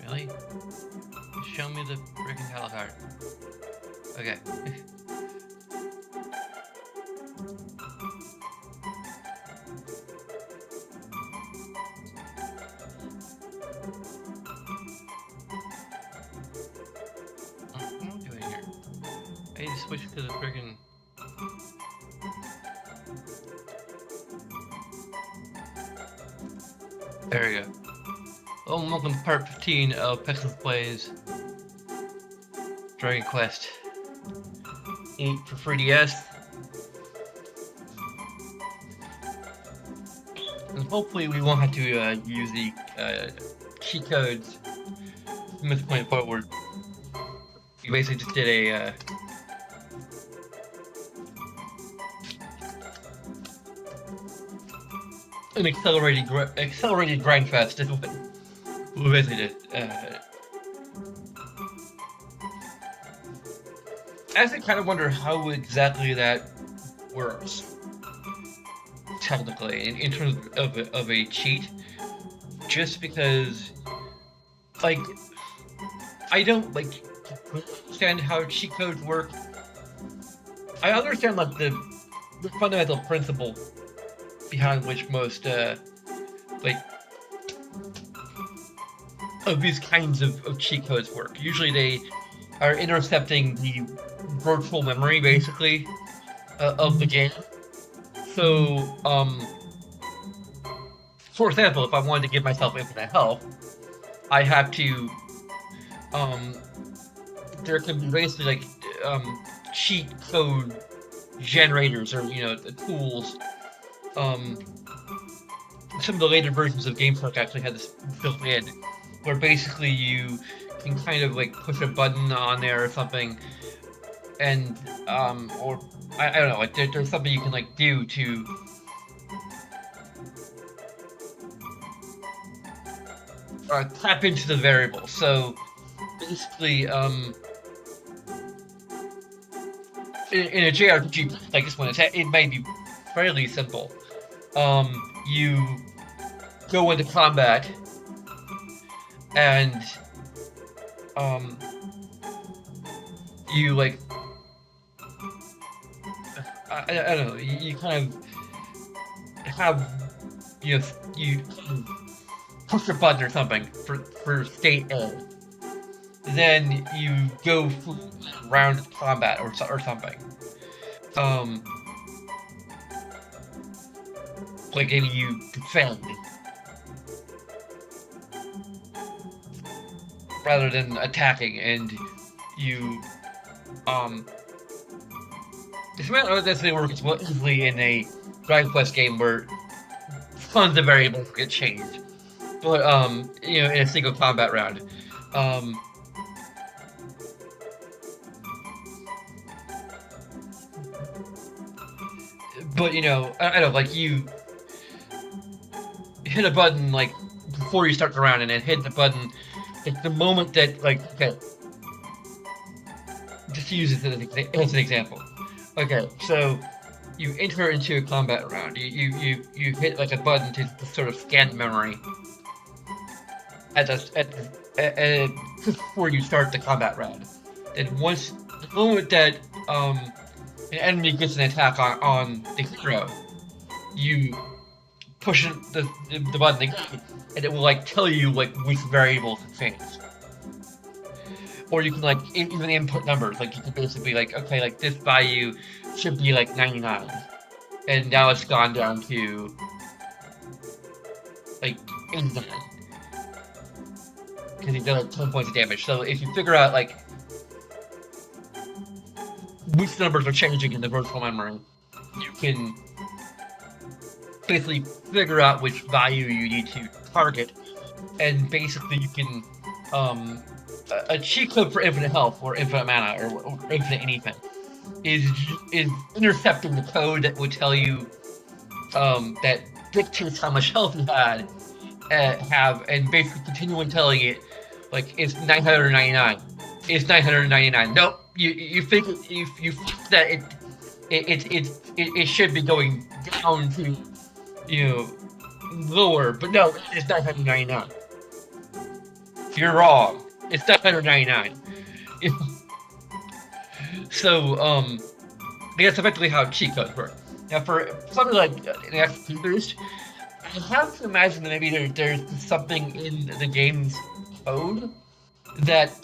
Really? Show me the freaking title card. Okay. What am I doing here? I need to switch to the freaking. There we go. Oh, welcome to part 15 of Pixel Plays Dragon Quest VIII for 3DS. And hopefully we won't have to use the cheat codes from this point forward. We basically just did a an accelerated grind fest is what we basically did. I actually kind of wonder how exactly that works, technically, in terms of a cheat, just because, like, I don't, like, understand how cheat codes work. I understand, like, the fundamental principle behind which most, like, of these kinds of cheat codes work. Usually they are intercepting the virtual memory, basically, of the game. So, for example, if I wanted to give myself infinite health, I have to, there can be basically, like, cheat code generators, or, you know, the tools. Some of the later versions of GameShark actually had this built in, where basically you can kind of like push a button on there or something, and or I don't know, like there's something you can like do to tap into the variable. So basically, in a JRPG like this one, it may be fairly simple. You go into combat, and you like I don't know, you kind of have, you know, you push a button or something for state A, then you go round of combat or something. Like maybe you defend rather than attacking, and you this might not necessarily work as well easily in a Dragon Quest game where tons of variables get changed, but you know, in a single combat round, but you know, I don't know, like you hit a button like before you start the round, and then hit the button at the moment that, like, okay, just to use this as an example. Okay, so you enter into a combat round. You hit like a button to sort of scan memory at just before you start the combat round. Then once the moment that an enemy gets an attack on the hero, you push the button again, and it will like tell you like which variables to change. Or you can like even input numbers, like you can basically like, okay, like this value should be like 99, and now it's gone down to like 89 because you've done like 10 points of damage. So if you figure out like which numbers are changing in the virtual memory, you can basically figure out which value you need to target, and basically you can a cheat code for infinite health or infinite mana or infinite anything is intercepting the code that would tell you that dictates how much health you have, and basically continuing telling it like it's 999. It's 999. Nope, you think that it should be going down to you know lower, but no, it's 999. You're wrong. It's 999. So that's effectively how cheat codes work. Now, for something like an XP boost, I have to imagine that maybe there's something in the game's code that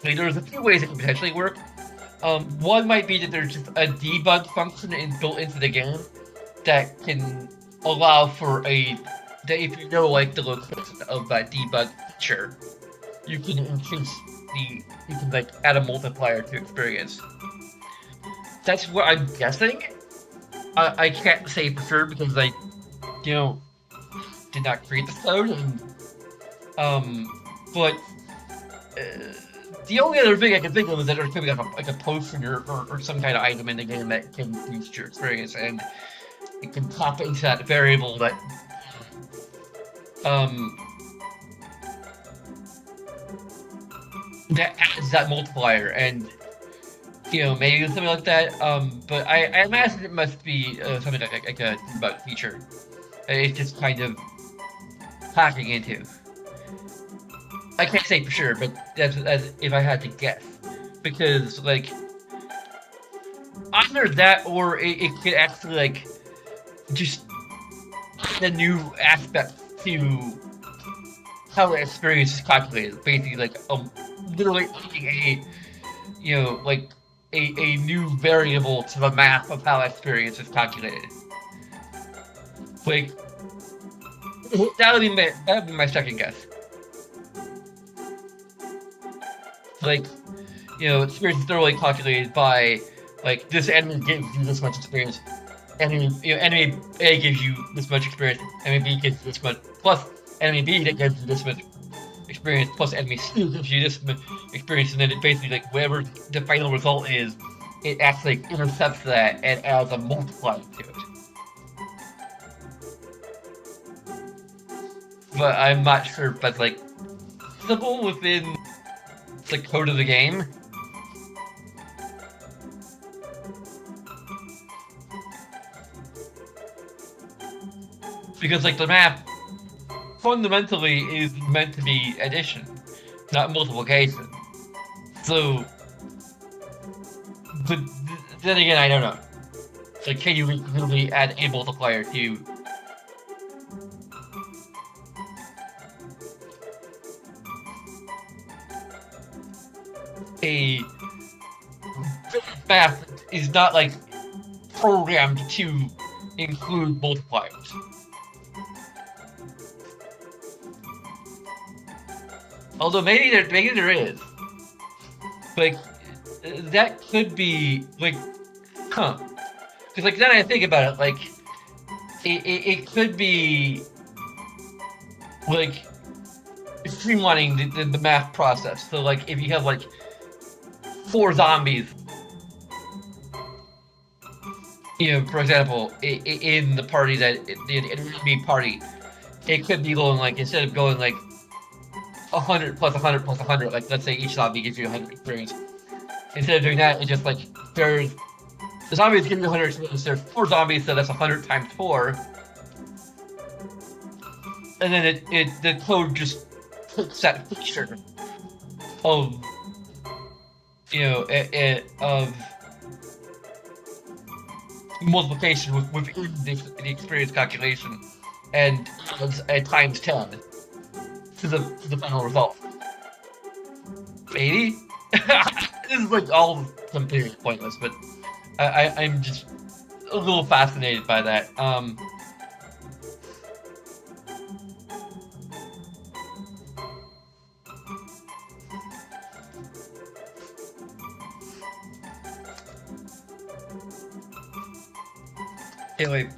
like there's a few ways it can potentially work. One might be that there's just a debug function built into the game that can allow for that if you know like the location of that debug feature, you can increase you can like add a multiplier to experience. That's what I'm guessing. I can't say for sure because I you know did not create this code and but the only other thing I can think of is that there could be like a potion or some kind of item in the game that can boost your experience, and it can pop into that variable that um, that adds that multiplier, and maybe something like that. But I imagine it must be something like a debug feature. It's just kind of hacking into. I can't say for sure, but that's if I had to guess, because like either that or it could actually like just add a new aspect to how the experience is calculated. Basically, like literally adding like a new variable to the math of how experience is calculated. Like that would be my second guess. Like, experience is thoroughly calculated by, like, this enemy gives you this much experience. Enemy A gives you this much experience. Enemy B gives you this much plus enemy B that gives you this much experience plus enemy C gives you this much experience, and then it basically like whatever the final result is, it actually intercepts that and adds a multiplier to it. But I'm not sure if that's like feasible within the code of the game. Because like the map fundamentally is meant to be addition, not multiplication. So, but then again, I don't know. Like, can you literally add a multiplier to a map is not like programmed to include multipliers. Although maybe there is. Like that could be like, huh? Because like then I think about it, like it could be like streamlining the math process. So like if you have like 4 zombies, for example, in the party that the enemy party, it could be going like instead of going like 100 plus 100 plus 100, like let's say each zombie gives you 100 experience. Instead of doing that, it's just like the zombies give you 100 experience. There's 4 zombies, so that's 100 times 4, and then the code just takes that feature of of multiplication within the experience calculation and adds a times 10 to the final result. Maybe? This is like all completely pointless, but I'm just a little fascinated by that. Anyway,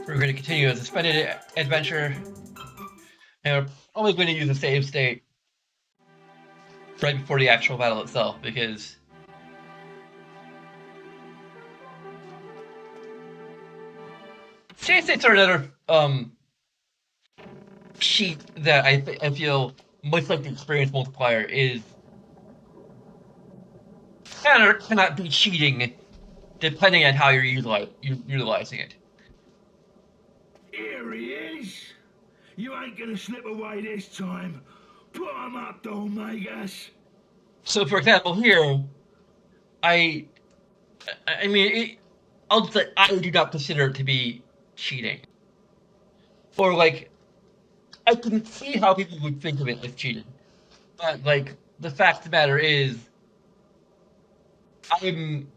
we're going to continue a suspended adventure, and we're only going to use a save state right before the actual battle itself, because save states are another cheat that I feel much like the experience multiplier, is can or cannot be cheating depending on how you're utilizing it. Here he is. You ain't gonna slip away this time. Put 'em up, Domegas. So, for example, here, I, I mean, I'll say I do not consider it to be cheating, or like I can see how people would think of it as cheating, but like the fact of the matter is, I'm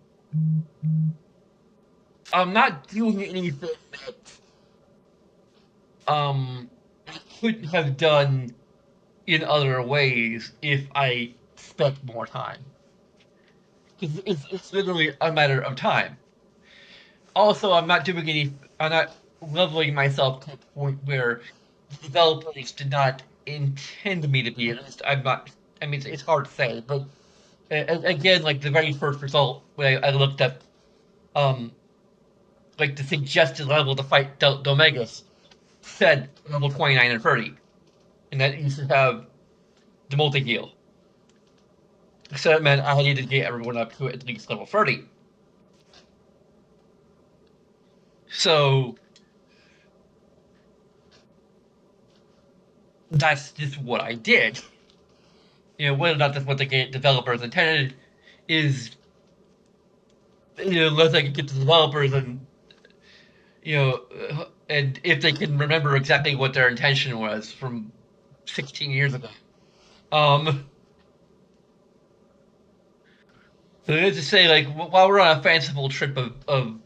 I'm not doing anything that I couldn't have done in other ways if I spent more time. Because it's literally a matter of time. Also, I'm not leveling myself to a point where the developers did not intend me to be. At least I'm not. I mean, it's hard to say, but again, like the very first result when I looked up, um, like the suggested level to fight Domegas said level 29 and 30, and that you should have the multi heal. So that meant I needed to get everyone up to at least level 30. So that's just what I did. Whether or not that's what the game developers intended is, unless I can get the developers and if they can remember exactly what their intention was from 16 years ago. Um, so let's just say, like, while we're on a fanciful trip of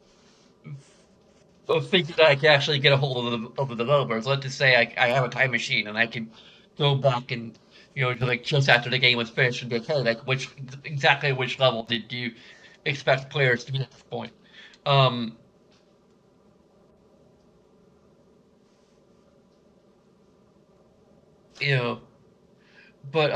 thinking that I can actually get a hold of the developers, let's just say I have a time machine and I can go back and to like just after the game was finished and be like, hey, like which level did you expect players to be at this point? Um, you know, but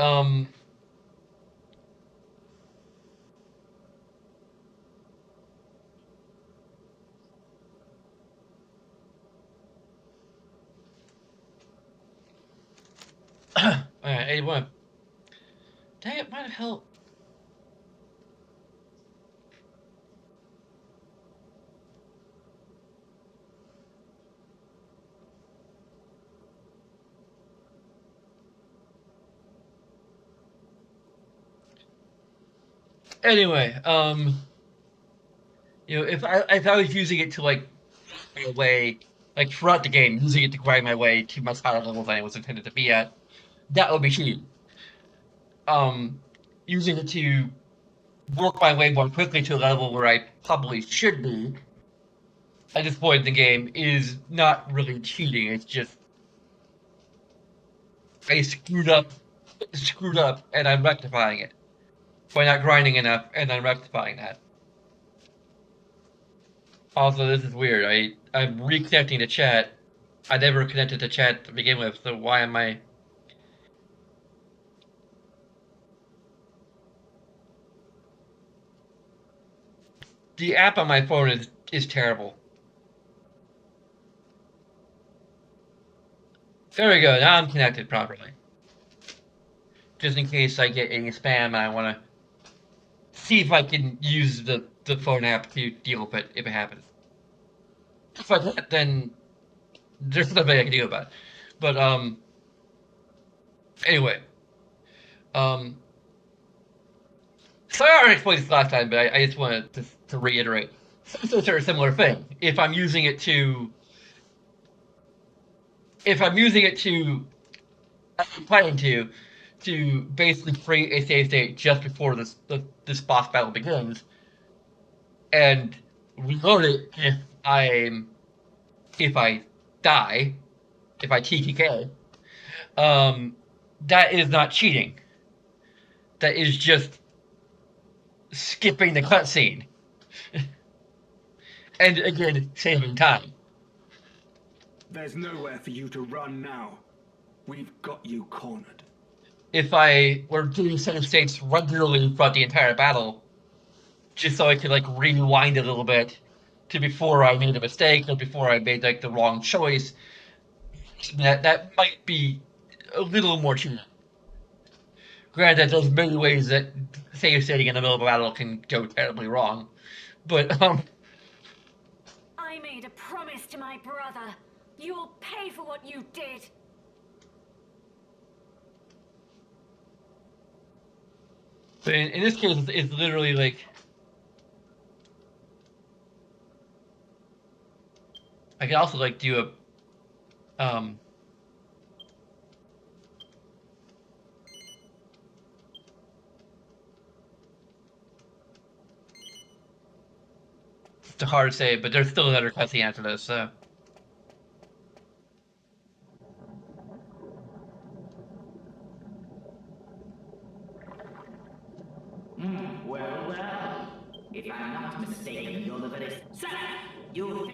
all right, anyway, dang it, might have helped. Anyway, if I was using it to like my way, like throughout the game, using it to grind my way to much higher levels than I was intended to be at, that would be cheating. Um, Using it to work my way more quickly to a level where I probably should be at this point in the game is not really cheating. It's just I screwed up, and I'm rectifying it by not grinding enough, and I'm rectifying that. Also, this is weird. I'm reconnecting to chat. I never connected to chat to begin with, so why am I? The app on my phone is terrible. There we go. Now I'm connected properly. Just in case I get any spam and I want to see if I can use the phone app to deal with it if it happens. If I can't, then there's nothing I can do about it. But anyway, um, so I already explained this last time, but I just wanted to reiterate. It's a similar thing. If I'm using it to, I'm planning to basically create a save state just before this boss battle begins, and reload it if I die, if I TTK, um, that is not cheating. That is just skipping the cutscene, and again saving time. There's nowhere for you to run now. We've got you cornered. If I were doing save states regularly throughout the entire battle, just so I could like rewind a little bit to before I made a mistake or before I made like the wrong choice, that might be a little more cheating. Granted, there's many ways that save stating in the middle of a battle can go terribly wrong, but I made a promise to my brother. You'll pay for what you did. but in this case, it's literally like I could also like do a it's hard to say, but there's still another cutscene after this, so. Well. If I'm not mistaken, you're the very... Sir! You...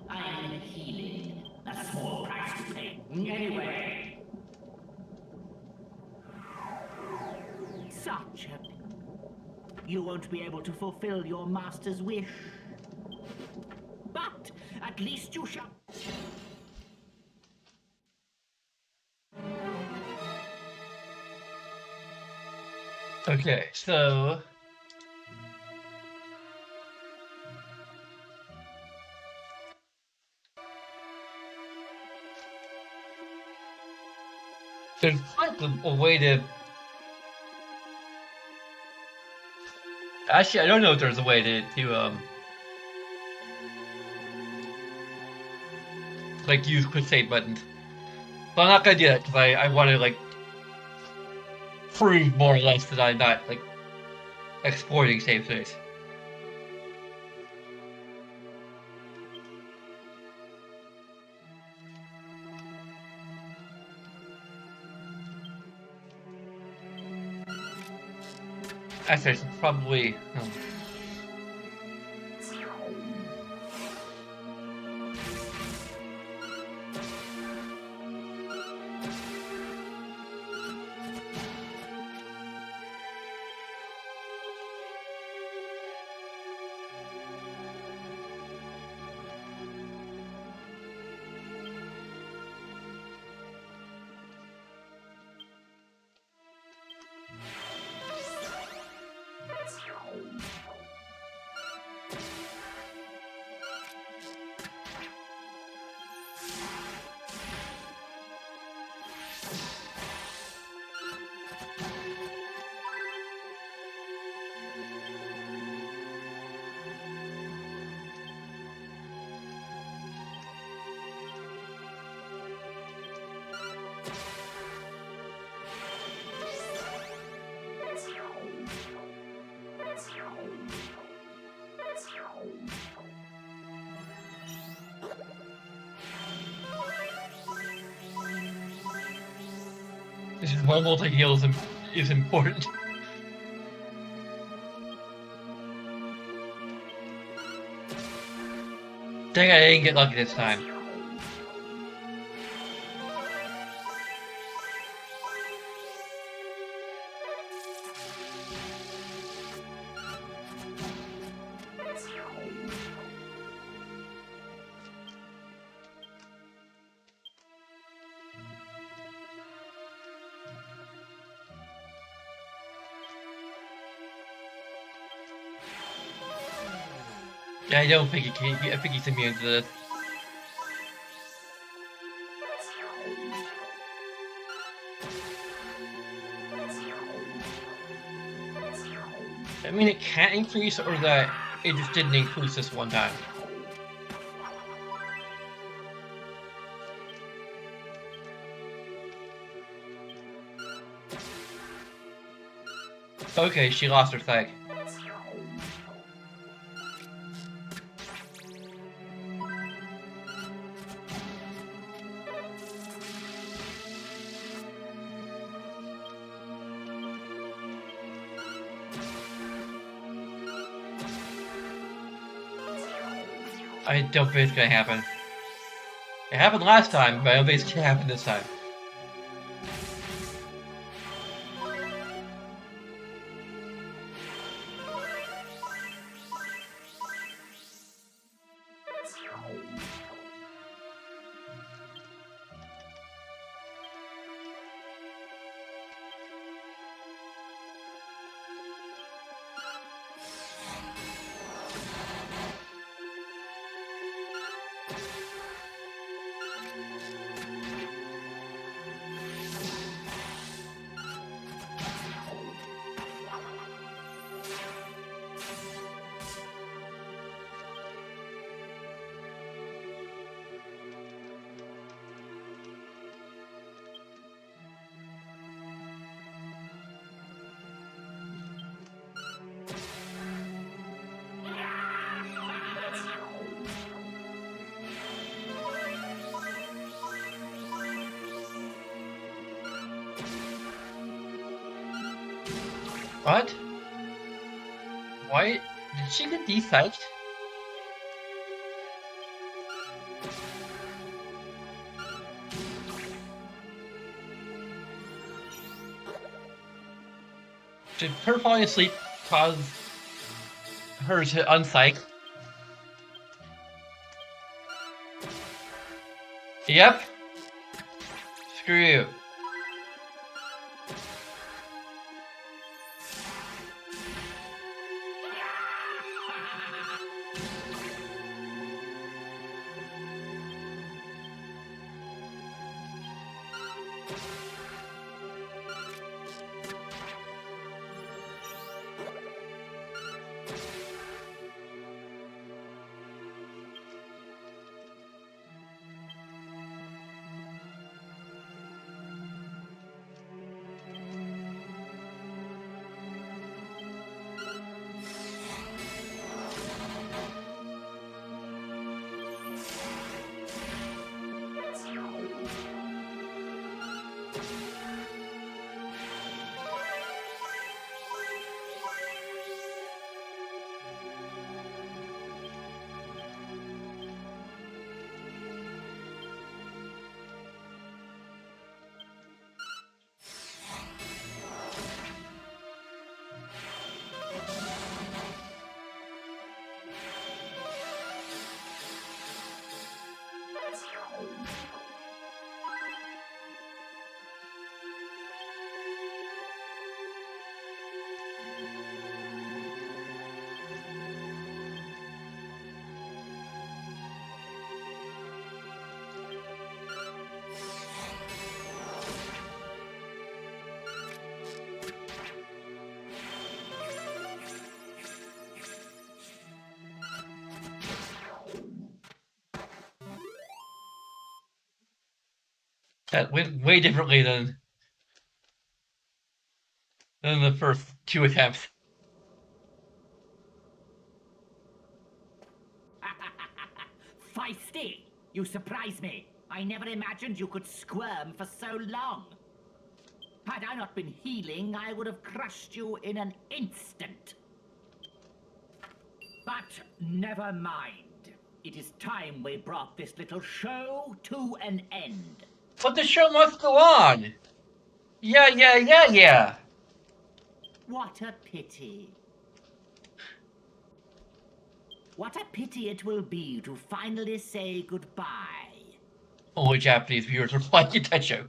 I'm healing. A small price to pay. Anyway... Such a... You won't be able to fulfill your master's wish. But at least you shall... Okay, so there's like a way to. Actually, I don't know if there's a way to like use quick save buttons, but I'm not gonna do that because I want to like prove more or less that I'm not like exploiting save states. Actually, I should probably. This is why multi-heal is important. Dang, I didn't get lucky this time. Yeah, I don't think he can. I think he's immune to this. I mean, it can't increase, or that it just didn't increase this one time. Okay, she lost her thing. I don't think it's gonna happen. It happened last time, but I don't think it's gonna happen this time. What? Why? Did she get de-psyched? Did her falling asleep cause her to unpsych? Yep. Screw you. That went way differently than the first two attempts. Feisty! You surprise me. I never imagined you could squirm for so long. Had I not been healing, I would have crushed you in an instant. But never mind. It is time we brought this little show to an end. But the show must go on! Yeah. What a pity. What a pity it will be to finally say goodbye. Only Japanese viewers are watching that show.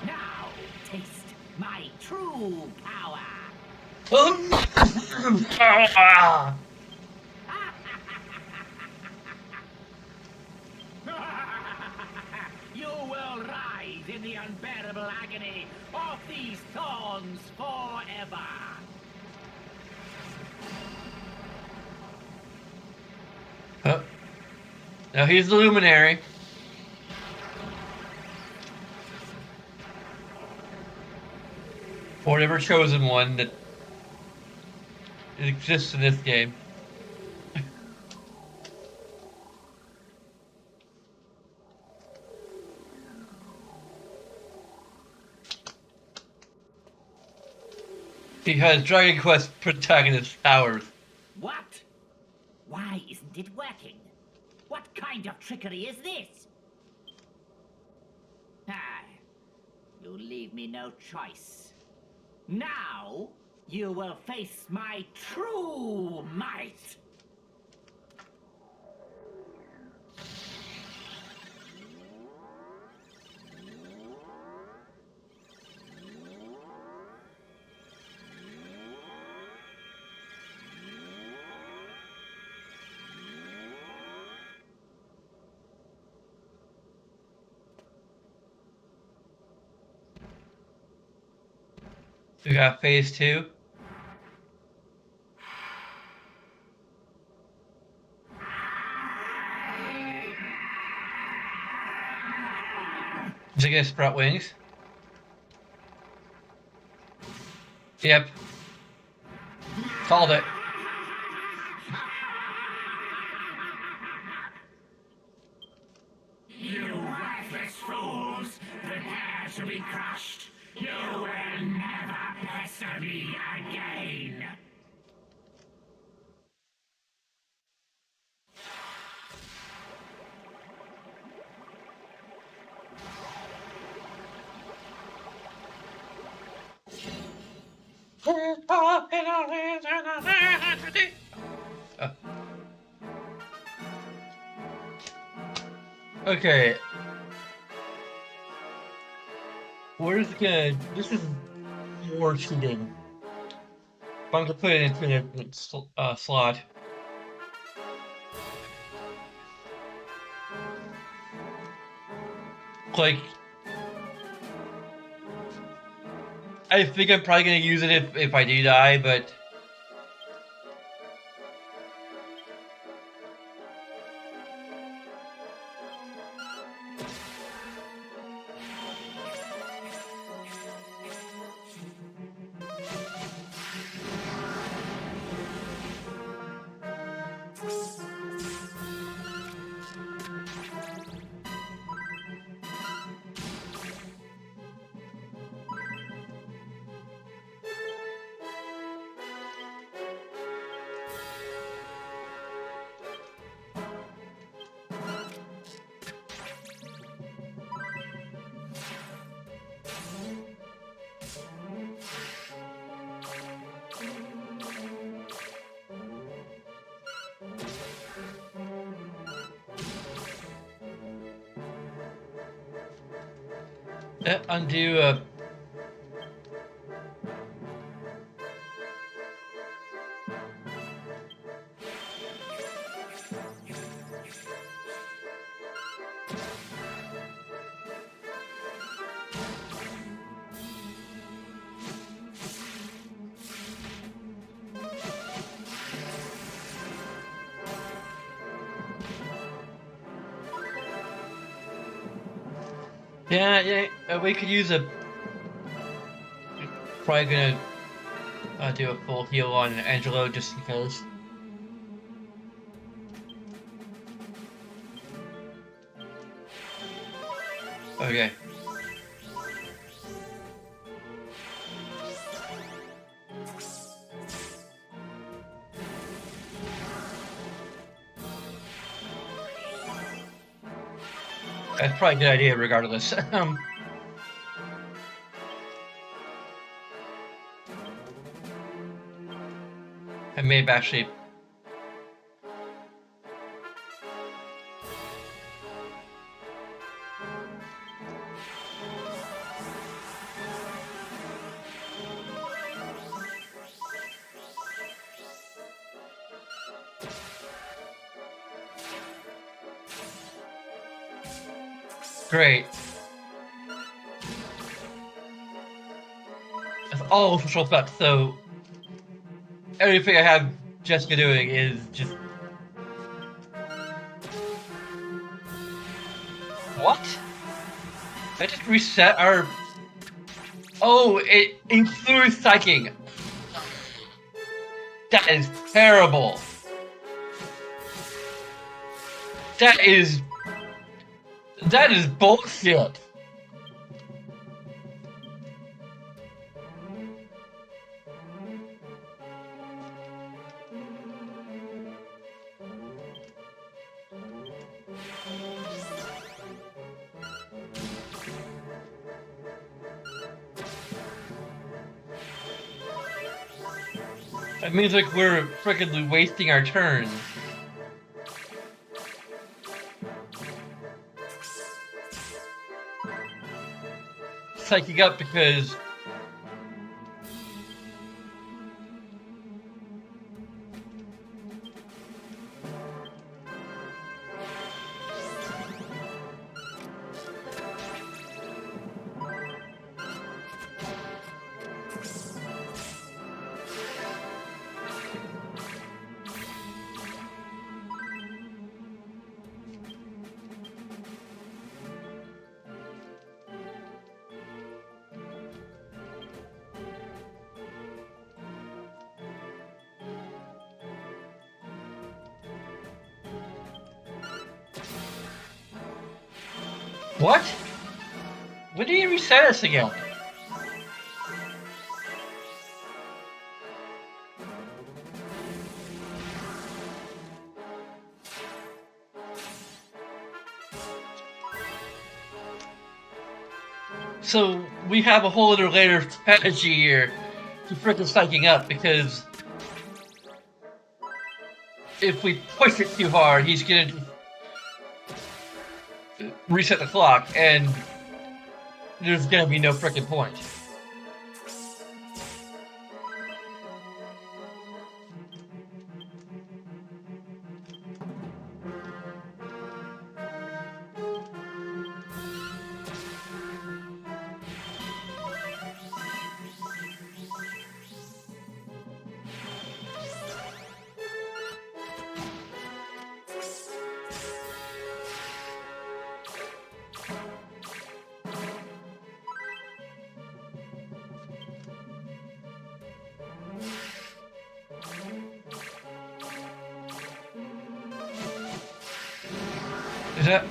Now, taste my true power. You will writhe in the unbearable agony of these thorns forever. Now he's the luminary. Or whatever chosen one that exists in this game. He has Dragon Quest protagonist powers. What? Why isn't it working? What kind of trickery is this? Ah, you leave me no choice. Now, you will face my true might. We got phase 2. Is it gonna sprout wings? Yep. Called it. You reckless prepare to be crushed. You will never pester me again. Okay. We're just gonna. This is more cheating. But I'm gonna put it into a different slot. Like, I think I'm probably gonna use it if I do die, but. Undo. Yeah, we could use a. Probably gonna do a full heal on Angelo just because. Okay. That's probably a good idea regardless. I may have actually. Great. That's all official effects, so everything I have Jessica doing is just. What? Did I just reset our. Oh, it includes psyching. That is terrible. That is bullshit. That means like we're freaking wasting our turns. Psyching up because what? When did he reset us again? So we have a whole other layer of strategy here to frickin' psyching up, because if we push it too hard, he's gonna reset the clock, and there's gonna be no frickin' point. Does that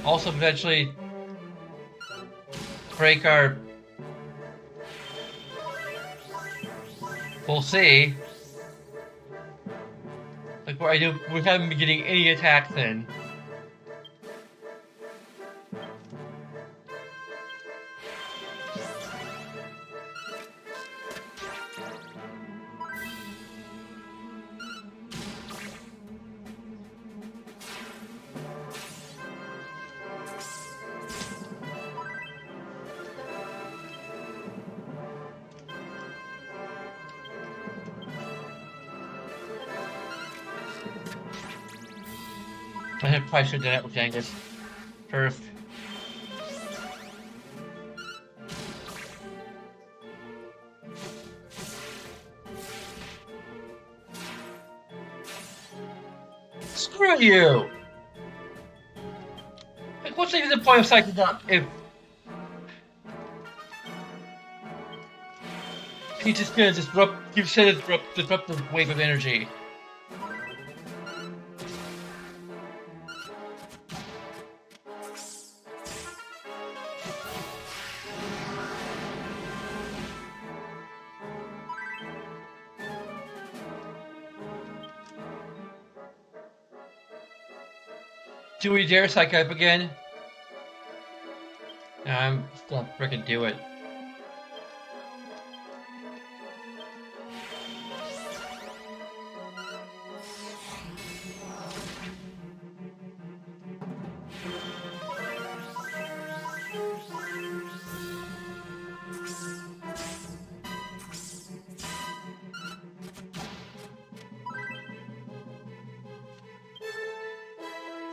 also eventually break our... We'll see. Like, we haven't been getting any attacks in. I probably should have done that with Genghis first. Screw you! Like, what's even the point of psyching up if he's just gonna disrupt the wave of energy? Do we dare psych up again? No, I'm just gonna frickin' do it.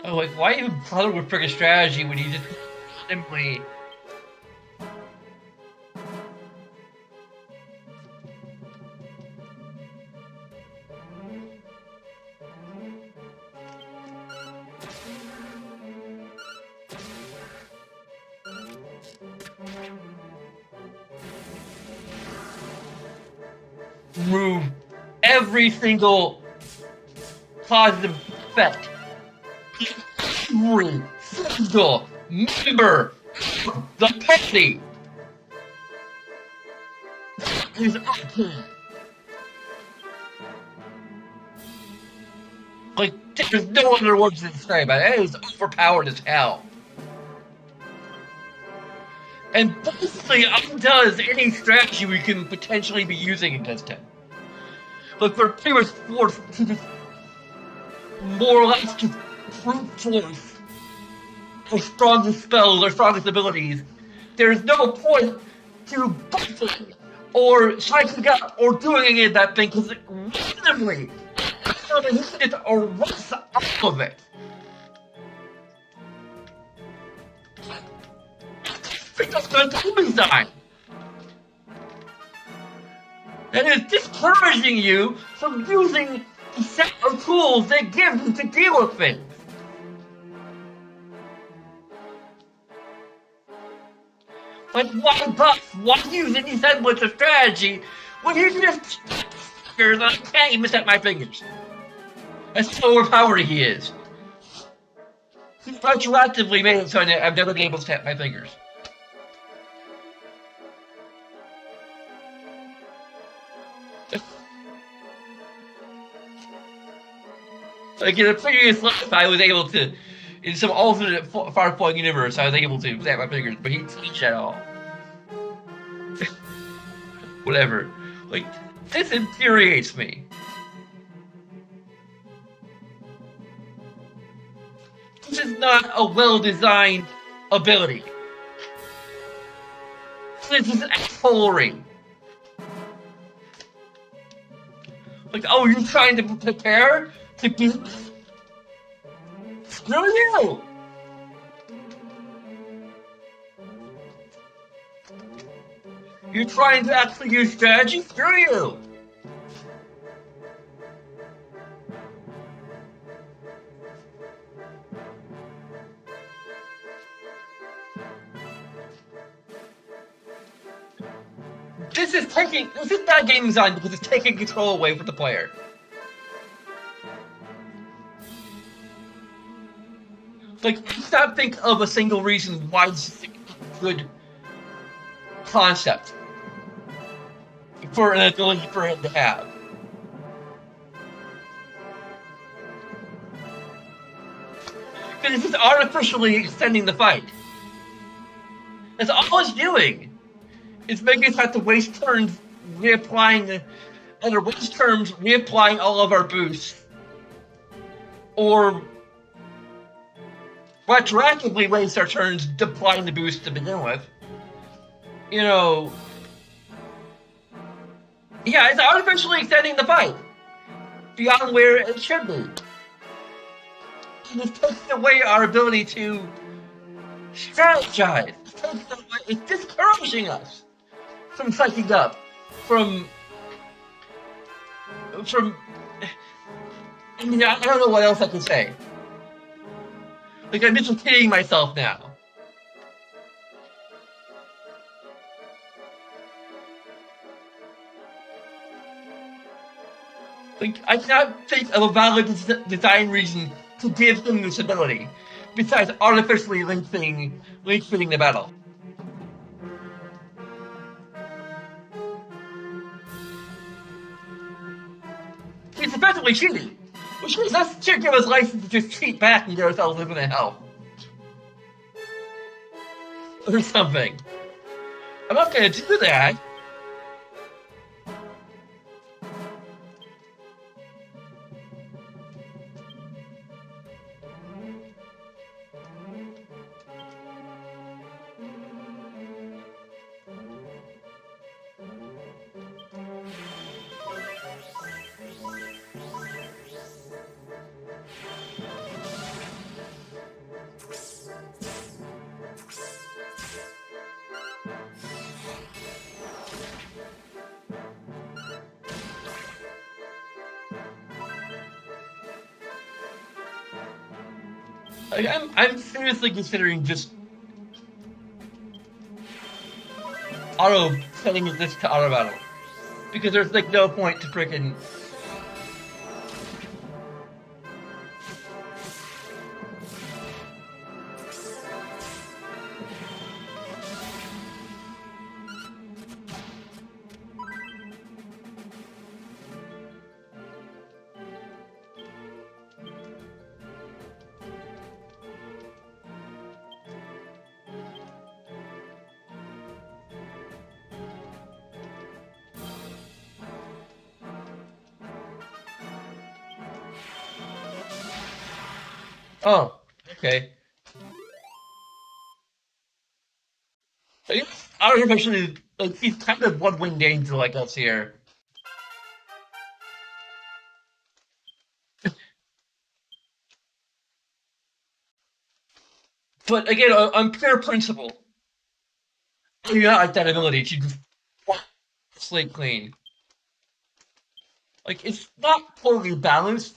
Oh, like, why even bother with frickin' strategy when you just simply... remove every single positive effect. Every single member of the party is okay. Like, there's no other words to describe it. It is overpowered as hell. And basically undoes any strategy we can potentially be using against him. Like, we're pretty much forced to just more or less just brute force our strongest spells, our strongest abilities. There's no point to buffing or psyching up or doing any of that thing, because randomly, he can just erase all of it. That's going to be design. And it's discouraging you from using the set of tools they give you to deal with things. Like, why buff? Why use any semblance of strategy when you just fingers and I can't even set my fingers? That's how overpowered he is. He retroactively made it so that I've never been able to set my fingers. Like in a previous life, I was able to, in some alternate far-flung universe, I was able to snap my fingers, but he didn't teach at all. Whatever. Like, this infuriates me. This is not a well-designed ability. This is assholery. Like, oh, you're trying to prepare to beat. Screw you! You're trying to actually use strategy? Screw you! This is bad game design because it's taking control away from the player. Like, I cannot think of a single reason why this is a good concept for an ability for him to have. Because it's just artificially extending the fight. That's all it's doing. It's making us have to waste turns reapplying, either waste turns reapplying all of our boosts, or retroactively waste our turns applying the boost to begin with. You know, yeah, it's artificially extending the fight beyond where it should be. And it takes away our ability to strategize. It's discouraging us from psyching up, from. I mean, I don't know what else I can say. Like, I'm just kidding myself now. Like, I cannot think of a valid design reason to give him this ability, besides artificially lengthening the battle. It's effectively cheating, which means that should give us license to just cheat back and get ourselves into hell. Or something. I'm not gonna do that. Like, I'm seriously considering just setting this to auto battle, because there's like no point to freaking. Oh, okay. I guess artificially, like, he's kind of one-winged angel like us here. But again, on pure principle, I do not like that ability to just wipe the slate clean. Like, it's not poorly balanced,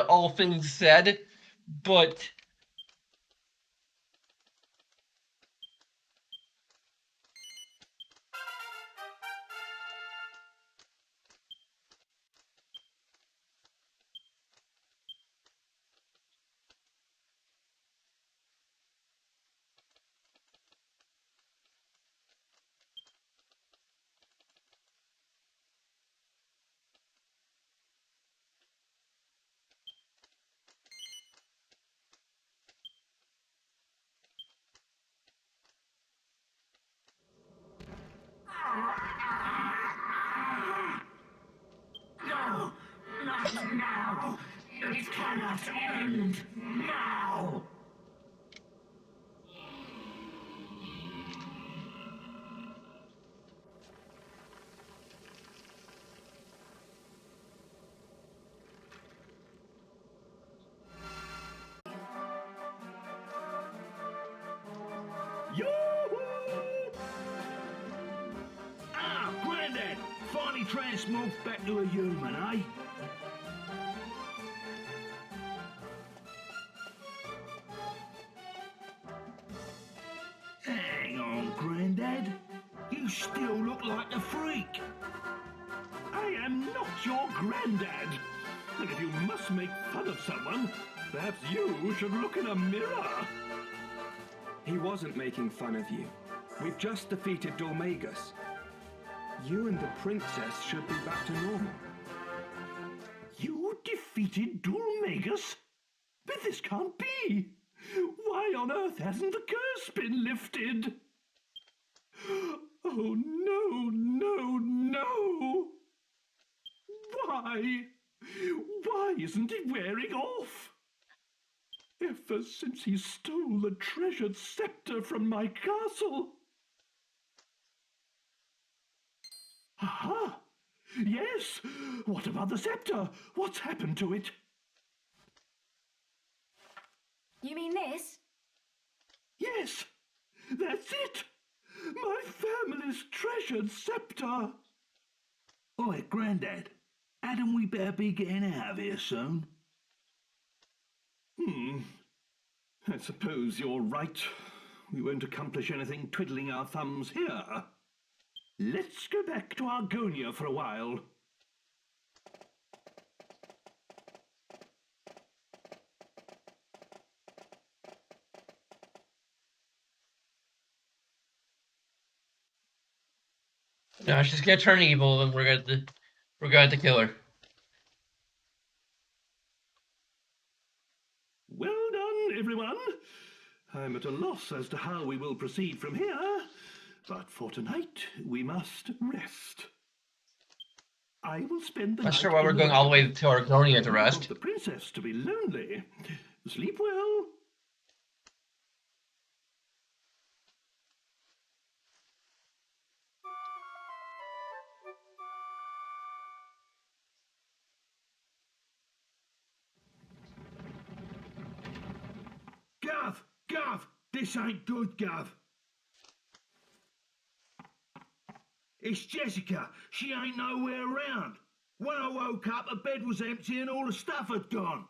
all things said, but cannot end now! Yoo-hoo! Ah, Grandad! Finally transmorphed back to a human, eh? Hang on, Grandad. You still look like a freak. I am not your Grandad. And if you must make fun of someone, perhaps you should look in a mirror. He wasn't making fun of you. We've just defeated Dormagus. You and the princess should be back to normal. You defeated Dormagus? But this can't be. Why on earth hasn't the curse been lifted? Oh, no, no, no. Why? Why isn't it wearing off? Ever since he stole the treasured scepter from my castle. Aha! Yes! What about the scepter? What's happened to it? You mean this? Yes! That's it! My family's treasured scepter! Oi, Grandad, hadn't we better be getting out of here soon? I suppose you're right. We won't accomplish anything twiddling our thumbs here. Let's go back to Argonia for a while. No, she's gonna turn evil, and we're going to kill her. Well done, everyone. I'm at a loss as to how we will proceed from here, but for tonight we must rest. I will spend the Not night sure why we're in going all the way to Argonia to I don't want rest. the princess to be lonely. Sleep well. Gov, this ain't good, Gov. It's Jessica. She ain't nowhere around. When I woke up, the bed was empty and all the stuff had gone.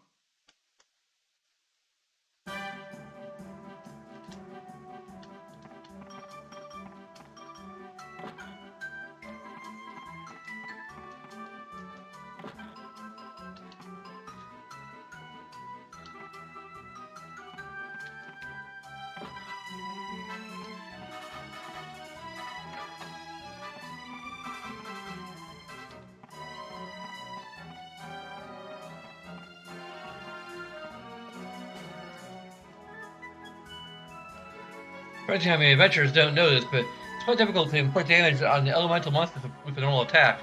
Apparently, how many adventurers don't know this, but it's quite difficult to inflict damage on the elemental monsters with a normal attack.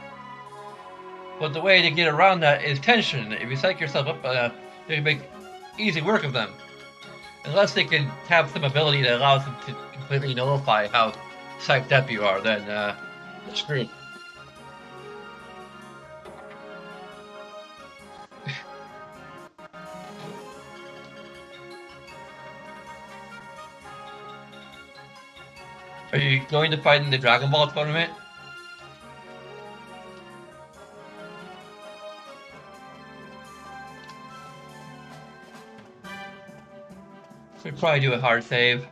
But the way to get around that is tension. If you psych yourself up, you can make easy work of them. Unless they can have some ability that allows them to completely nullify how psyched up you are, then you're screwed. Are you going to fight in the Dragon Ball tournament? We'd probably do a hard save.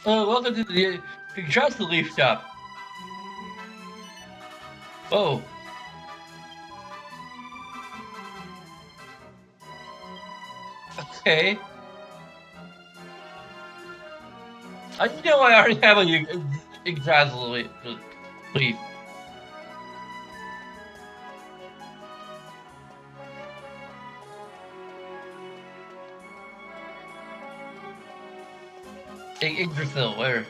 Oh, welcome to the Congrats to Leaf Shop. Oh. Okay. I know I already have a Yggdrasil leaf. Yggdrasil, where?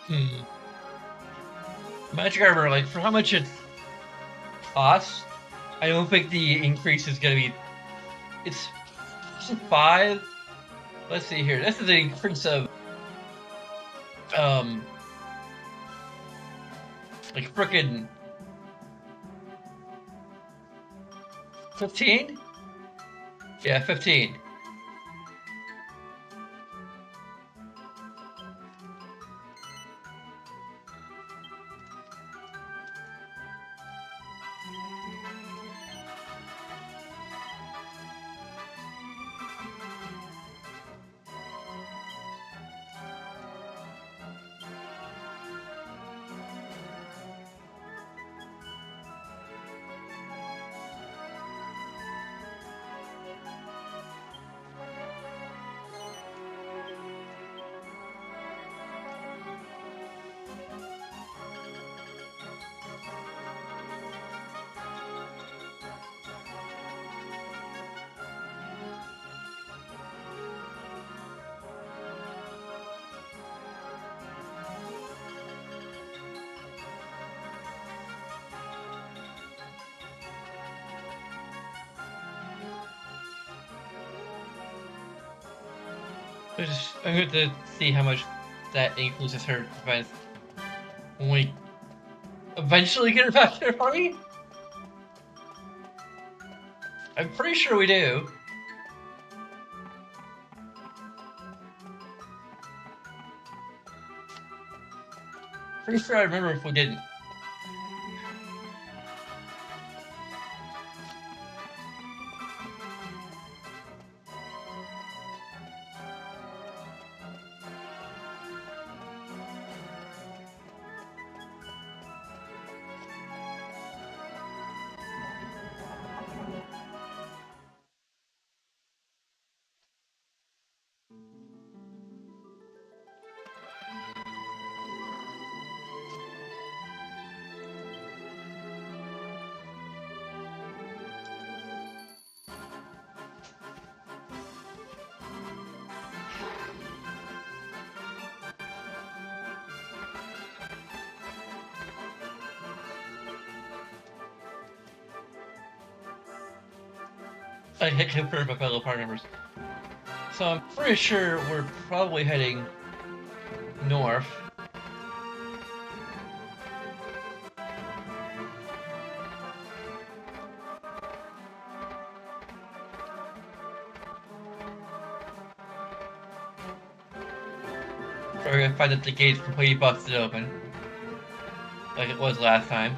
Hmm. Magic armor, like, for how much it costs, I don't think the increase is gonna be... It's 5? Let's see here. This is an increase of... Like, frickin' 15? Yeah, 15. I'm going to see how much that increases her defense when we eventually get her back to her army. I'm pretty sure we do. Pretty sure I remember if we didn't. I hit confirm my fellow party members. So I'm pretty sure we're probably heading north. We're gonna find that the gate's completely busted open. Like it was last time.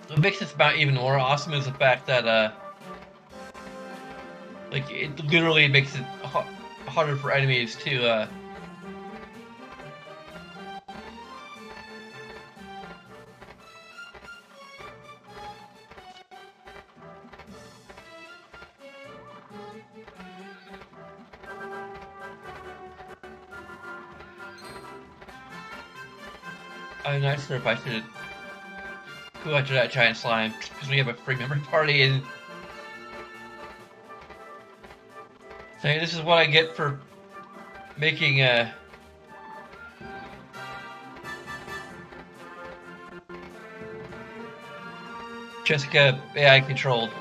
What makes this map even more awesome is the fact that, like, it literally makes it harder for enemies to, I'm not sure if I should go after that giant slime because we have a free member party and saying this is what I get for making Jessica AI controlled.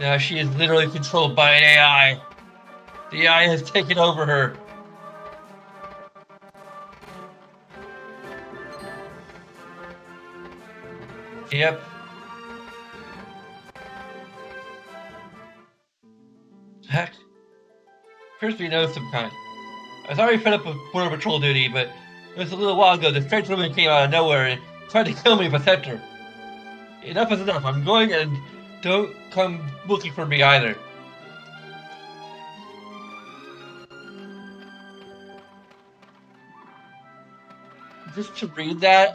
Now she is literally controlled by an AI. The AI has taken over her. Yep. Heck. Appears to be no some kind. I was already fed up with border patrol duty, but it was a little while ago. The strange woman came out of nowhere and tried to kill me with a scepter. Enough is enough. I'm going, and don't come looking for me either. Just to read that,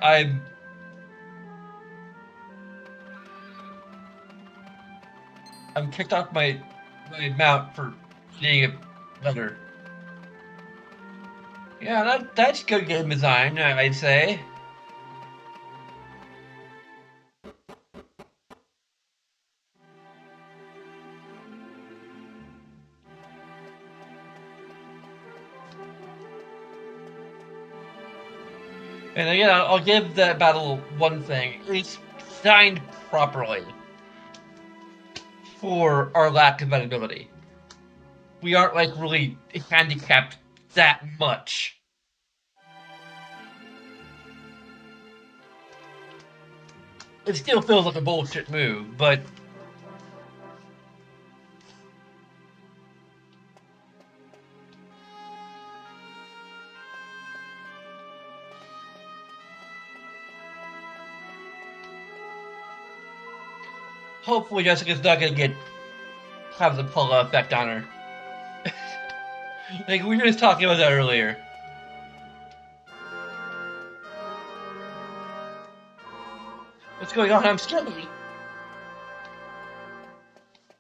I'm kicked off my mount for reading a letter. Yeah, that's good game design, I'd say. And again, I'll give the battle one thing. It's designed properly for our lack of ability. We aren't like really handicapped that much. It still feels like a bullshit move, but hopefully Jessica's not gonna have the pull effect on her. Like we were just talking about that earlier. What's going on? I'm scared.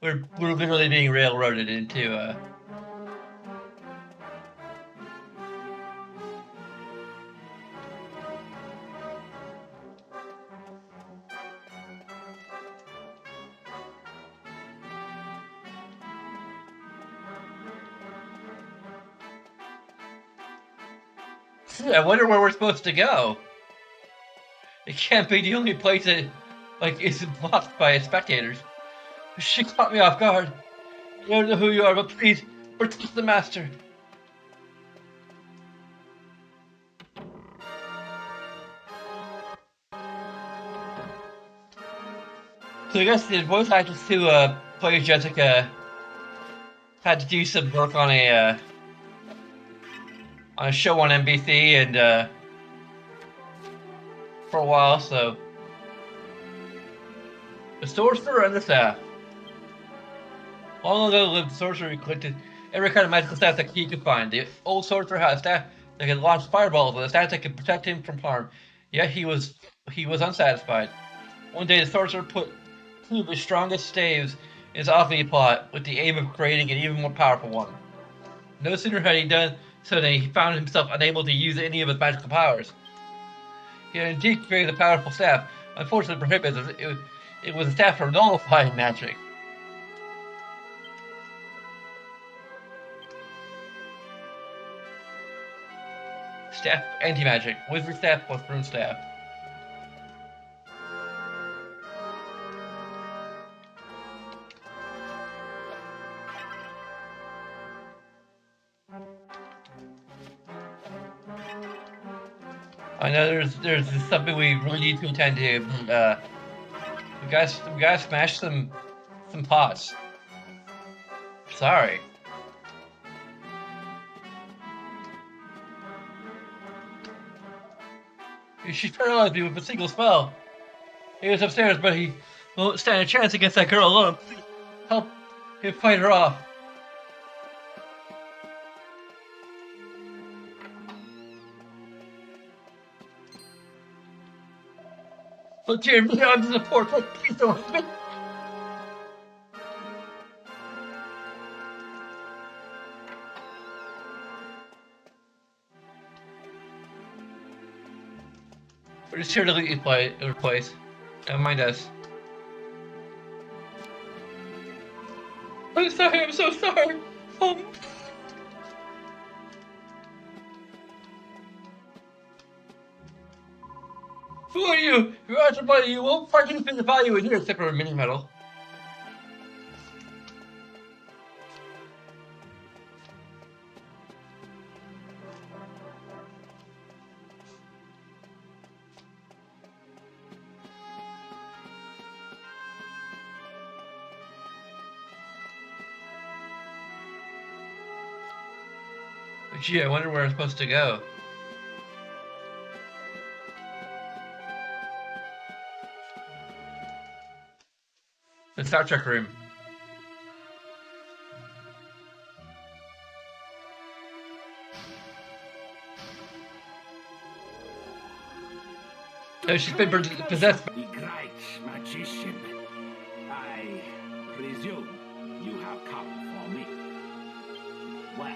We're literally being railroaded into I wonder where we're supposed to go. It can't be the only place that like isn't blocked by spectators. She caught me off guard. I don't know who you are, but please protect the master. So I guess the voice actress who plays Jessica had to do some work on a show on NBC and for a while, so the sorcerer and the staff. Long ago lived the sorcerer who collected every kind of magical staff that he could find. The old sorcerer had a staff that could launch fireballs and a staff that could protect him from harm. Yet he was unsatisfied. One day the sorcerer put two of his strongest staves in his alchemy plot with the aim of creating an even more powerful one. No sooner had he done so than he found himself unable to use any of his magical powers. He had indeed created a powerful staff. Unfortunately for him, it was a staff for nullifying magic. Staff anti-magic. Wizard staff plus rune staff. I know there's something we really need to attend to. We gotta smash some pots. Sorry. She paralyzed me with a single spell. He was upstairs, but he won't stand a chance against that girl alone. Please help him fight her off. But dear me, I'm support. Please don't help me. We're just here to delete your place. Don't mind us. I'm sorry, I'm so sorry. Who are you? You're out of money. You won't fucking fit the value in here except for a mini medal. Gee, I wonder where I'm supposed to go. The Star Trek room. Oh, she's been possessed. The great magician. I presume you have come for me. Well,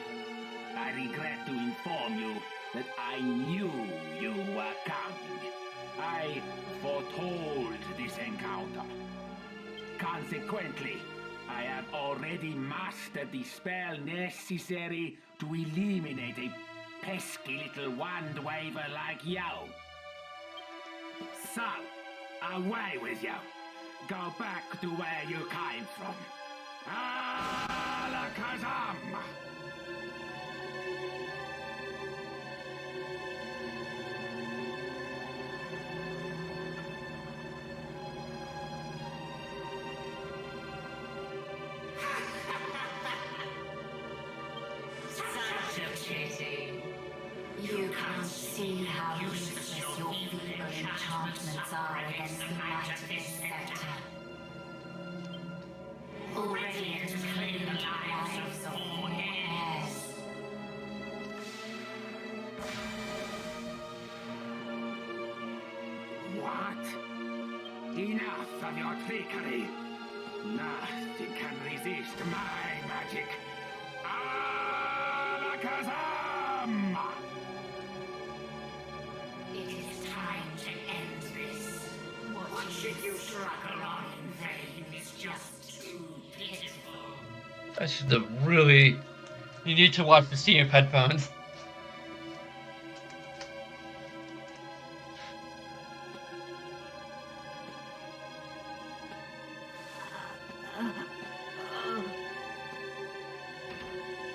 I regret to inform you that I knew you were coming. I foretold this encounter. Consequently, I have already mastered the spell necessary to eliminate a pesky little wand waver like you. So, away with you. Go back to where you came from. Alakazam! Such a pity. You can't see how useless your feeble enchantments are against the might of this scepter. Already it has claimed the lives of all heirs. What? Enough of your trickery. Nothing can resist my magic. Alakazam! It is time to end this. What should you struggle on in vain is just too pitiful. That's the really... You need to watch the scene of headphones.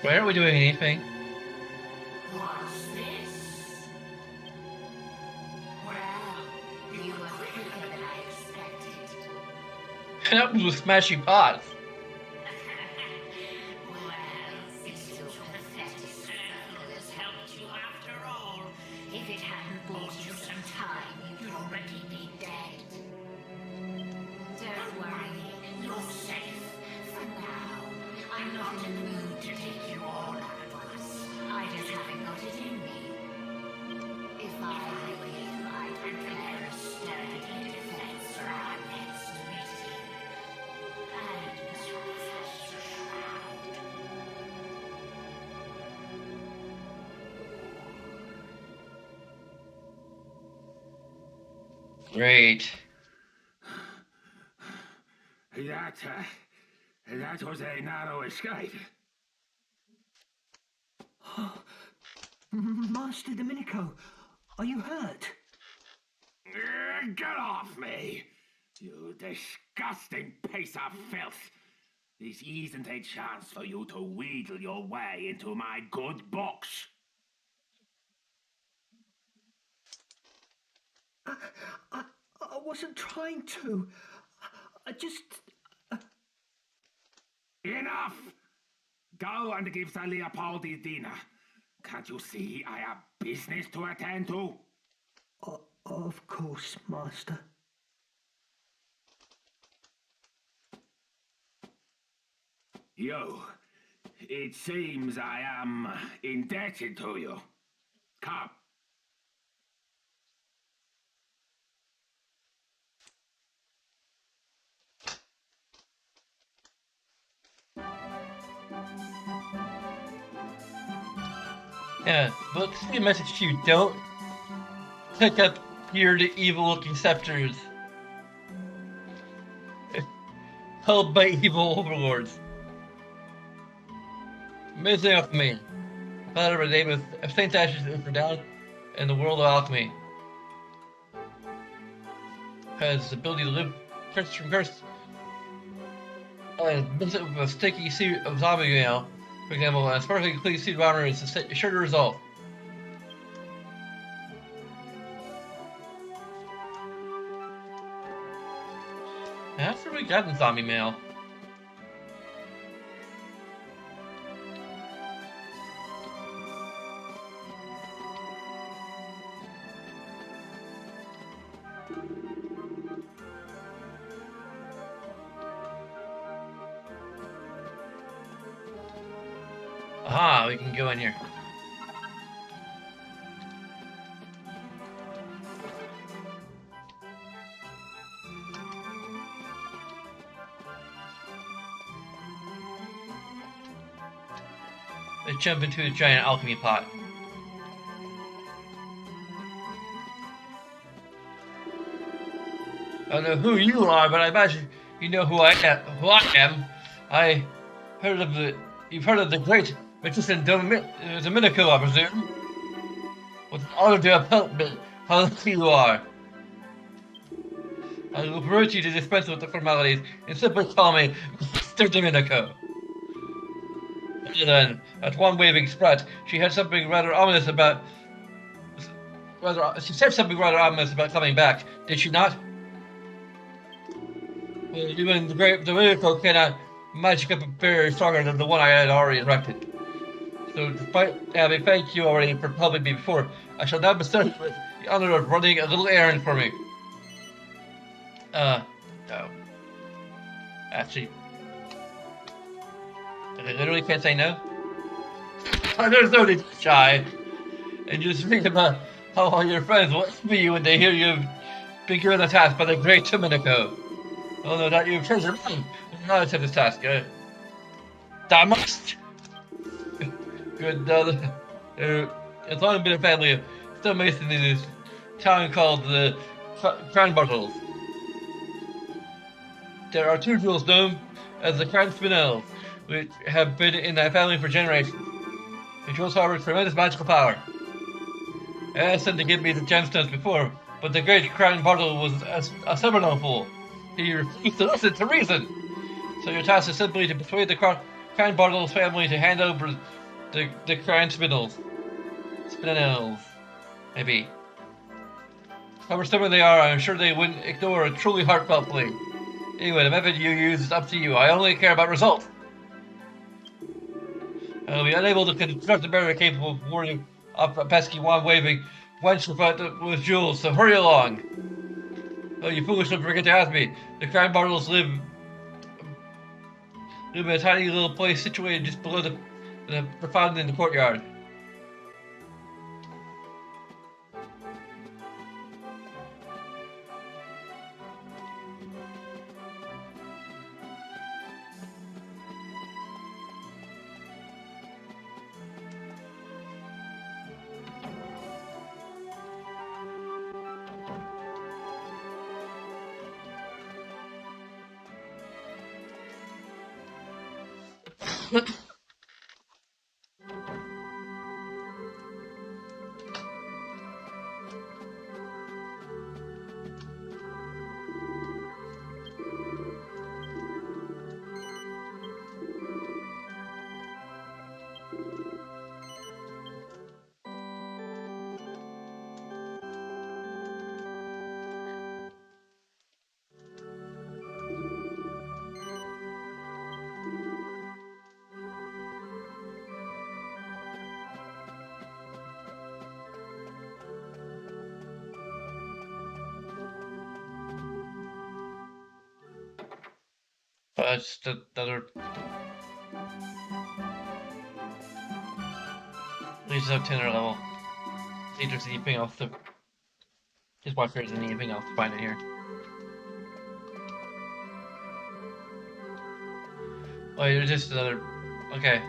Why aren't we doing anything? What's this? Well, you were quicker than I expected. That was smashing pots. Well, it's your pathetic circle has helped you after all. If it hadn't bought you some time, you'd already be dead. Don't worry, you're safe for now. I'm not in the mood to take you all at once. I just haven't got it in me. If I were you, I'd prepare a sturdy defense for our next meeting. And refresh the shroud. Great. That was a narrow escape. Master Domenico, are you hurt? Get off me! You disgusting piece of filth! This isn't a chance for you to wheedle your way into my good books. I wasn't trying to. I just... Enough! Go and give Sir Leopold his dinner. Can't you see I have business to attend to? Of course, Master. You. It seems I am indebted to you. Come. Yeah, but this is a message to you. Don't pick up weird, evil-looking scepters held by evil overlords. Amazing alchemy. Father of the name of Saint Ashes is renowned in the world of alchemy. Has the ability to live curse from curse. Mix it with a sticky seed of zombie mail, for example, and a sparkling complete seed of armor is sure to resolve. That's where we got the zombie mail. Aha, we can go in here. Let's jump into a giant alchemy pot. I don't know who you are, but I imagine you know who I am. I heard of the. You've heard of the great magician Domenico, I presume. With an honor to have helped me. How lucky you are. I will permit you to dispense with the formalities and simply call me Mr. Domenico. And then, at one waving sprite, she had something rather ominous about. She said something rather ominous about coming back, did she not? Well, even the great Domenico cannot magic up a barrier stronger than the one I had already erected. So, despite having thanked you already for helping me before, I shall now bestow you with the honor of running a little errand for me. No. Actually, I literally can't say no. There's no need to be shy. And just think about how all your friends will envy you when they hear you've been given a task by the great Domenico. Oh no, that you've changed your mind. Not accept this task. I must. Good. It's long been a family of stonemasons in this town called the Crown Bottles. There are two jewels known as the Crown Spinels, which have been in that family for generations. The jewels harbor tremendous magical power. I asked them to give me the gemstones before, but the great Crown Bottle was a Seminole fool. He refused to listen to reason. So your task is simply to persuade the Crown Bottle's family to hand over the Crown Spinels. Spinels. Maybe. However stubborn they are, I'm sure they wouldn't ignore a truly heartfelt plea. Anyway, the method you use is up to you. I only care about results. I'll be unable to construct a barrier capable of warding off a pesky wand-waving wench with jewels, so hurry along. Oh, you foolish, don't forget to ask me. The Crown Bottles live in a tiny little place situated just below the fountain in the courtyard. Just another. Leaves up 10 level. See if there's anything else to. Just watch if there's anything else to find in here. Oh, there's just another. Okay.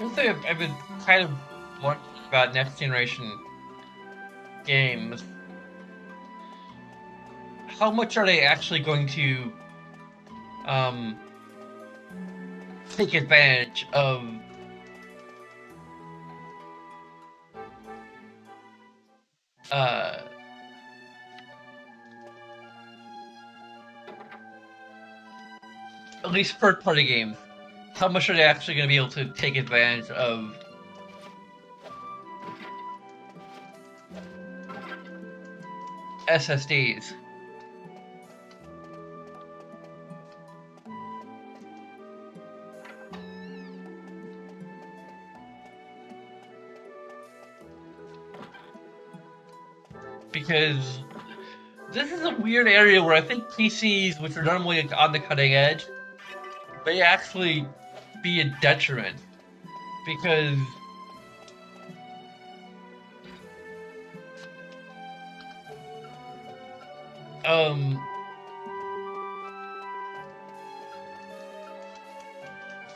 One thing I've been kind of wondering about next generation games, how much are they actually going to um, take advantage of uh, at least third-party games? How much are they actually going to be able to take advantage of SSDs? Because this is a weird area where I think PCs, which are normally on the cutting edge, may actually be a detriment. Because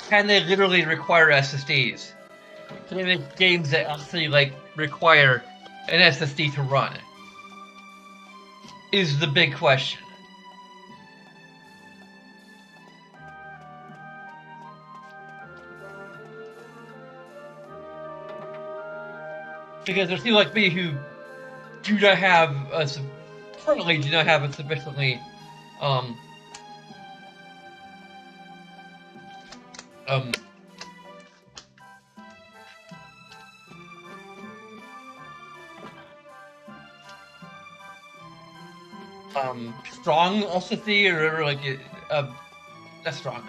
can they literally require SSDs? Can they make games that actually require an SSD to run? Is the big question. Because there's people like me who do not have currently do not have a sufficiently um strong SSD or whatever, that's strong.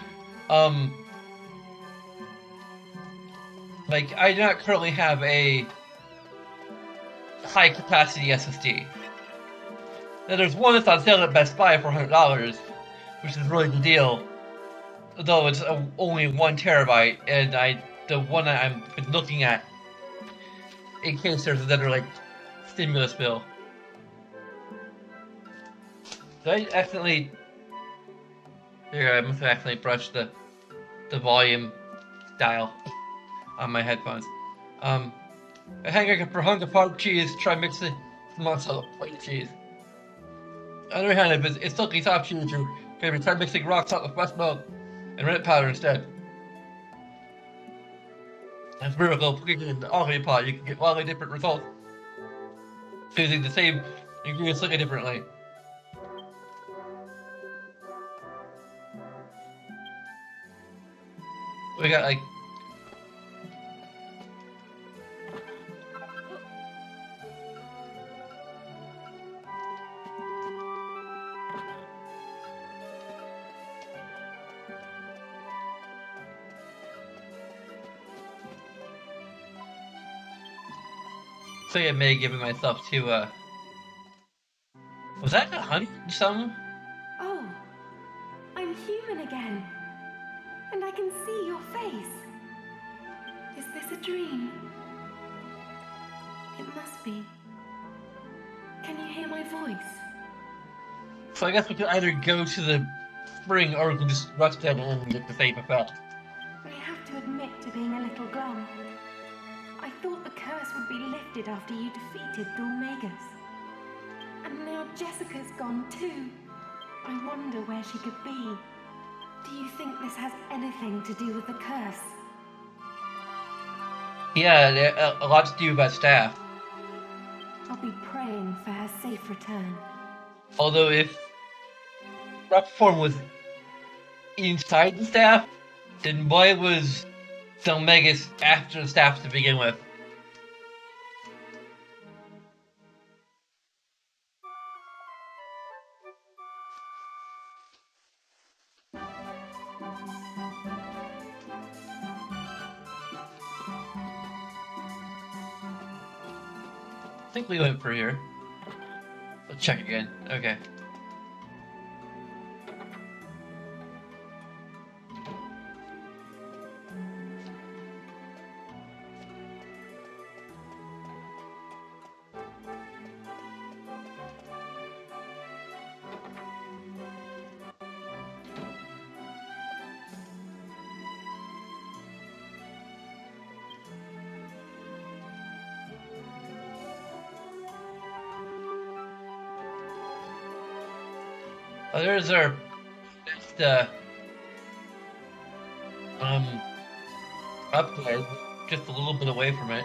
I do not currently have a high capacity SSD. Now there's one that's on sale at Best Buy for $100, which is really the deal. Though it's only 1 terabyte, and the one that I've been looking at, in case there's another stimulus bill. Did I accidentally? Here, I must have accidentally brushed the volume dial on my headphones. A hamburger for hunk of hard cheese. Try mixing mozzarella plate cheese. On the other hand, if it's silky soft cheese, you're gonna try mixing rock salt with fresh milk and rennet powder instead. That's miracle. Cooking in the algae pot, you can get wildly different results using the same ingredients slightly differently. We got so I may have given myself to was that a hunt something? Oh, I'm human again. And I can see your face. Is this a dream? It must be. Can you hear my voice? So I guess we could either go to the spring or we can just rush down in and get the same effect. I have to admit to being a little glum. I thought the curse would be lifted after you defeated Dormagus. And now Jessica's gone too. I wonder where she could be. Do you think this has anything to do with the curse? Yeah, a lot to do about staff. I'll be praying for her safe return. Although if rep form was inside the staff, then why was Dormagus after the staff to begin with? I think we went for here. Let's check again. Okay. There's our next um upgrade, just a little bit away from it.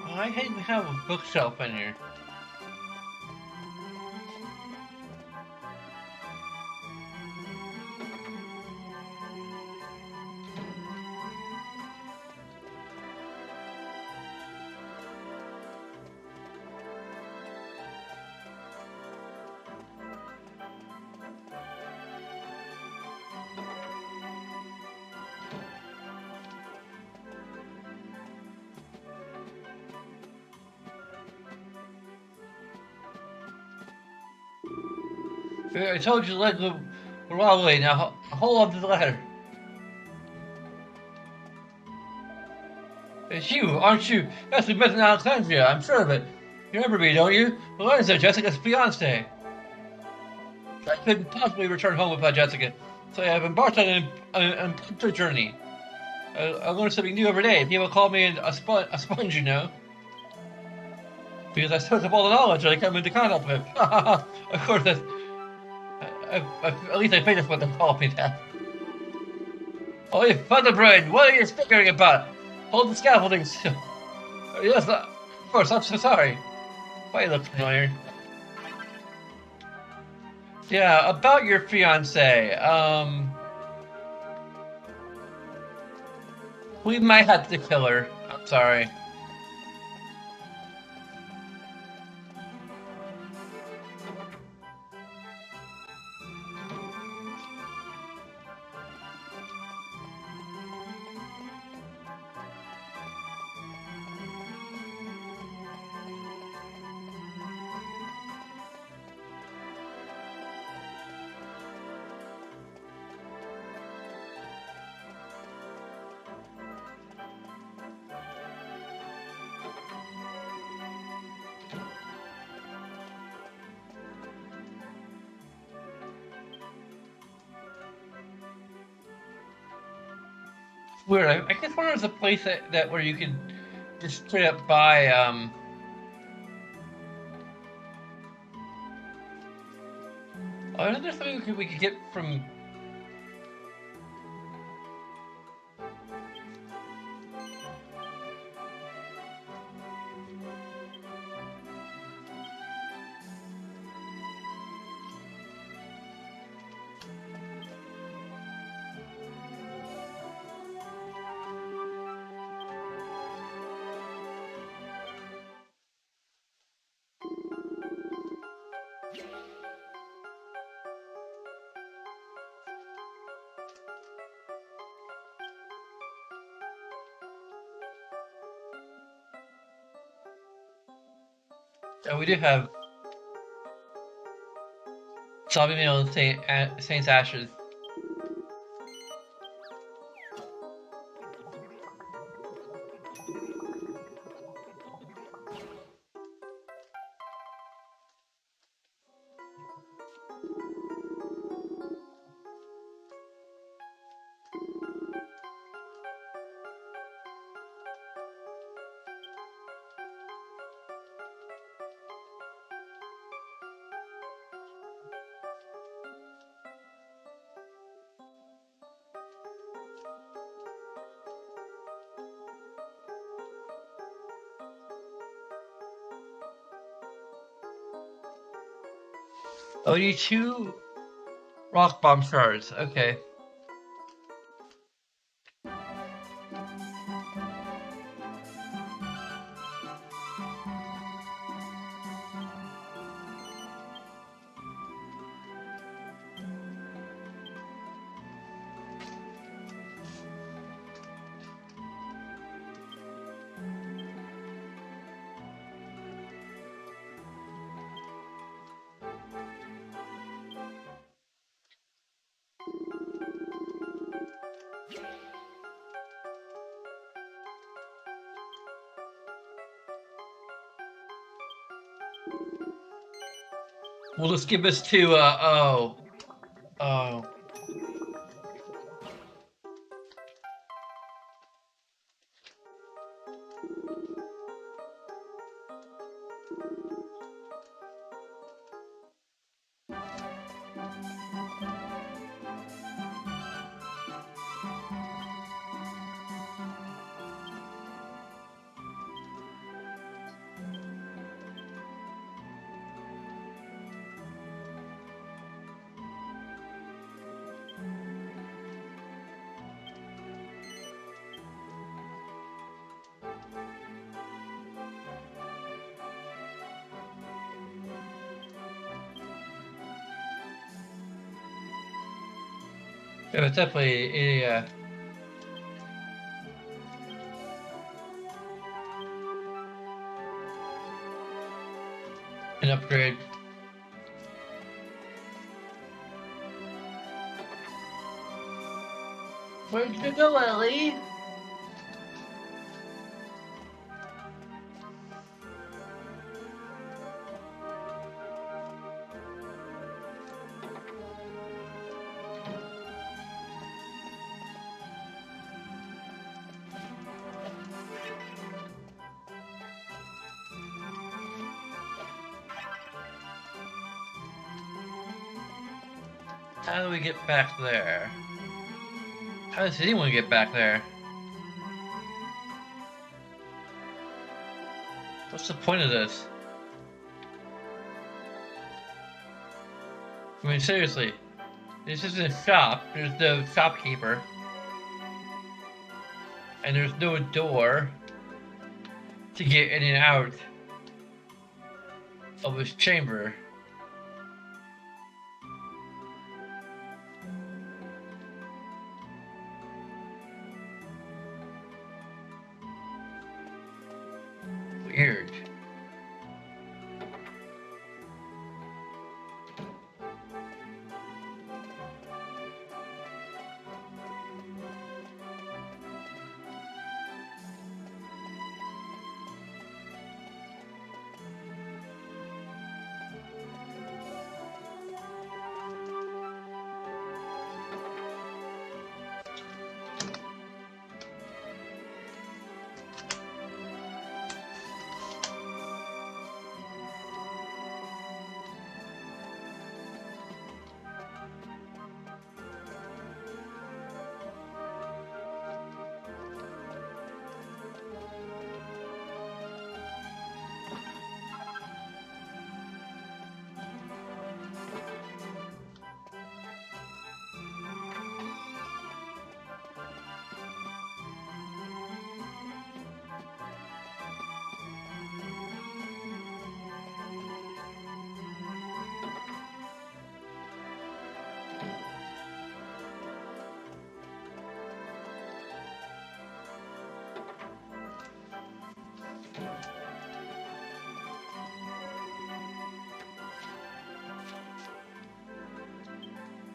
I hate we have a bookshelf in here. I told you to let the wrong way. Now hold on to the ladder. It's you, aren't you? That's the best in Alexandria, I'm sure of it. You remember me, don't you? Lorenzo, Jessica's fiance. I couldn't possibly return home without Jessica, so I have embarked on an adventure journey. I learn something new every day. People call me a sponge, you know. Because I soak up all the knowledge that I come into contact with. Of course, that's... at least I think that's what they call me that. Oh, you Thunderbrain, what are you figuring about? Hold the scaffolding. Yes, of course, I'm so sorry. Why you look familiar? Yeah, about your fiance, we might have to kill her. I'm sorry. Weird. I guess where there's a place that where you can just straight up buy oh, isn't there something we could get from? Oh, we do have zombie meal and Saint's Ashes. Oh, you need 2 rock bomb shards. Okay. We'll just give this to, oh. Yeah, it's definitely a, an upgrade. Where'd you go, Ellie? How do we get back there? How does anyone get back there? What's the point of this? I mean, seriously. This isn't a shop. There's no shopkeeper. And there's no door to get in and out of his chamber. Weird.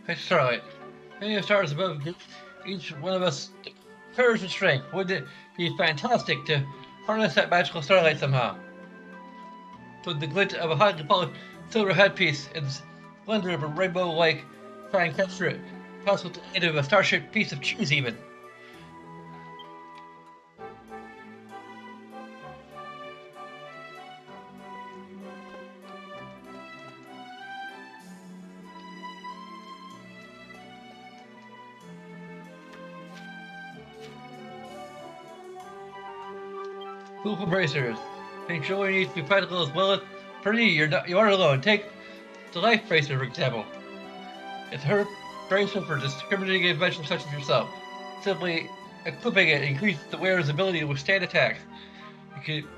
Hey, Starlight. Many of the stars above each one of us courage and strength. Wouldn't it be fantastic to harness that magical starlight somehow? With the glint of a highly polished silver headpiece and the splendor of a rainbow-like try and capture it, perhaps with the aid of a star-shaped piece of cheese even. Beautiful bracers. Think jewelry needs to be practical as well as pretty. You aren't alone. Take the life bracer, for example. It's her bracer for discriminating inventions such as yourself. Simply equipping it increases the wearer's ability to withstand attacks. You can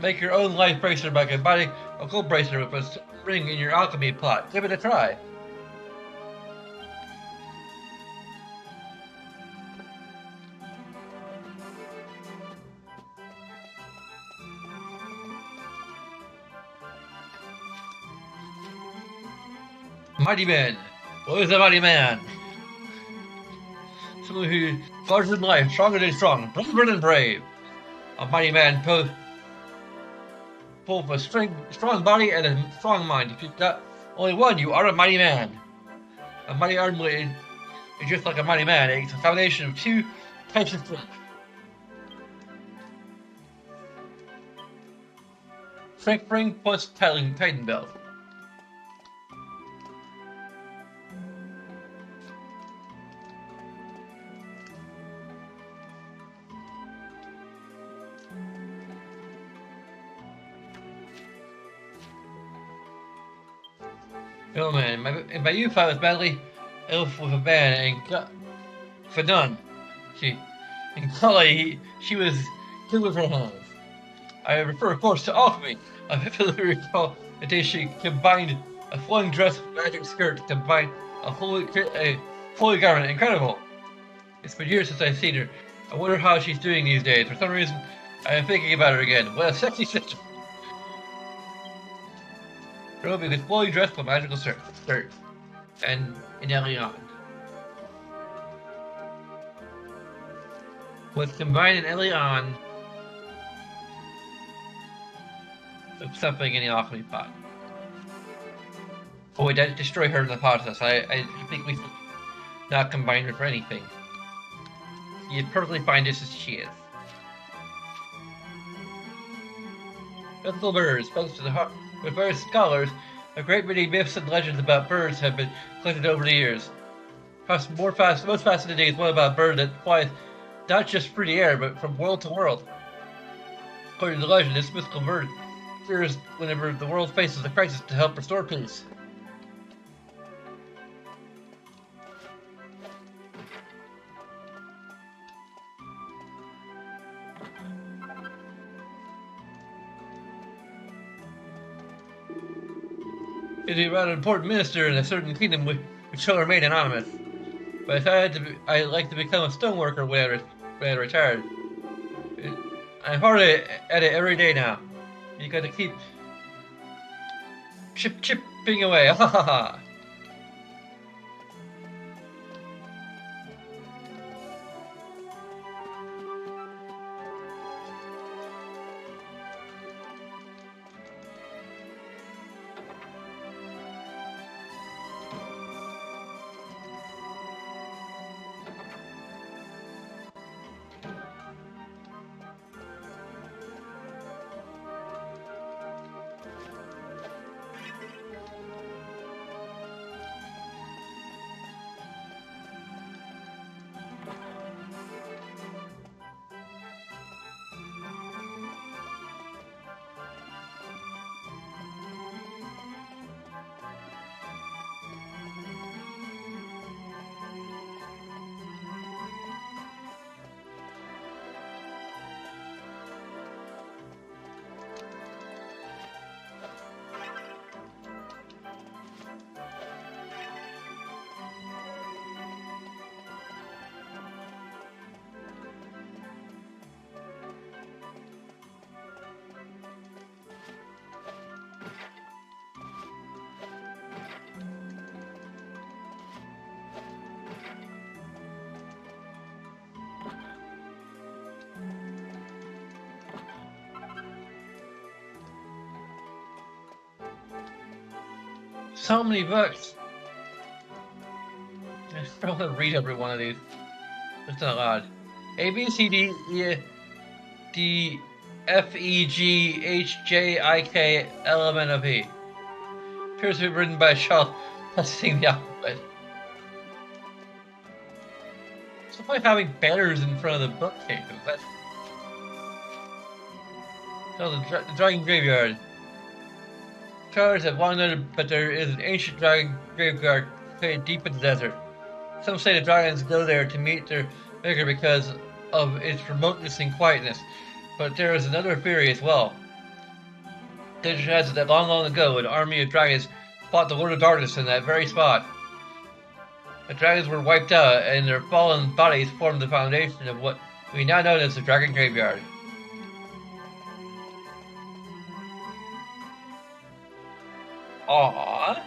make your own life bracer by combining a gold bracer with a ring in your alchemy plot. Give it a try. Mighty man. What is a mighty man? Someone who is larger than life, stronger than strong, braver than brave. A mighty man both a strong body and a strong mind. If you've got only one, you are a mighty man. A mighty arm is just like a mighty man. It's a combination of two types of strength. Strength ring plus Titan belt. Oh man, in my youth I was badly ill with a man and for none. In Kali, she was killed with her hands. I refer, of course, to alchemy. I vividly recall the day she combined a flowing dress with a magic skirt to combine a holy garment. Incredible! It's been years since I've seen her. I wonder how she's doing these days. For some reason, I am thinking about her again. What a sexy sister! There will be this flowing dress with a magical skirt. And an Elion. Let's combine an Elion with something in the alchemy pot. Oh, we didn't destroy her in the process. I think we should not combine her for anything. She is perfectly fine just as she is. Mythical birds, close to the heart. With various scholars, a great many myths and legends about birds have been collected over the years. Most fascinating is one about a bird that flies not just through the air, but from world to world. According to the legend, this mythical bird appears whenever the world faces a crisis to help restore peace. He's a rather important minister in a certain kingdom which shall remain anonymous. But I'd like to become a stoneworker when I retired. I'm hard at it every day now. You gotta keep chipping away. Ha ha ha. So many books. I don't want to read every one of these. It's not odd. A, B, C, D, E, D, F, E, G, H, J, I, K, L, M, N, O, P. Appears to be written by a child testing the alphabet. It's like having banners in front of the bookcases. That's... Oh, the Dragon Graveyard. Scholars have long noted that there is an ancient dragon graveyard located deep in the desert. Some say the dragons go there to meet their maker because of its remoteness and quietness, but there is another theory as well. Legend has it that long ago, an army of dragons fought the Lord of Darkness in that very spot. The dragons were wiped out, and their fallen bodies formed the foundation of what we now know as the Dragon Graveyard. Aww.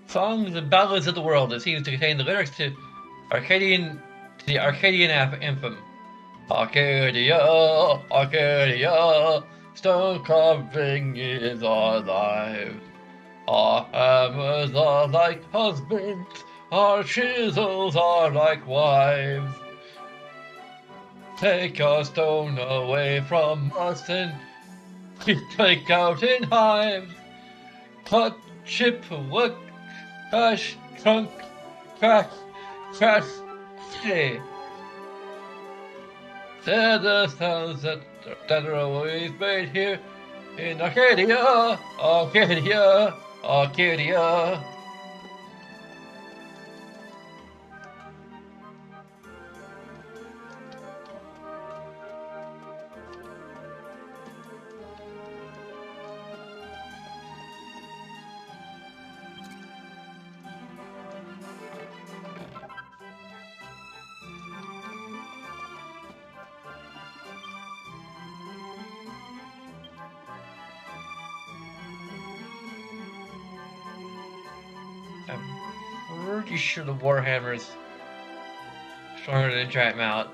Songs and ballads of the world. It seems to contain the lyrics to the Arcadian anthem. Arcadia, Arcadia, stone carving is our life. Our hammers are like husbands, our chisels are like wives. Take our stone away from us and take out in hives. Cut, chip, wood, crash, trunk, crash, crash, stay. They're the sounds that are always made here in Arcadia, Arcadia, Arcadia. I'm pretty sure the Warhammer's stronger than a giant mallet.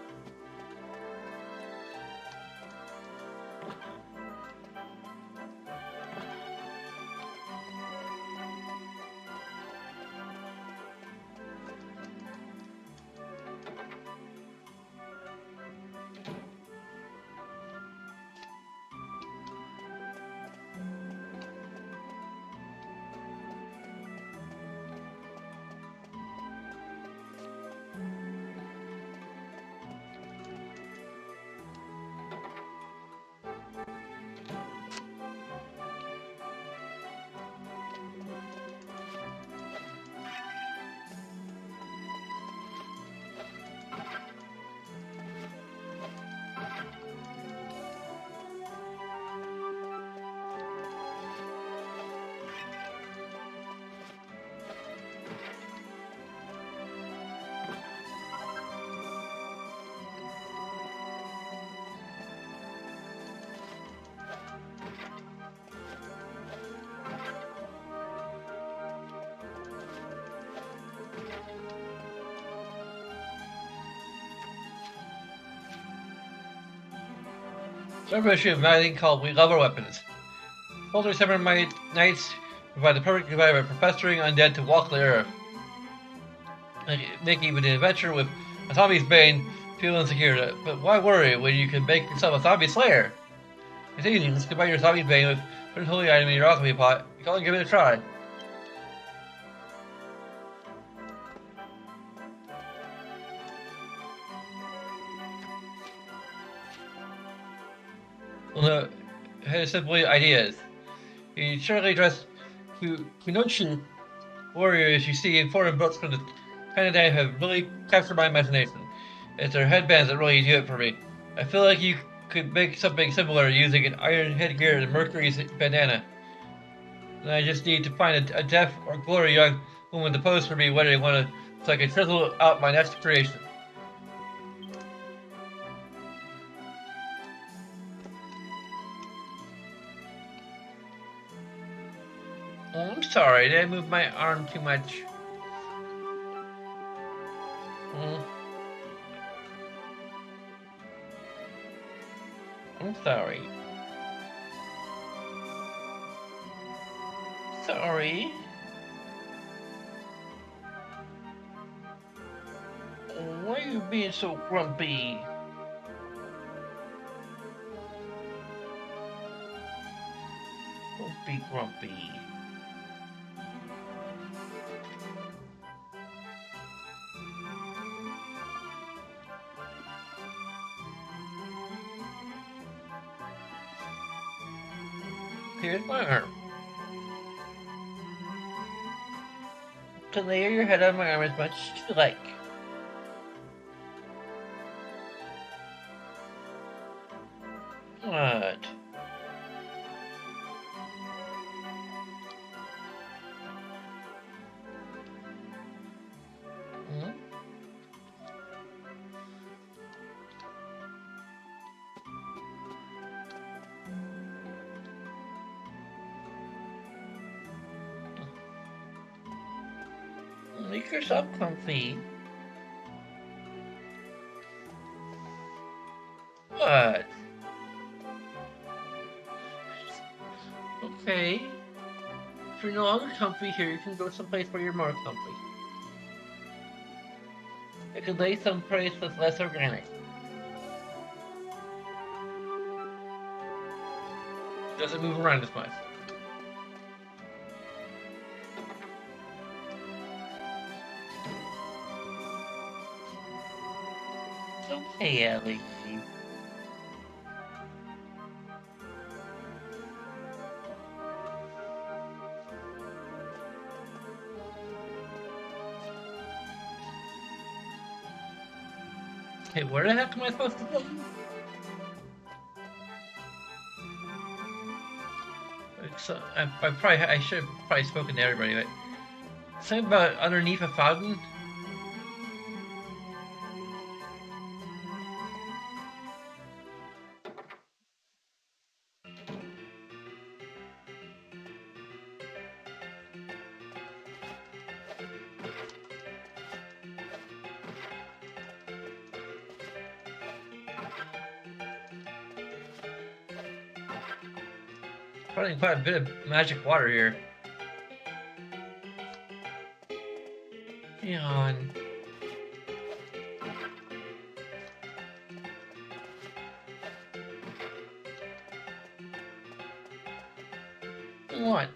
Server issue of magazine called We Love Our Weapons. Older 7 Knights provide the perfect environment for pestering undead to walk the earth. Make even an adventure with a zombie's bane feel insecure, but why worry when you can make yourself a zombie slayer? It's easy, just combine your zombie's bane with certain holy item in your alchemy pot. You can give it a try. Well, no, simply ideas. You surely dress Kunochi warriors you see in foreign books from the kind of day have really captured my imagination. It's their headbands that really do it for me. I feel like you could make something similar using an iron headgear and a Mercury's bandana. And I just need to find a deaf or glory young woman to pose for me when I want to, so I can chisel out my next creation. Oh, I'm sorry, did I move my arm too much? I'm sorry. Sorry. Why are you being so grumpy? Don't be grumpy. Here's my arm. You can lay your head on my arm as much as you like. What? Hmm? Make yourself comfy. What? Okay. If you're no longer comfy here, you can go someplace where you're more comfy. You can lay someplace that's less organic. Doesn't move around as much. Okay, Ellie. Hey, where the heck am I supposed to go? So, I should have probably spoken to everybody, but something about underneath a fountain. Probably quite a bit of magic water here. Yawn. What?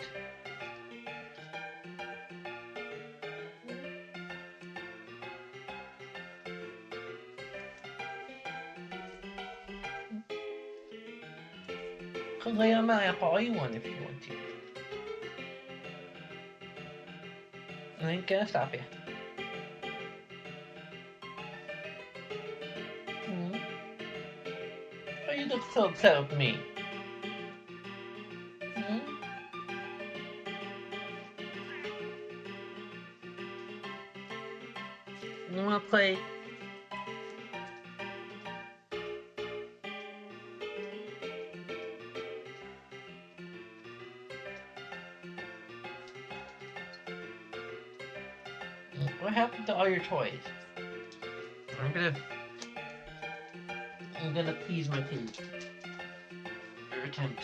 Can lay on my apple all you want if you want to. I ain't gonna stop you. Why you look so upset with me? You wanna play? What happened to all your toys? I'm gonna please my kid. Your attempt.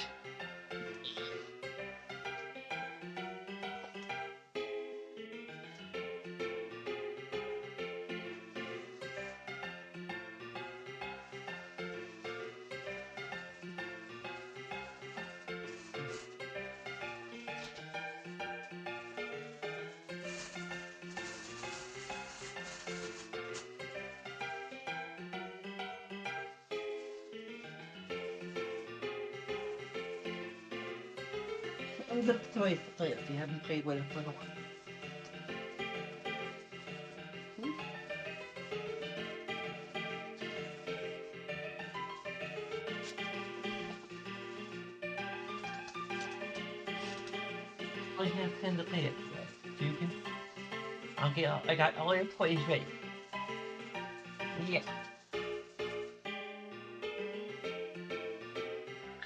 I'm the toy to play if you haven't played with it for a while. I have 10 to play it. So you can. I got all your toys ready. Yeah. You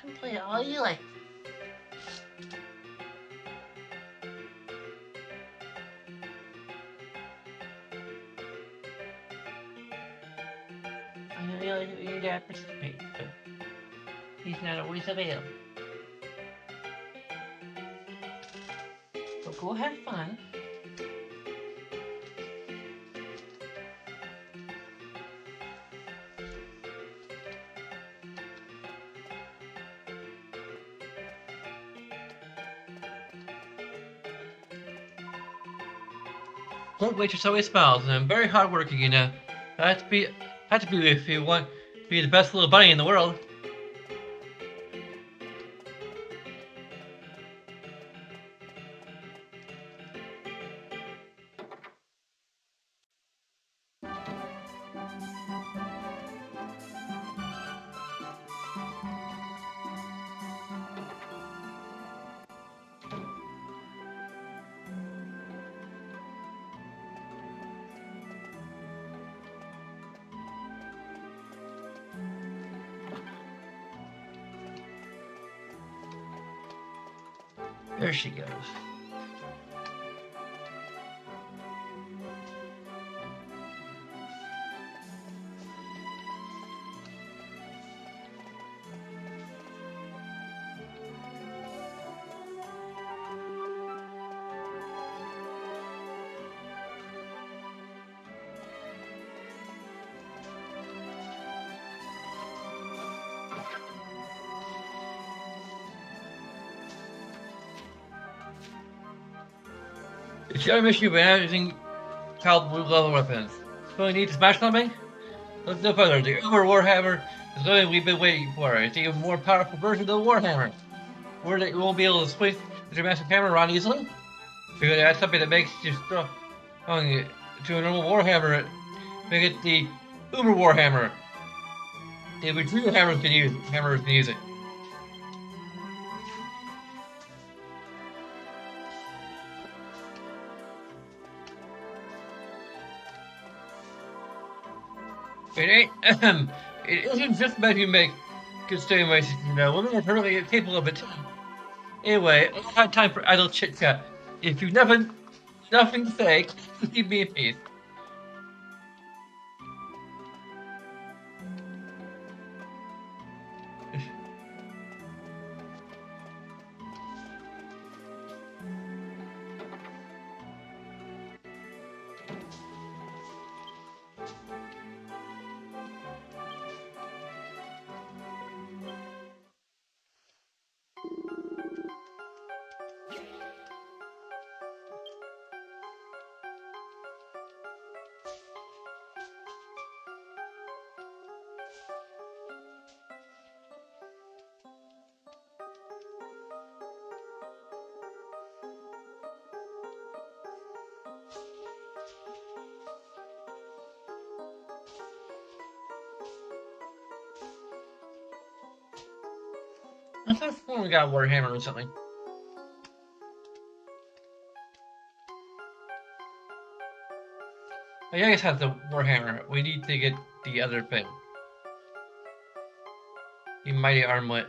can play it all you like. I know your dad participates, but he's not always available. So go have fun. Good waitress always smiles, and I'm very hardworking, you know. I have to be if you want to be the best little bunny in the world. There she goes. It's the other mission by using child blue level weapons. So we need to smash something? Look no further. The Uber Warhammer is the one we've been waiting for. It's an even more powerful version of the Warhammer. We won't be able to switch the massive hammer around easily. We're gonna add something that makes you strong to a normal Warhammer. Make it the Uber Warhammer. The true hammers can use it. It ain't. It isn't just about you make good stimulations, you know. Women are perfectly capable of it too. Anyway, I don't have time for idle chit chat. If you've nothing to say, leave me in peace. I thought we got a Warhammer or something. I guess have the Warhammer. We need to get the other thing. The mighty armlet.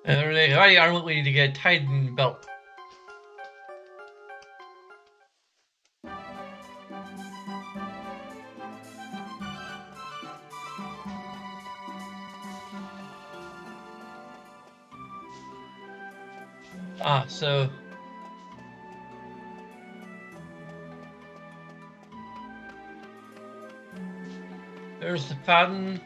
And the mighty armlet we need to get a Titan belt. So there's the fountain.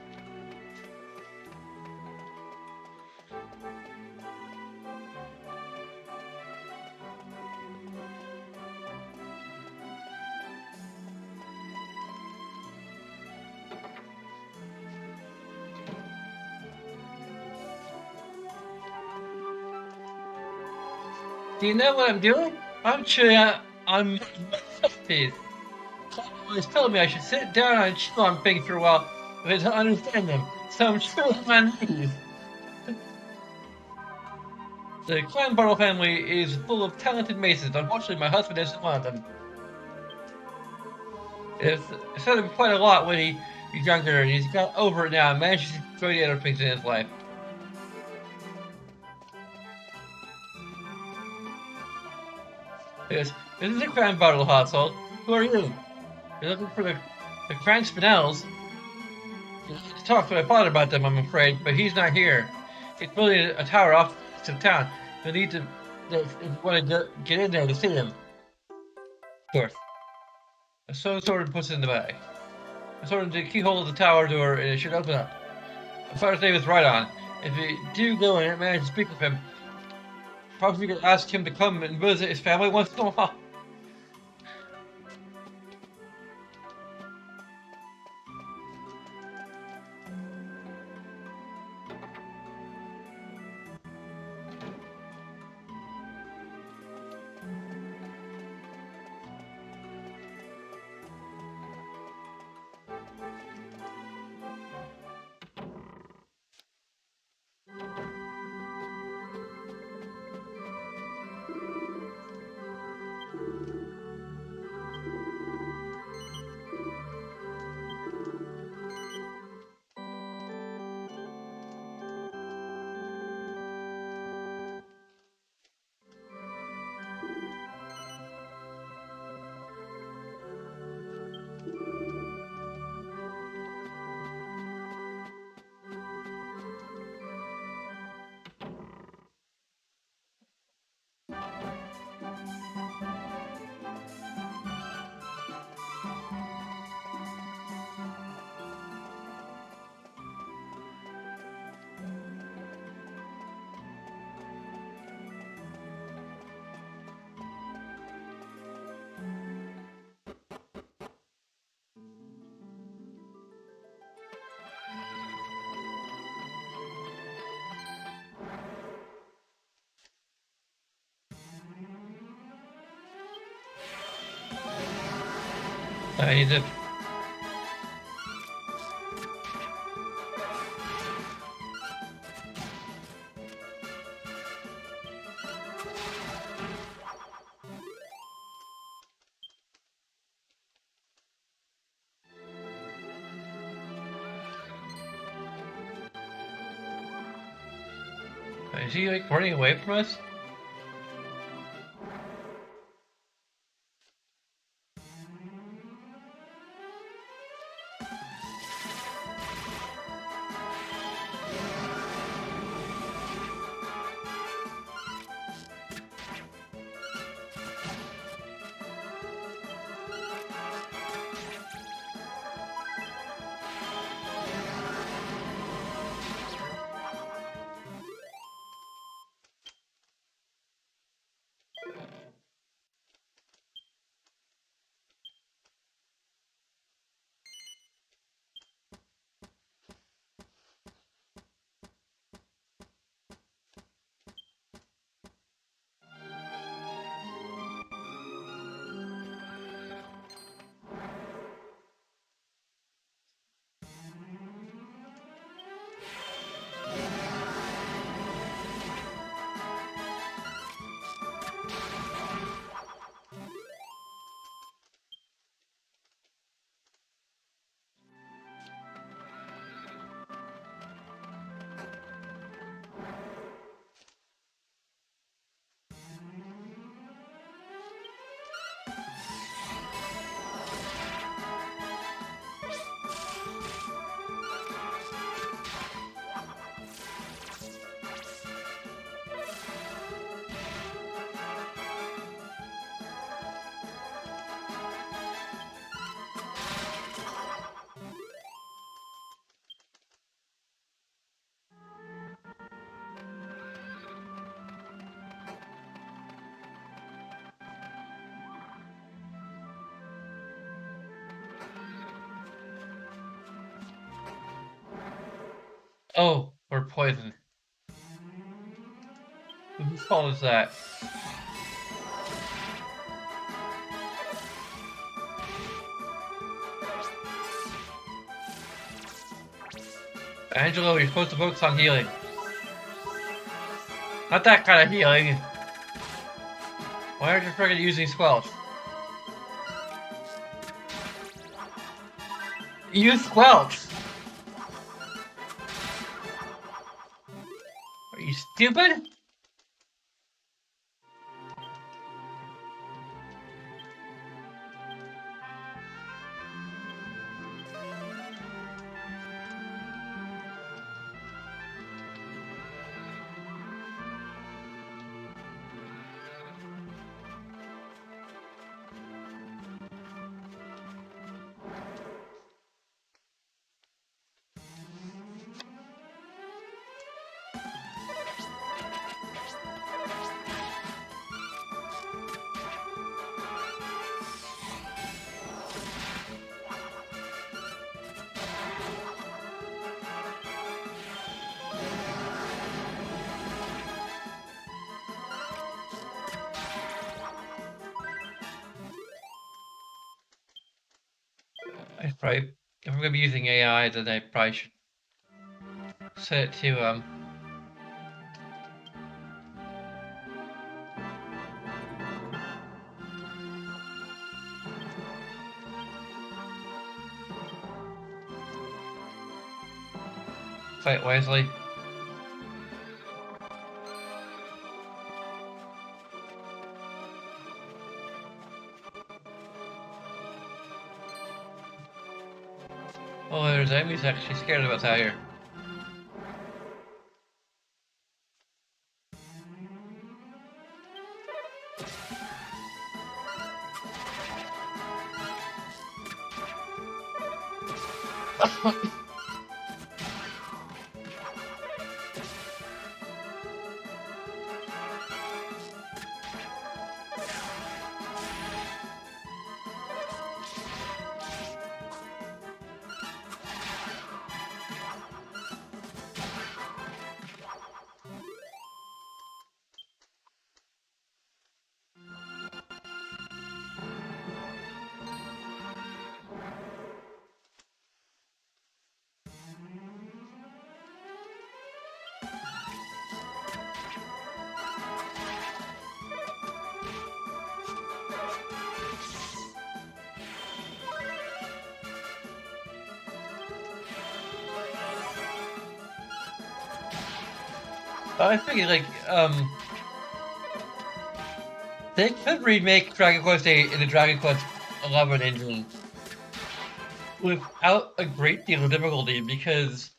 Do you know what I'm doing? I'm chewing on recipes. Someone was telling me I should sit down and chew on things for a while if I don't understand them. So I'm chewing on my knees. The clan Bartle family is full of talented masons. Unfortunately, my husband isn't one of them. It's said him quite a lot when he was younger, and he's got over it now and manages to enjoy the other things in his life. This is the Clan Bartle household. Who are you? You're looking for the Clan Spinels. You need to talk to my father about them, I'm afraid, but he's not here. He's building a tower off to town. You need to want to get in there to see him. Of course. So sort of puts it in the bag. I sort of the keyhole of the tower door and it should open up. My father's name is Rhydon. If you do go in and manage to speak with him, probably you could ask him to come and visit his family once in a while. I need to. Is he like running away from us? Oh, we're poisoned. Whose fault is that? Angelo, you're supposed to focus on healing. Not that kind of healing. Why aren't you friggin' using squelch? Use squelch! Are you stupid? If I'm gonna be using AI, then I probably should set it to, fight wisely. Oh, there's enemies actually scared of us out here. I think like they could remake Dragon Quest VIII in the Dragon Quest XI engine without a great deal of difficulty because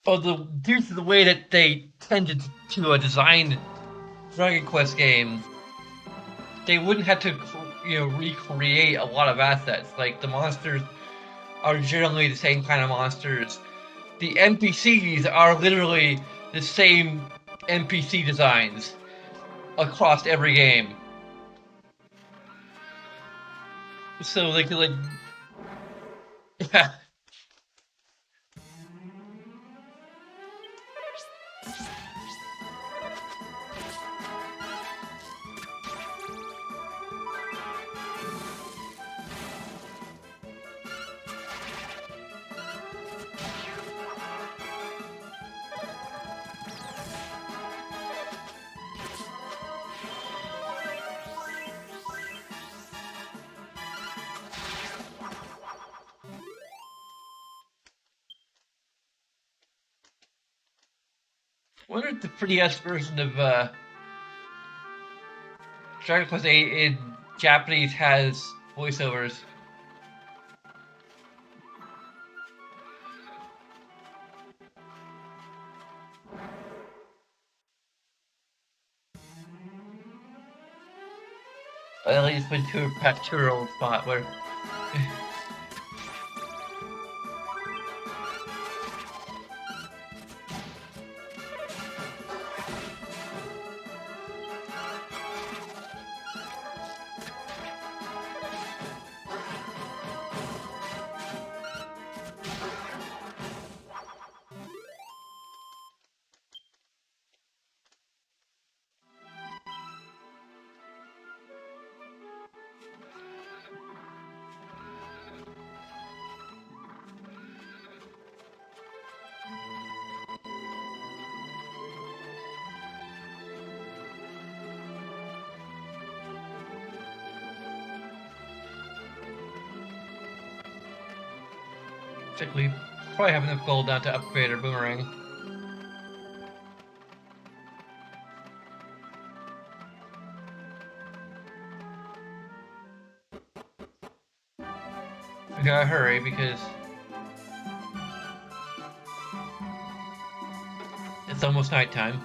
due to the way that they tended to design Dragon Quest games, they wouldn't have to recreate a lot of assets. Like the monsters are generally the same kind of monsters. The NPCs are literally the same NPC designs across every game. So like yeah. Wonder if the 3DS version of Dragon Quest VIII in Japanese has voiceovers. At least went to a pastoral spot where. We probably have enough gold now to upgrade our boomerang. We gotta hurry because it's almost nighttime.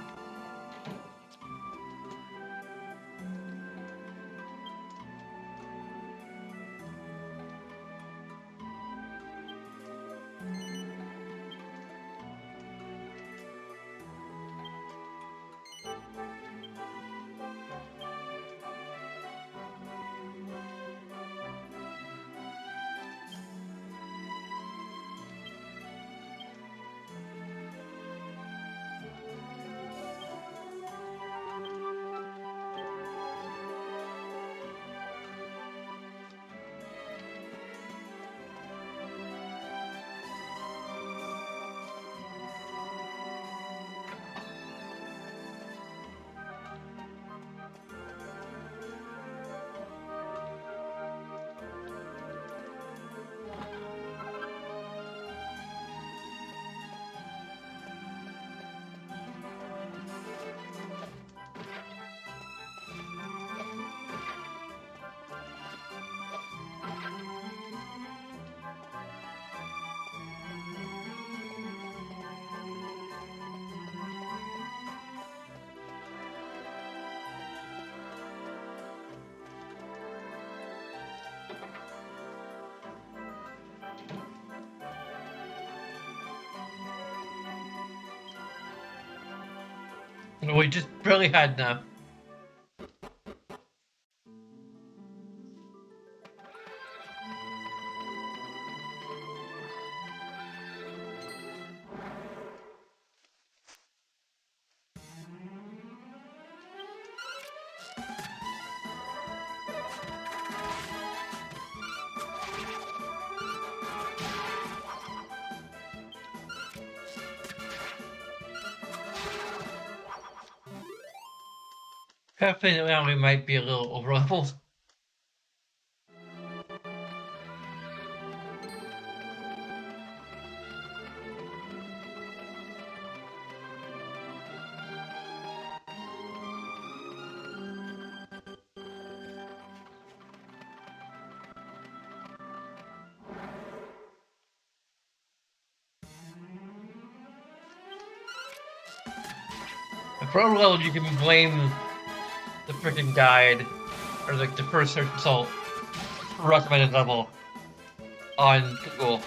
We just barely had enough. Definitely now we might be a little over leveled. For overload, you can blame the freaking guide, or like the first search result, recommended level on Google.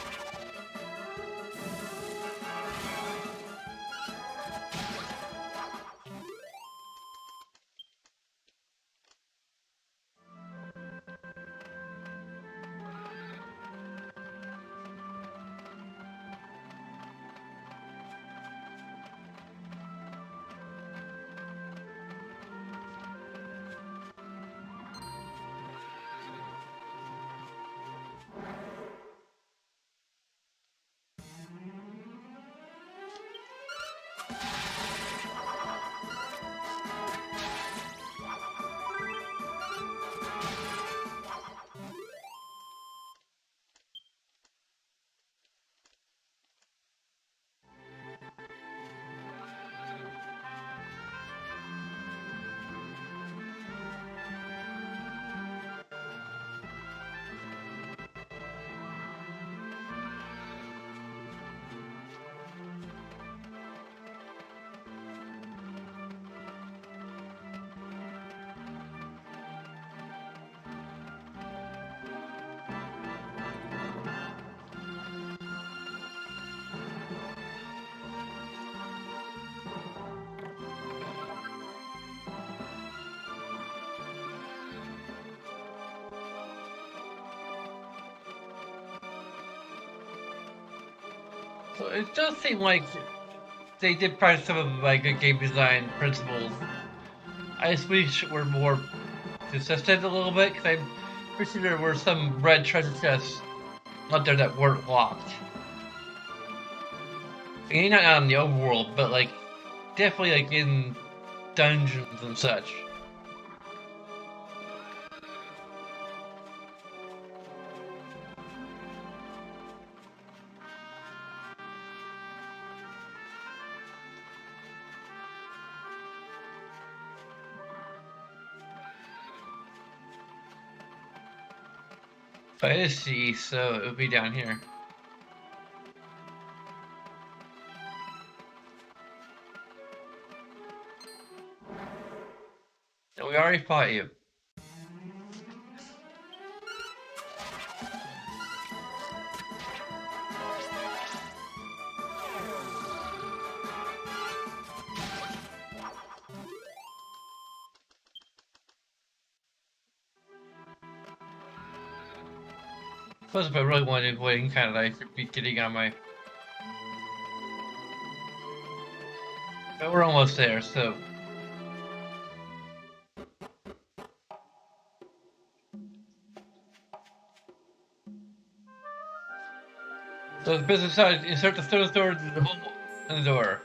So it does seem like they did practice some of my good game design principles. I just wish we're more consistent a little bit, because I'm pretty sure there were some red treasure chests out there that weren't locked. Maybe not out in the overworld, but like definitely like in dungeons and such. But it is C, so it would be down here. So we already fought you. Plus, if I really wanted to win, kind of, I should be getting on my. But we're almost there, so. So the business side, insert the stone sword in the door.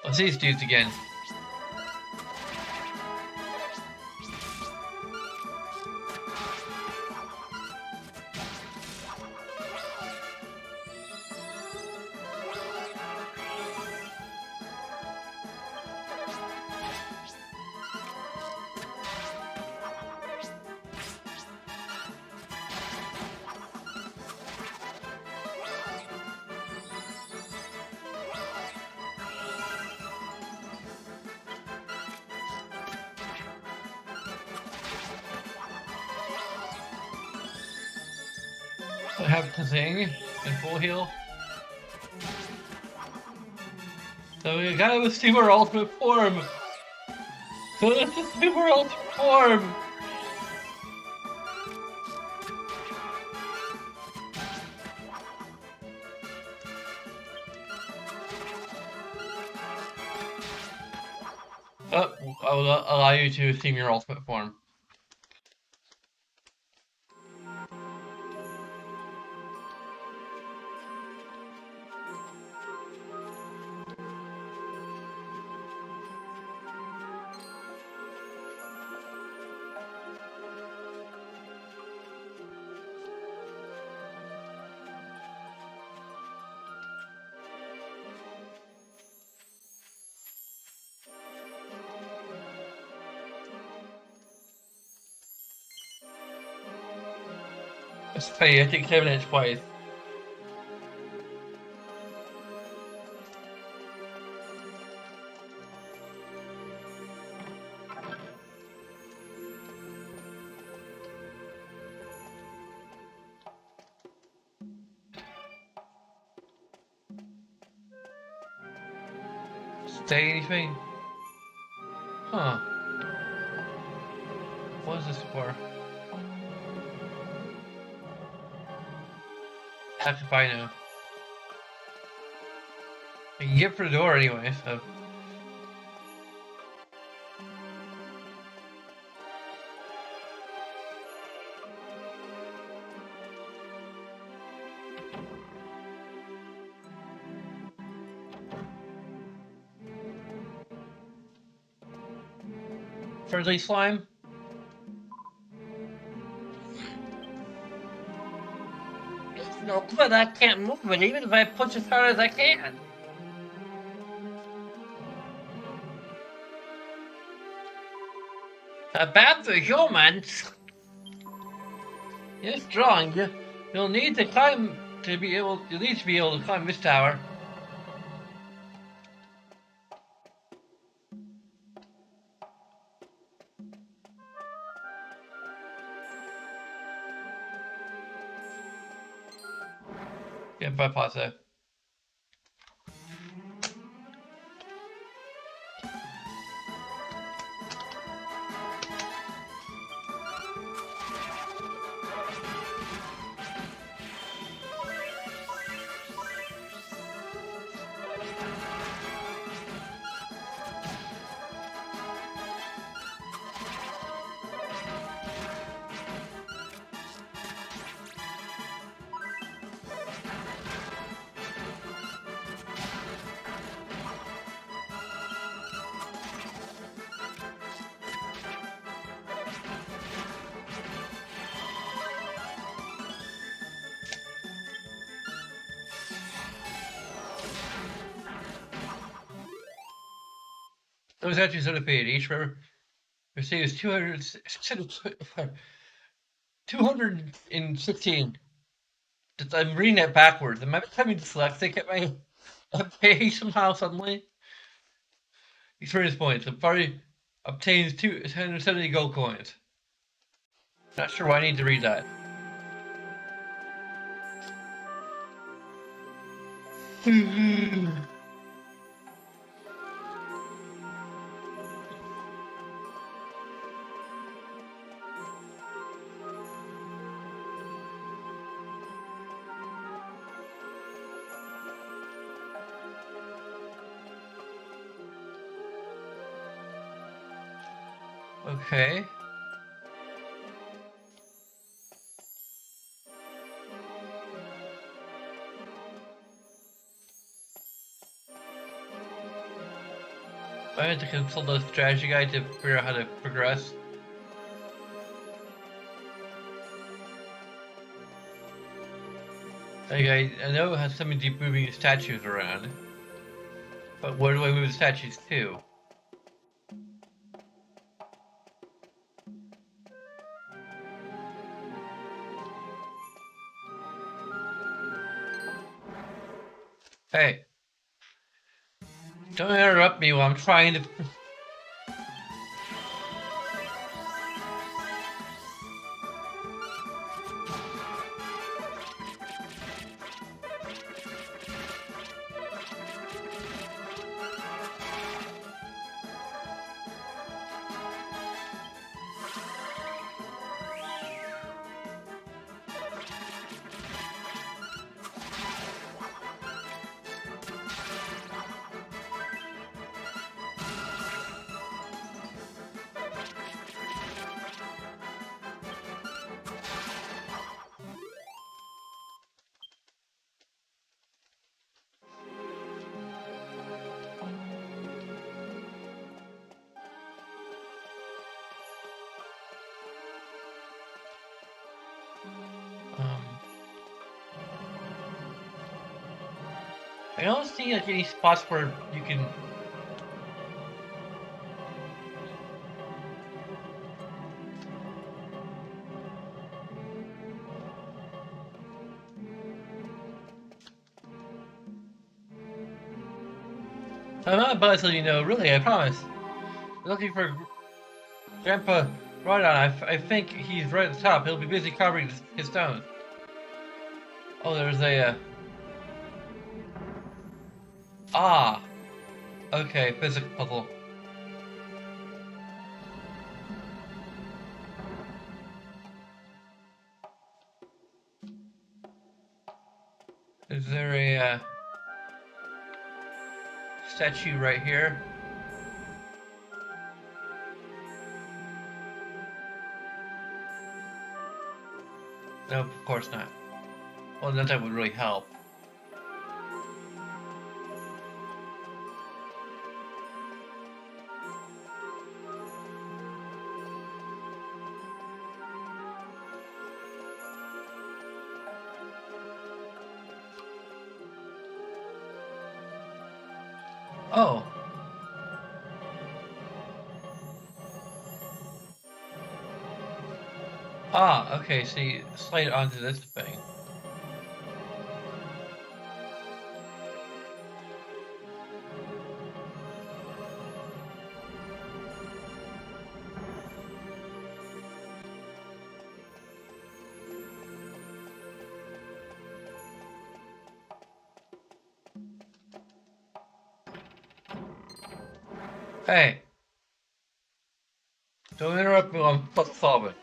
Let's see these dudes again. I have to sing in full heal. So we gotta assume our ultimate form. So let's assume our ultimate form. Oh, I will allow you to assume your ultimate form. It's funny, I think 7 minutes twice. Say anything? Huh. What is this for? That's if I know. I can get for the door anyway, so. Friendly slime? It's no good, I can't move it even if I push as hard as I can. Bad for humans. You're strong. You'll need to climb to be able. You'll need to be able to climb this tower. Yeah, by pause. Those actually sort of paid. Each river receives 216. I'm reading that backwards. Am I becoming dyslexic at my page somehow suddenly? Experience points. The party obtains 270 gold coins. Not sure why I need to read that. Okay. I had to consult the strategy guide to figure out how to progress. Like, I know it has something to do moving the statues around. But where do I move the statues to? Hey. Don't interrupt me while I'm trying to... I don't see like any spots where you can... I'm not about to let you know, really, I promise. We're looking for Grandpa Rodon. I think he's right at the top. He'll be busy covering his stones. Oh, there's a, Ah! Okay, physics puzzle. Is there a, statue right here? No, of course not. Well, then that would really help. Oh. Ah, okay, so you slide it onto this thing. Hey! Don't interrupt me while I'm puzzle solving.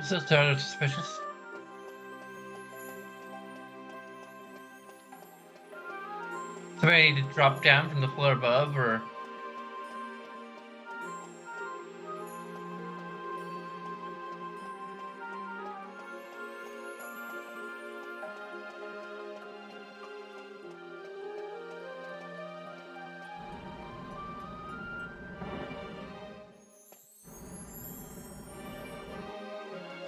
This is rather suspicious. Somebody need to drop down from the floor above, or...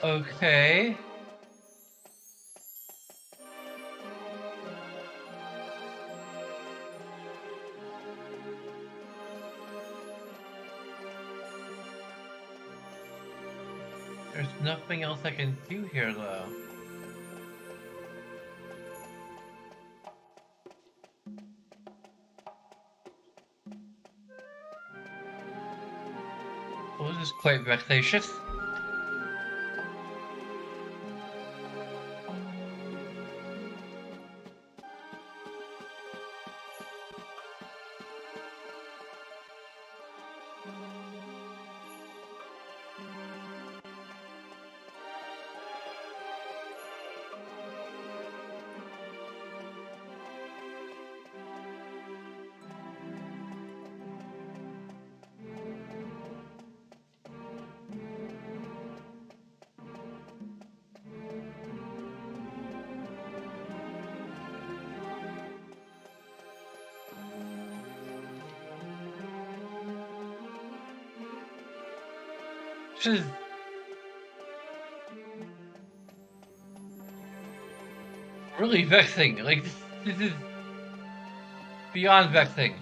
Okay. There's nothing else I can do here, though. Well, this is quite vexatious. This is really vexing. Like, this is beyond vexing.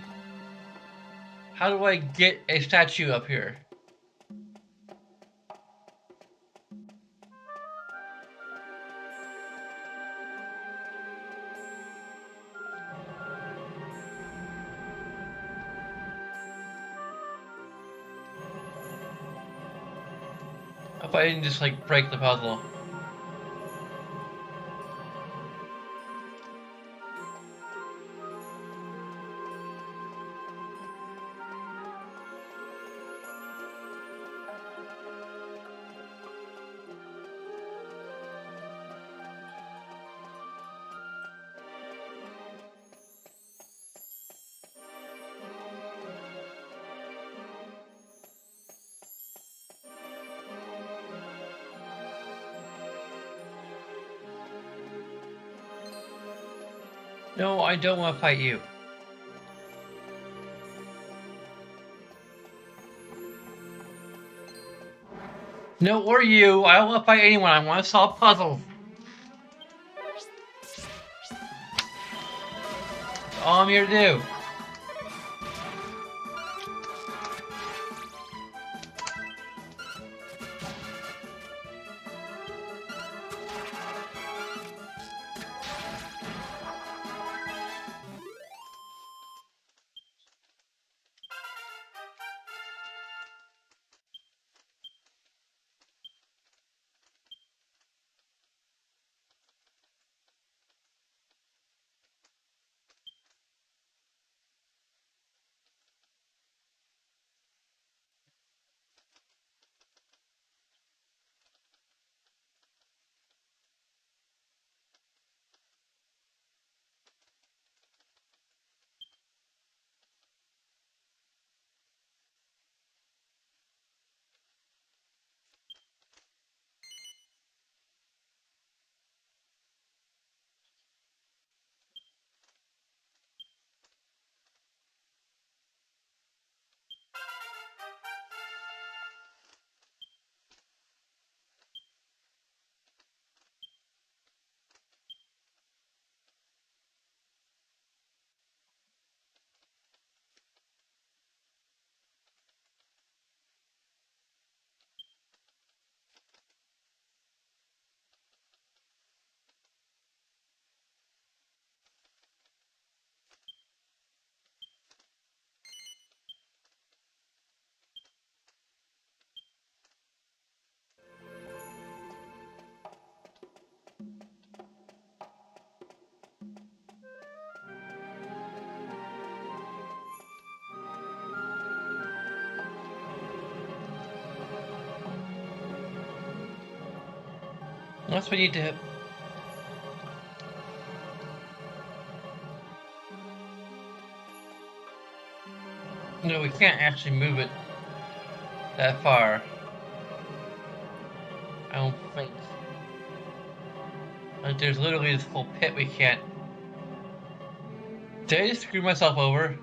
How do I get a statue up here? If I didn't just like break the puzzle. No, I don't want to fight you. No, or you. I don't want to fight anyone. I want to solve puzzles. All I'm here to do. Unless we need to. No, we can't actually move it that far. I don't think. Like, there's literally this whole pit we can't. Did I just screw myself over?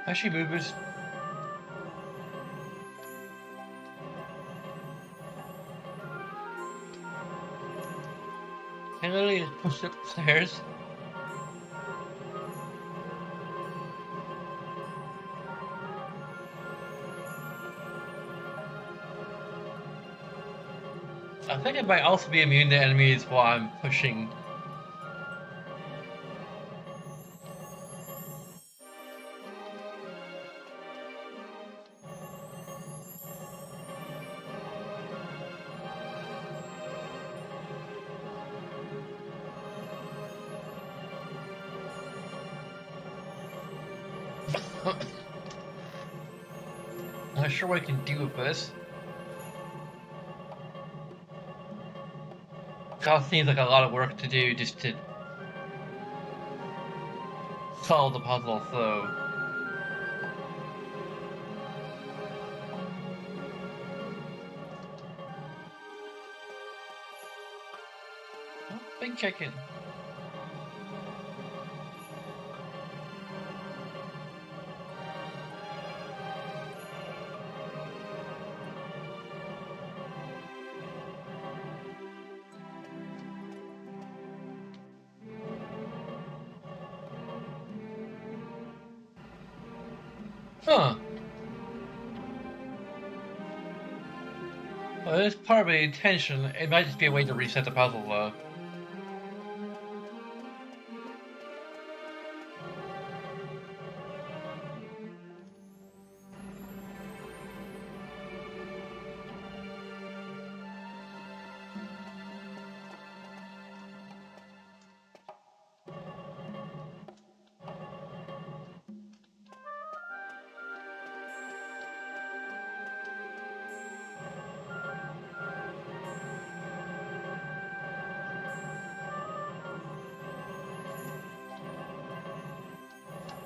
Actually, movers. I literally just pushed up the stairs. I think it might also be immune to enemies while I'm pushing. I'm not sure what I can do with this. That seems like a lot of work to do just to solve the puzzle, so... I don't think I can... Huh. Well, that's part of the intention. It might just be a way to reset the puzzle, though.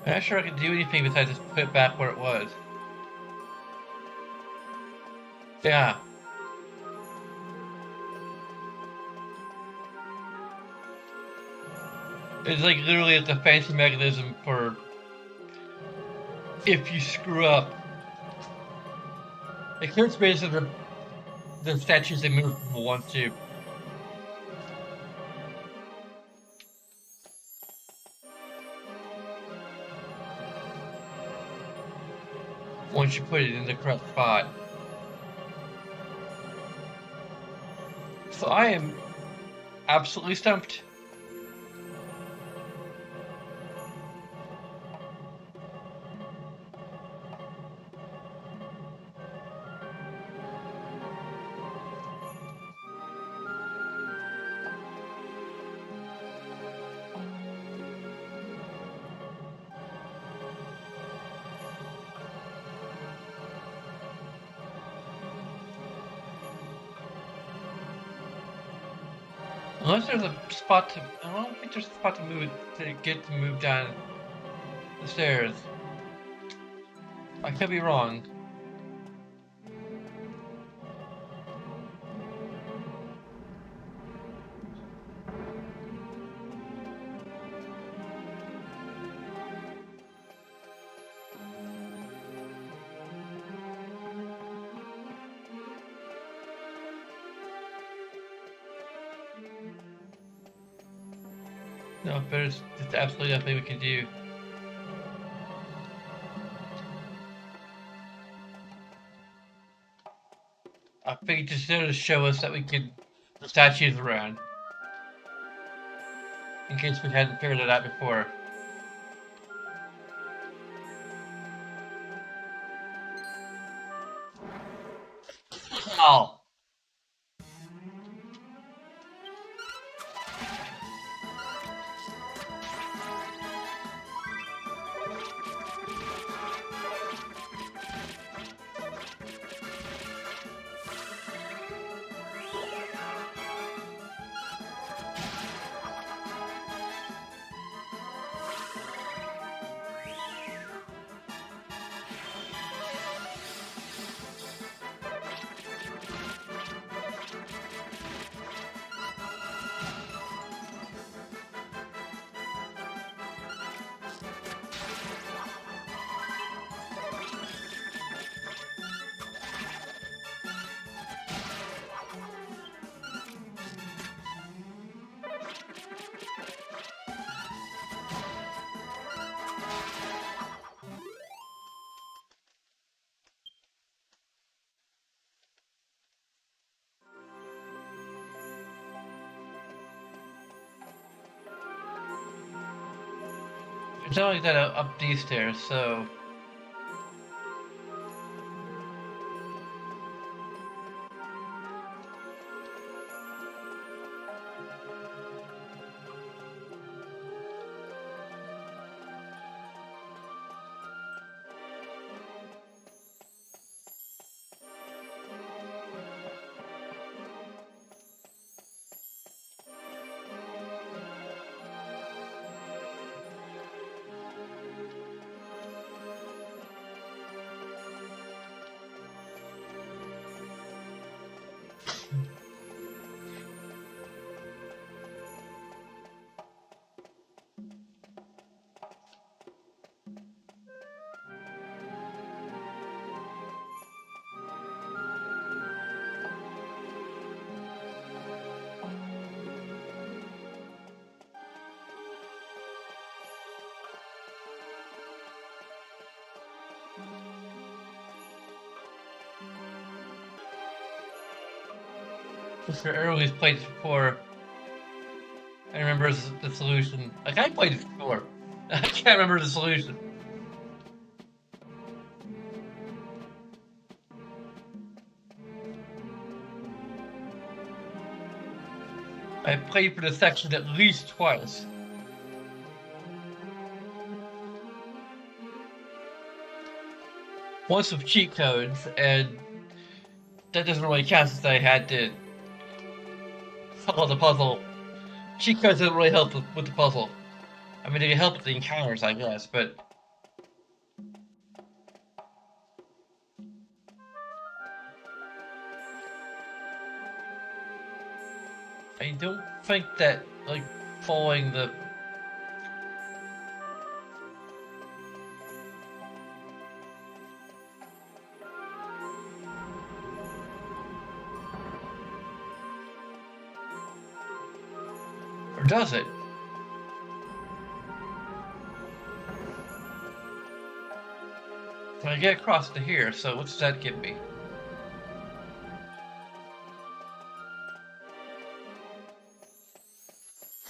I'm not sure I can do anything besides just put it back where it was. Yeah. It's like literally a defense mechanism for if you screw up. It clears space of the statues they move once to. Once you put it in the correct spot. So I am absolutely stumped. Unless there's a spot to, I don't think there's a spot to move it, to get to move down the stairs. I could be wrong. No, but it's absolutely nothing we can do. I think just there to show us that we can the statues around. In case we hadn't figured it out before. Oh. It's not like that up these stairs, so... Mr. Early's played this before. I remember the solution. Like, I played this before. I can't remember the solution. I played for this section at least twice. Once with cheat codes, and that doesn't really count since I had to follow the puzzle. Cheat codes didn't really help with the puzzle. I mean, they can help with the encounters, I guess, but... I don't think that, like, following the... Or does it? Can I get across to here, so what does that give me?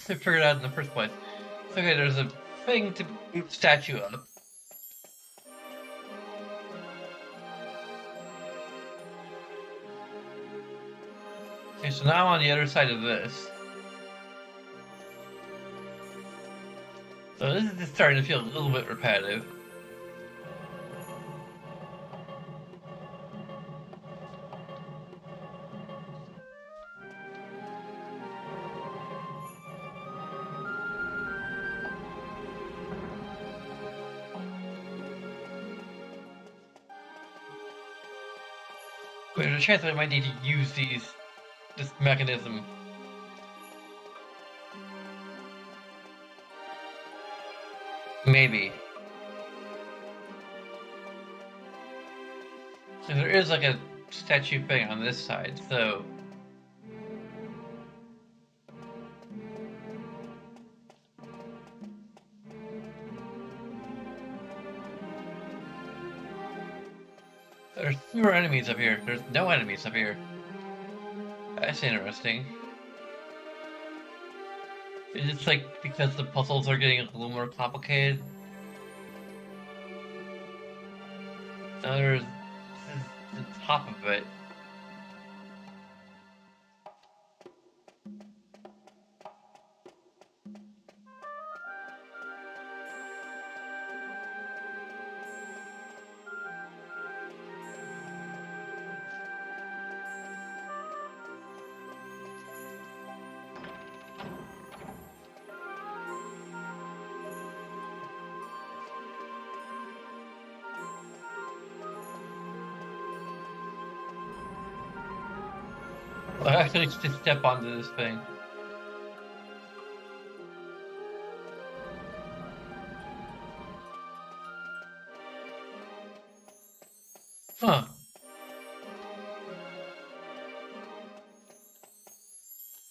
I figured it out in the first place. Okay, there's a thing to move the statue up. Okay, so now I'm on the other side of this. So this is just starting to feel a little bit repetitive. There's a chance that I might need to use this mechanism. Maybe. So there is like a statue thing on this side, so... There's fewer enemies up here. There's no enemies up here. That's interesting. Is it like because the puzzles are getting a little more complicated? There's the top of it. I actually just step onto this thing. Huh.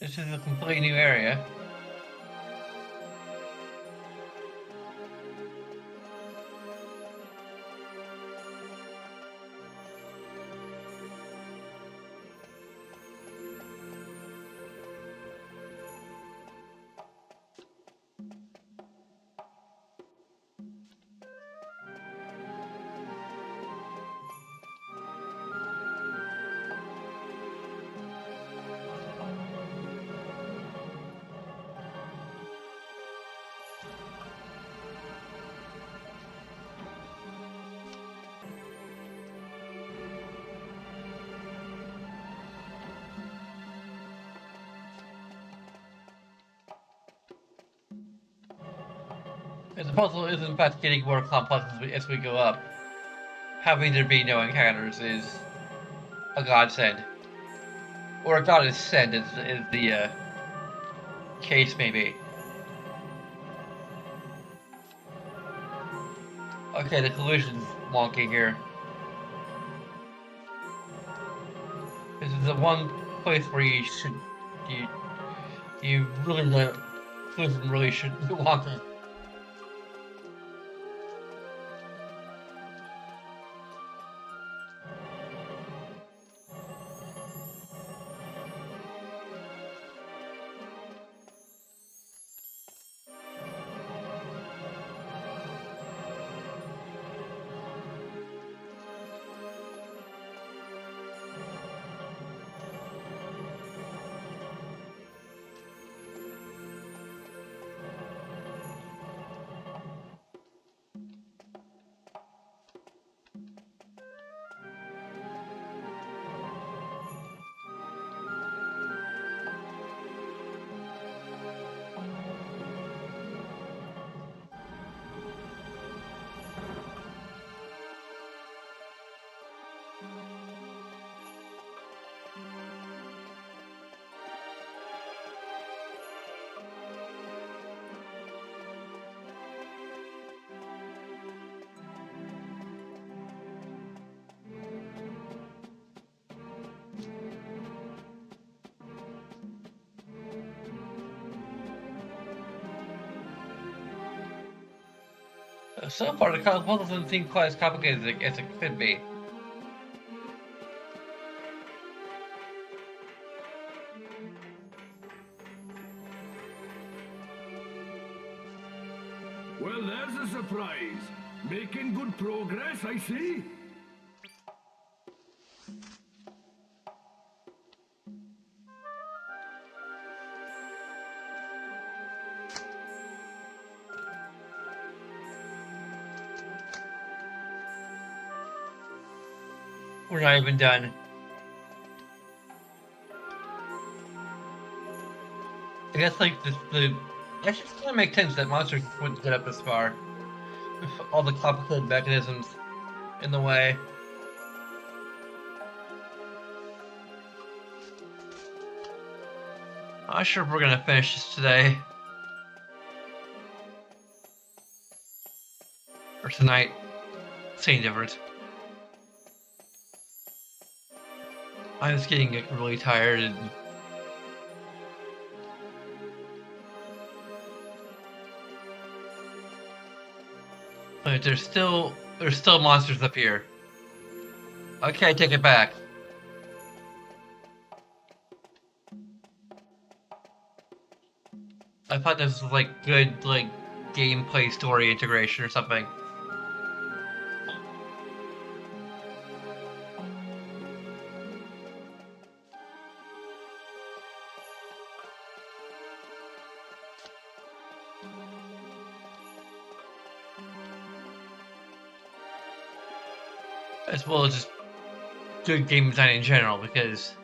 This is a completely new area. If the puzzle is in fact getting more complex as we go up, having there be no encounters is a godsend. Or a godsend is the case may be. Okay, the collision's wonky here. This is the one place where you really collision really shouldn't be wonky. So far, the puzzle doesn't seem quite as complicated as it could be. Well, there's a surprise. Making good progress, I see. We're not even done. I guess like that just kind of makes sense that monsters wouldn't get up this far with all the complicated mechanisms in the way. I'm not sure if we're gonna finish this today or tonight. Same difference. I'm just getting really tired and like, there's still monsters up here. Okay, I take it back. I thought this was like good like gameplay story integration or something. As well as just good game design in general, because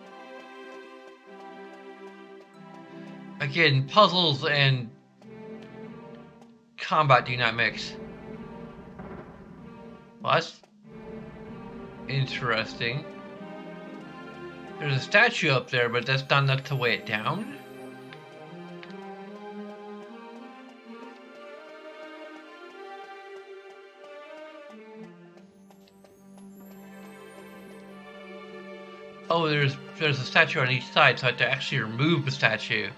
again, puzzles and combat do not mix. Well, that's interesting. There's a statue up there, but that's not enough to weigh it down. Oh, there's a statue on each side, so I have to actually remove the statue.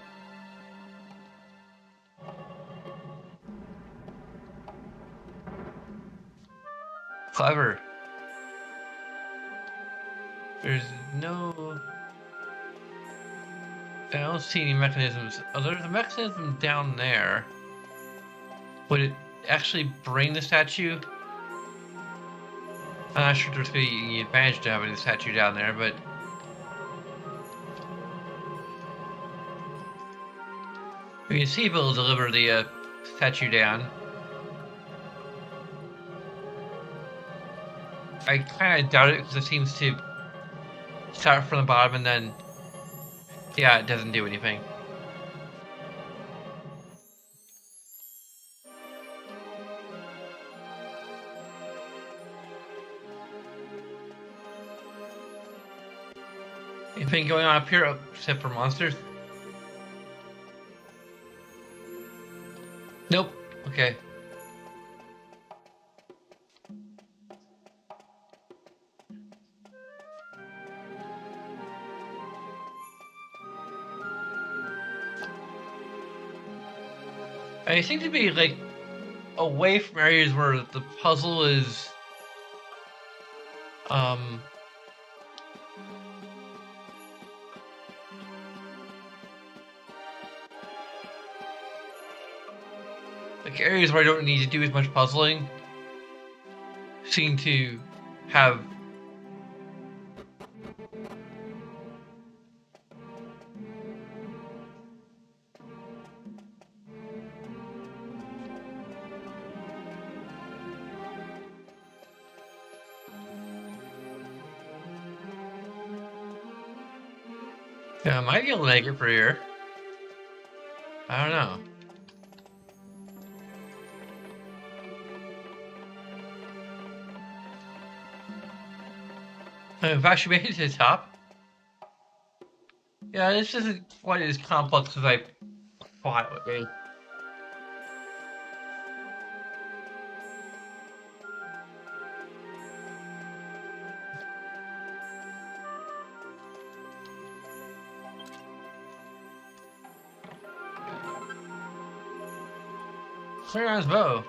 Clever. There's no... I don't see any mechanisms. Oh, there's a mechanism down there. Would it actually bring the statue? I'm not sure there's going to be any advantage to having the statue down there, but... we can see if it'll deliver the statue down. I kind of doubt it because it seems to start from the bottom and then, yeah, it doesn't do anything. Anything going on up here except for monsters? Nope. Okay. I seem to be like away from areas where the puzzle is like areas where I don't need to do as much puzzling seem to have yeah, I might be able to make it for here. I don't know. If I should make it to the top. Yeah, this isn't quite as complex as I thought it would be. Sarah's bow.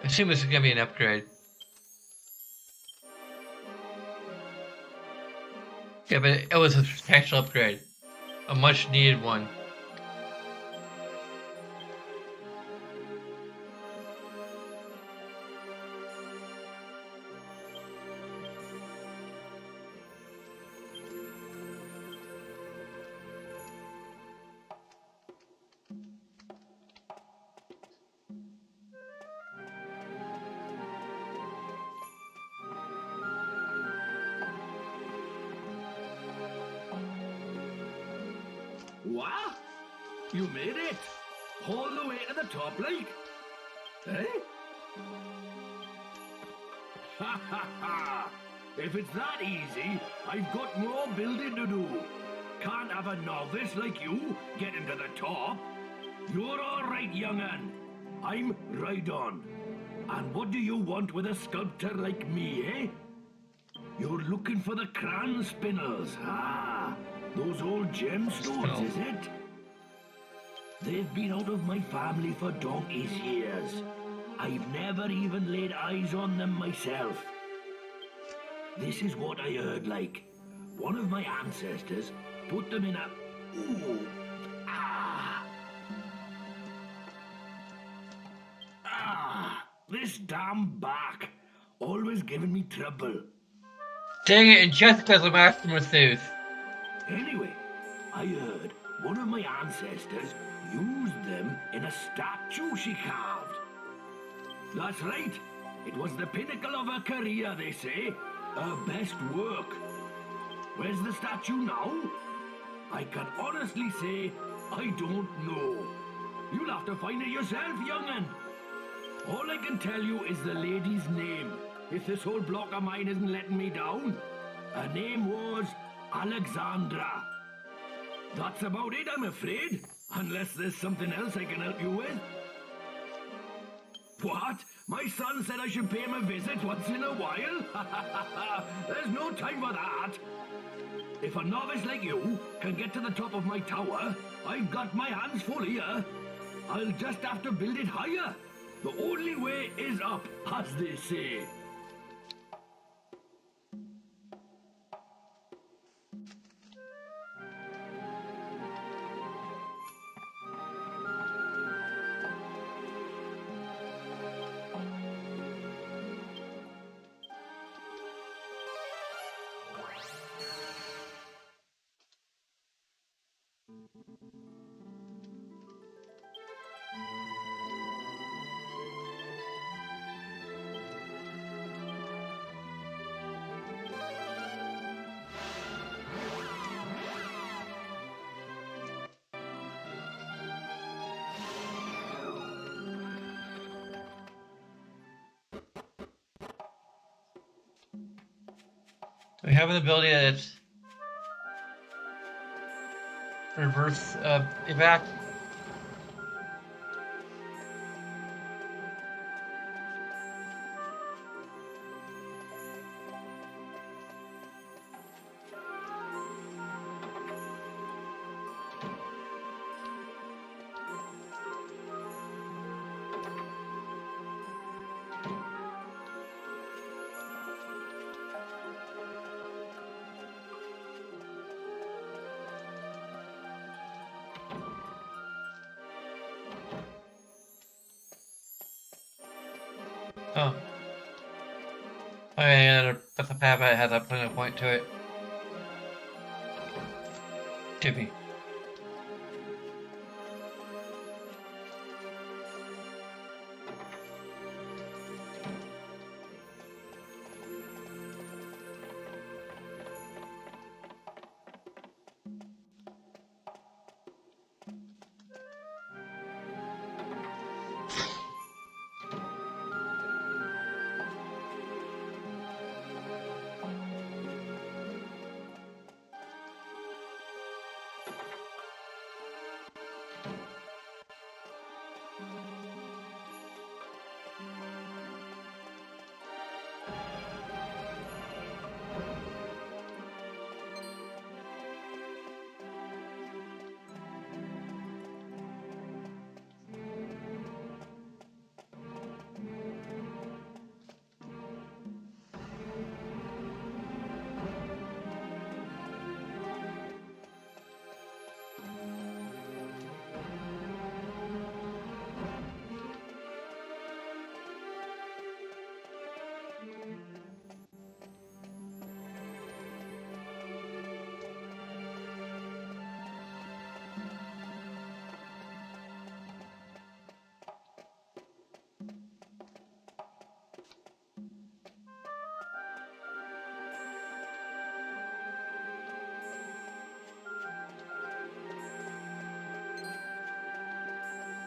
I assume this is gonna be an upgrade. Yeah, but it was a substantial upgrade. A much needed one. What? You made it? All the way to the top, like? Eh? Ha ha ha! If it's that easy, I've got more building to do. Can't have a novice like you getting to the top. You're all right, young'un. I'm right on. And what do you want with a sculptor like me, eh? You're looking for the crown spinners, ah? Those old gemstones, is it? They've been out of my family for donkey's years. I've never even laid eyes on them myself. This is what I heard, like. One of my ancestors put them in a... Ooh. Ah. Ah. This damn back. Always giving me trouble. Dang it, and Jessica's a master masseuse. Anyway, I heard one of my ancestors used them in a statue she carved. That's right. It was the pinnacle of her career, they say. Her best work. Where's the statue now? I can honestly say I don't know. You'll have to find it yourself, young'un. All I can tell you is the lady's name, if this whole block of mine isn't letting me down. Her name was Alexandra. That's about it, I'm afraid. Unless there's something else I can help you with. What? My son said I should pay him a visit once in a while? There's no time for that. If a novice like you can get to the top of my tower, I've got my hands full here. I'll just have to build it higher. The only way is up, as they say. We have an ability that's reverse evac. Oh. Oh yeah, that's a path that has a plenty point to it. Tippy.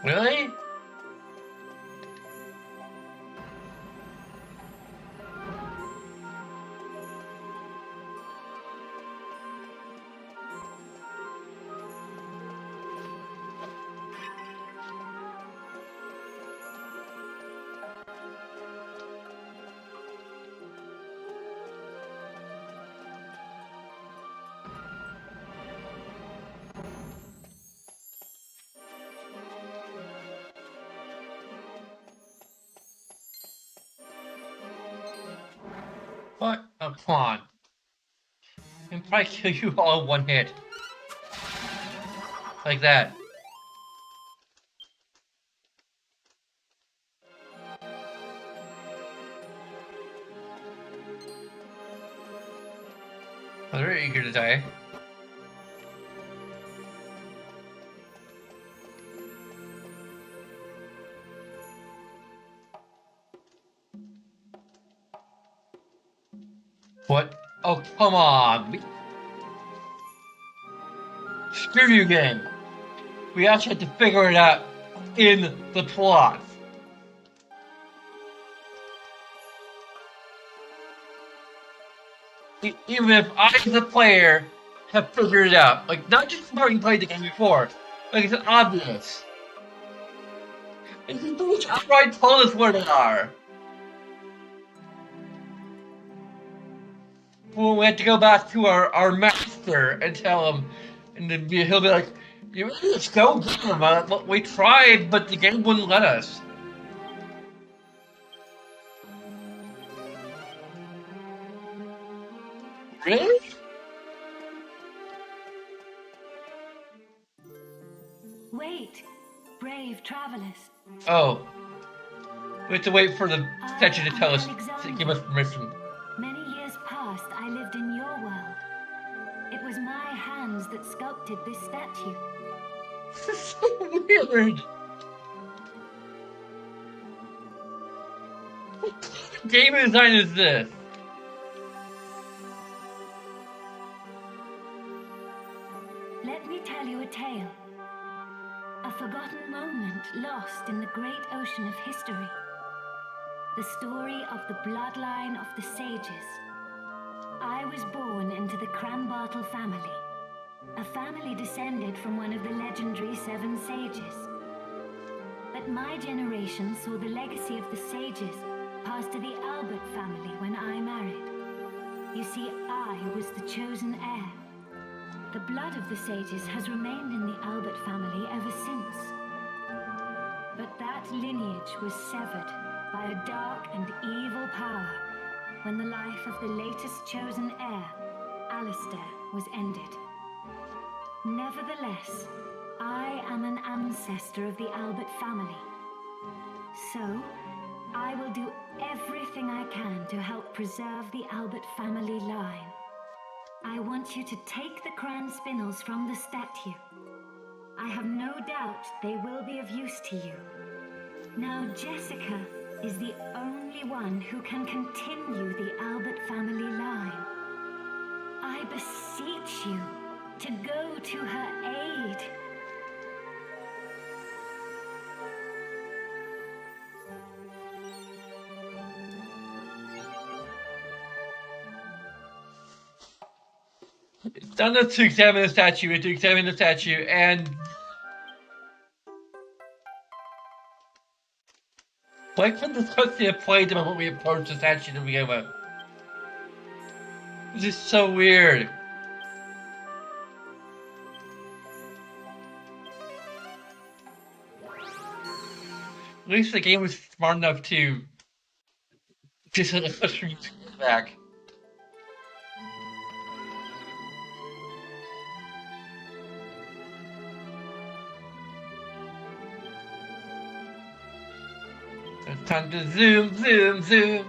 Really? What? Oh, come on. I can probably kill you all in one hit. Like that. Oh, they're eager to die. What? Oh, come on. Screw you, game. We actually had to figure it out in the plot. Even if I, as a player, have figured it out. Like, not just having played the game before. Like, it's obvious. And you outright told us where they are. Well, we had to go back to our master and tell him, and then he'll be like, "You idiots, go get him. We tried, but the game wouldn't let us." Really? Wait, brave travelers. Oh, we have to wait for the statue to tell us, to Alexander. give us permission. Many years past, I lived in your world. It was my hands that sculpted this statue. This is so weird. What kind of game design is this? Let me tell you a tale. A forgotten moment lost in the great ocean of history. The story of the bloodline of the sages. I was born into the Cranbartle family. A family descended from one of the legendary 7 sages. But my generation saw the legacy of the sages pass to the Albert family when I married. You see, I was the chosen heir. The blood of the sages has remained in the Albert family ever since. But that lineage was severed by a dark and evil power when the life of the latest chosen heir, Alistair, was ended. Nevertheless, I am an ancestor of the Albert family. So, I will do everything I can to help preserve the Albert family line. I want you to take the crown spinels from the statue. I have no doubt they will be of use to you. Now, Jessica is the only one who can continue the Albert family line. I beseech you to go to her aid. It's done us to examine the statue, we have to examine the statue, and... Why couldn't this cutscene have played the moment we approached the statue to begin with? This is so weird. At least the game was smart enough to just let us read back. It's time to zoom, zoom, zoom.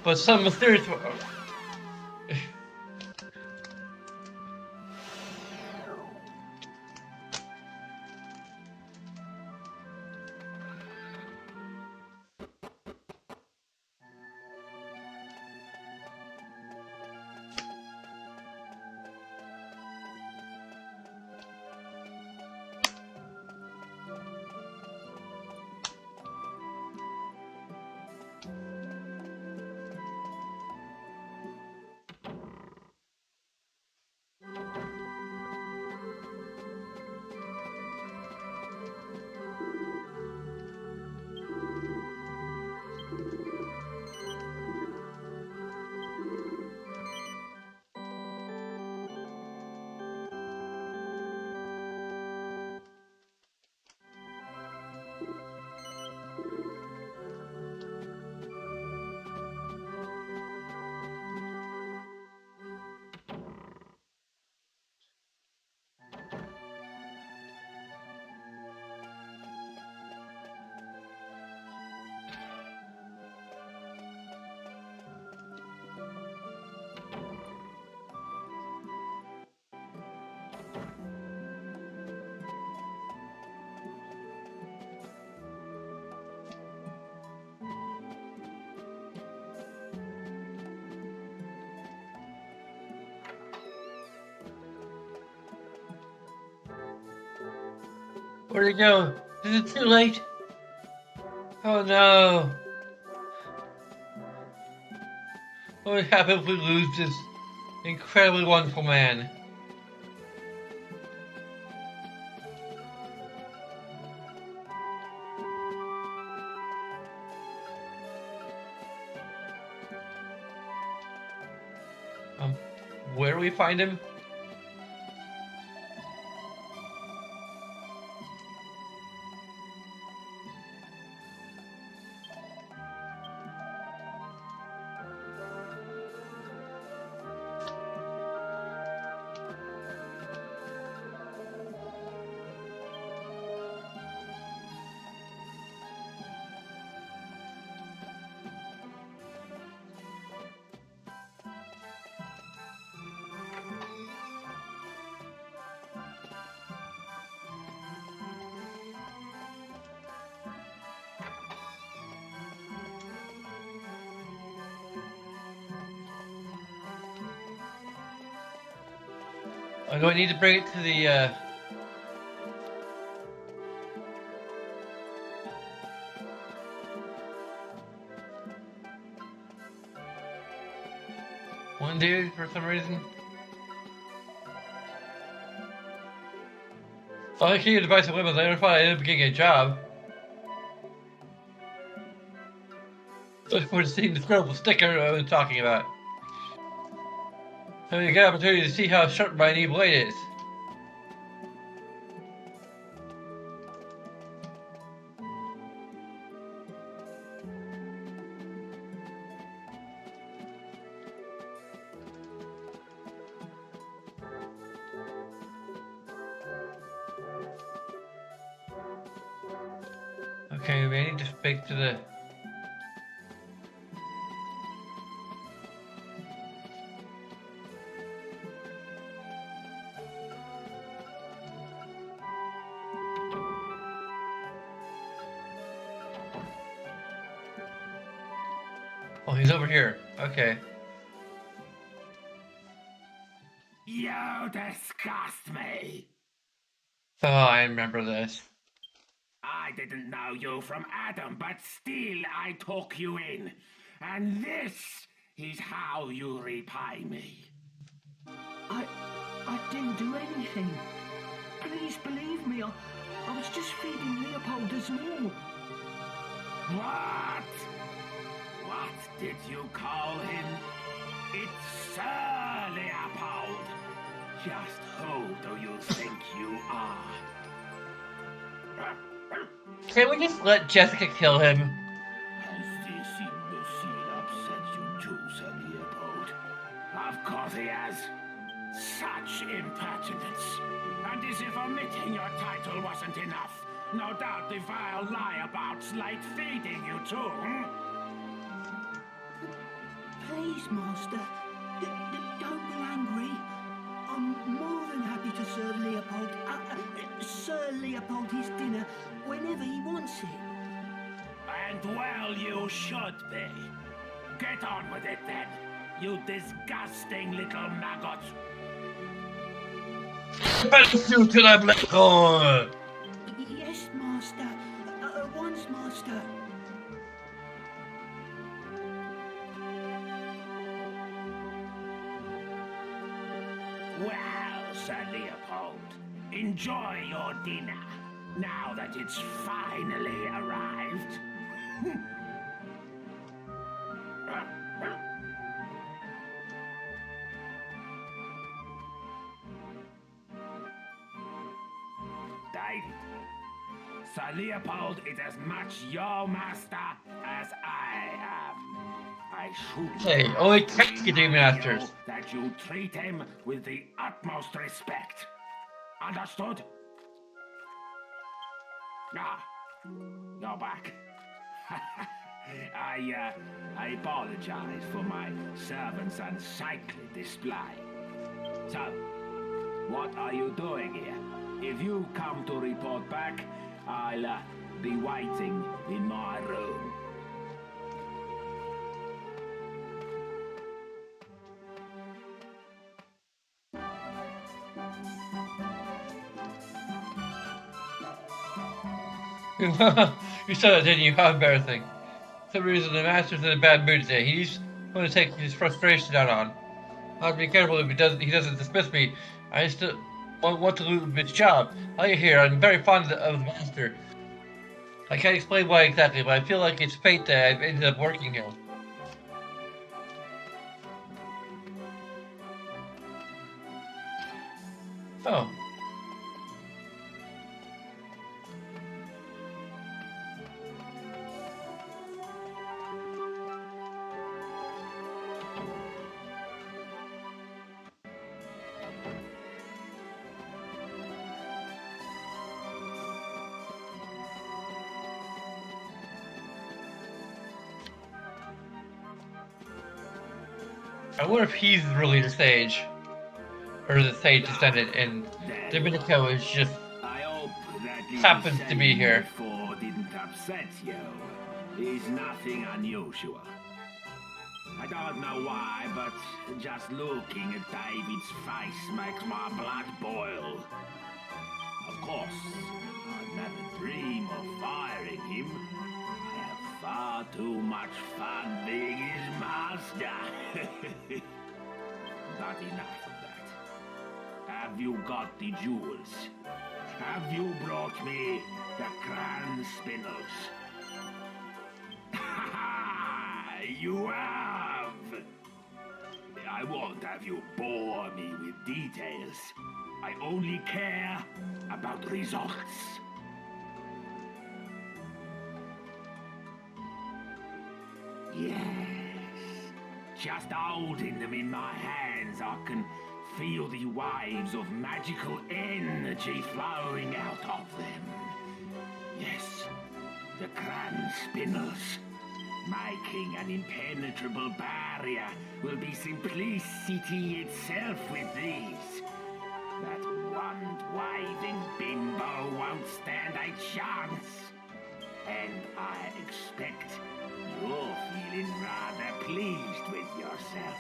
But some mysterious... Where'd he go? Is it too late? Oh no! What would happen if we lose this incredibly wonderful man? Where do we find him? I'm going to need to bring it to the, one dude for some reason. So I keep advice on women, I thought I ended up getting a job. Look forward to seeing the incredible sticker I was talking about. So you get an opportunity to see how sharp my new blade is. Okay, we need to speak to the... Oh, he's over here. Okay. You disgust me. Oh, I remember this. I didn't know you from Adam, but still I took you in. And this is how you repay me. I didn't do anything. Please believe me. I was just feeding Leopold as normal. What? What did you call him? It's Sir Leopold. Just who do you think you are? Can we just let Jessica kill him? Has this imbecile upset you too, Sir Leopold? Of course he has. Such impertinence. And as if omitting your title wasn't enough, no doubt the vile liabouts like feeding you too, hmm? Please, Master, don't be angry. I'm more than happy to serve Leopold, Sir Leopold his dinner whenever he wants it. And well you should be. Get on with it then, you disgusting little maggot. Back you to the black hole! Yes, Master. Once, Master. Well, Sir Leopold, enjoy your dinner, now that it's finally arrived. David, Sir Leopold is as much your master as I am. I should Hey, only tanks can be masters. that you treat him with the utmost respect. Understood? Ah, you're back. I apologize for my servant's unsightly display. So, what are you doing here? If you come to report back, I'll be waiting in my room. You said that, didn't you? How embarrassing. For some reason, the master's in a bad mood today. He's going to take his frustration out on. I'll have to be careful if he doesn't dismiss me. I just want to lose his job. I hear I'm very fond of the master. I can't explain why exactly, but I feel like it's fate that I've ended up working here. Oh. I wonder if he's really the sage. Or the sage descendant, and Domenico is just I hope that little happens to be saying here. before didn't upset you. It's nothing unusual. I don't know why, but just looking at David's face makes my blood boil. Of course, I'd never dream of firing him. I have far too much fun being his master. But enough of that. Have you got the jewels? Have you brought me the crown spindles? You have! I won't have you bore me with details. I only care about results. Yes. Just holding them in my hands, I can feel the waves of magical energy flowing out of them. Yes, the grand spindles. Making an impenetrable barrier will be simplicity itself with these. That wand-waving bimbo won't stand a chance. And I expect you're feeling rather pleased with yourself.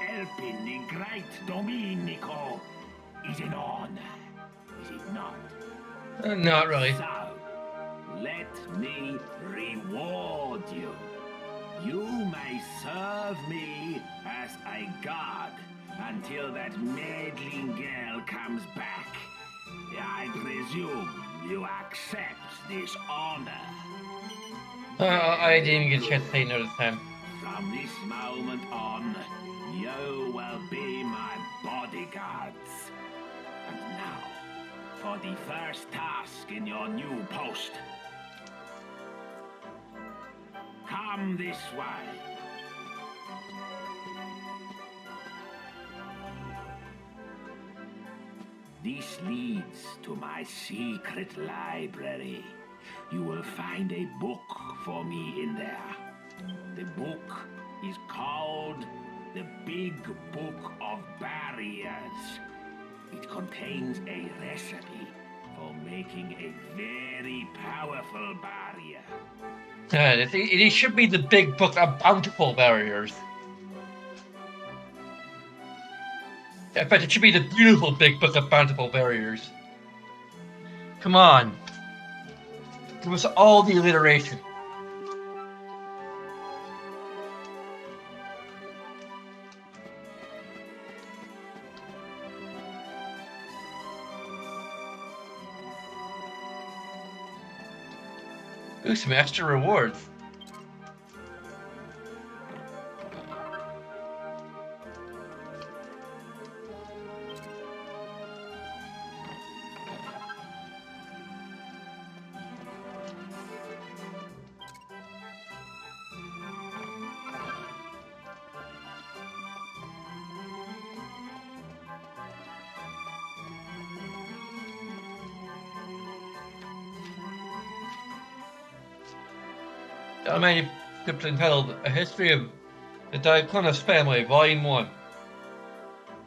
Helping the great Domenico is an honor, is it not? Not really. So, let me reward you. You may serve me as a guard until that meddling girl comes back. I presume you accept this honor. I didn't even get a chance to say no this time. From this moment on, you will be my bodyguards. And now, for the first task in your new post. Come this way. This leads to my secret library. You will find a book for me in there. The book is called The Big Book of Barriers. It contains a recipe for making a very powerful barrier. It should be the big book of bountiful barriers. In fact, it should be the beautiful big book of bountiful barriers. Come on. Give us all the alliteration. Ooh, some extra rewards. A manuscript entitled A History of the Diakonos Family, Volume 1.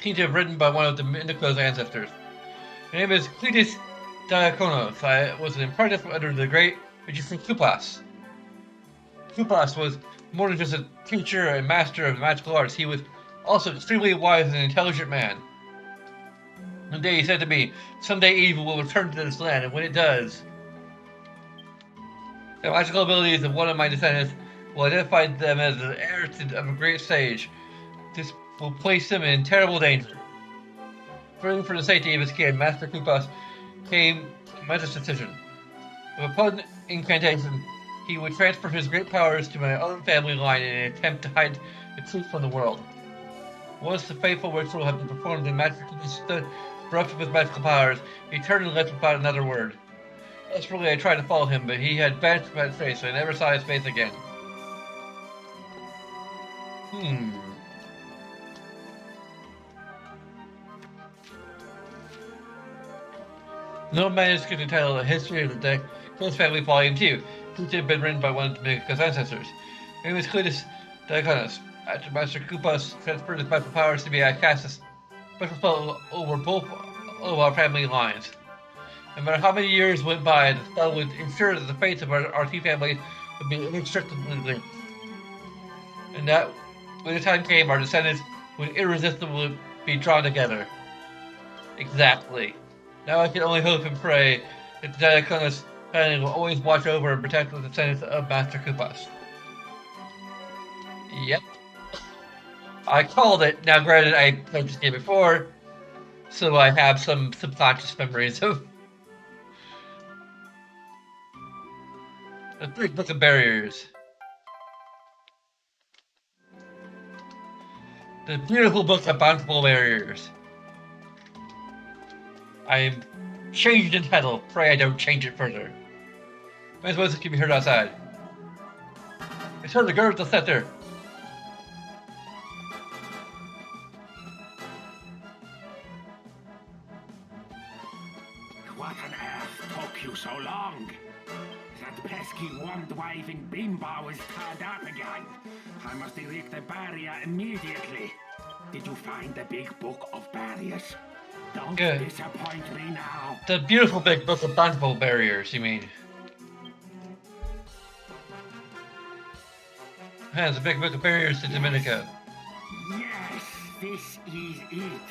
Seems to have written by one of Domenico's ancestors. My name is Cletus Diakonos. I was an apprentice under the great magician Kuplas. Kuplas was more than just a teacher and master of magical arts. He was also extremely wise and intelligent man. One day he said to me, "Someday evil will return to this land, and when it does, The magical abilities of one of my descendants will identify them as the heirs of a great sage. This will place them in terrible danger. Fearing for the safety of his kin, Master Koopas came to this decision. Upon incantation, he would transfer his great powers to my own family line in an attempt to hide the truth from the world. Once the fateful ritual had been performed and Master Koopas stood bereft of his magical powers, he turned and left without another word. Desperately, I tried to follow him, but he had vanished from my face, so I never saw his face again. No manuscript entitled The History of the Close Family Volume 2, which had been written by one of Domenico's ancestors. It was Cletus Diaconus. After Master Koopas transferred his magical powers to me, I cast a special spell over both of our family lines. No matter how many years went by, the spell would ensure that the fates of our two families would be inextricably linked. And that, when the time came, our descendants would irresistibly be drawn together. Exactly. Now I can only hope and pray that the Diaconus family will always watch over and protect the descendants of Master Koopas. Yep. I called it. Now granted, I played this game before, so I have some subconscious memories of the Big Book of Barriers. The beautiful book of bountiful barriers. I'm changed in title. Pray I don't change it further. My voices can be heard outside. It's heard the guard of the scepter. What on earth took you so long? That pesky wand-waving bimbo is turned up again. I must erect a barrier immediately. Did you find the big book of barriers? Don't disappoint me now. The beautiful big book of bountiful barriers, you mean? Yeah, the big book of barriers to Domenico. Yes, this is it.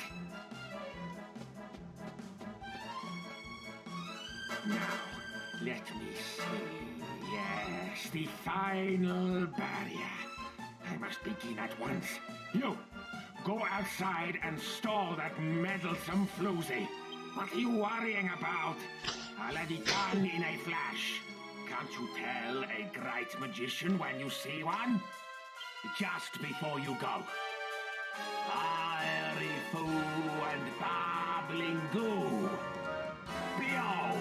Now, let me see. Yes, the final barrier. I must begin at once. You, go outside and stall that meddlesome floozy. What are you worrying about? I'll have it done in a flash. Can't you tell a great magician when you see one? Just before you go. Fiery foo and babbling goo. Behold!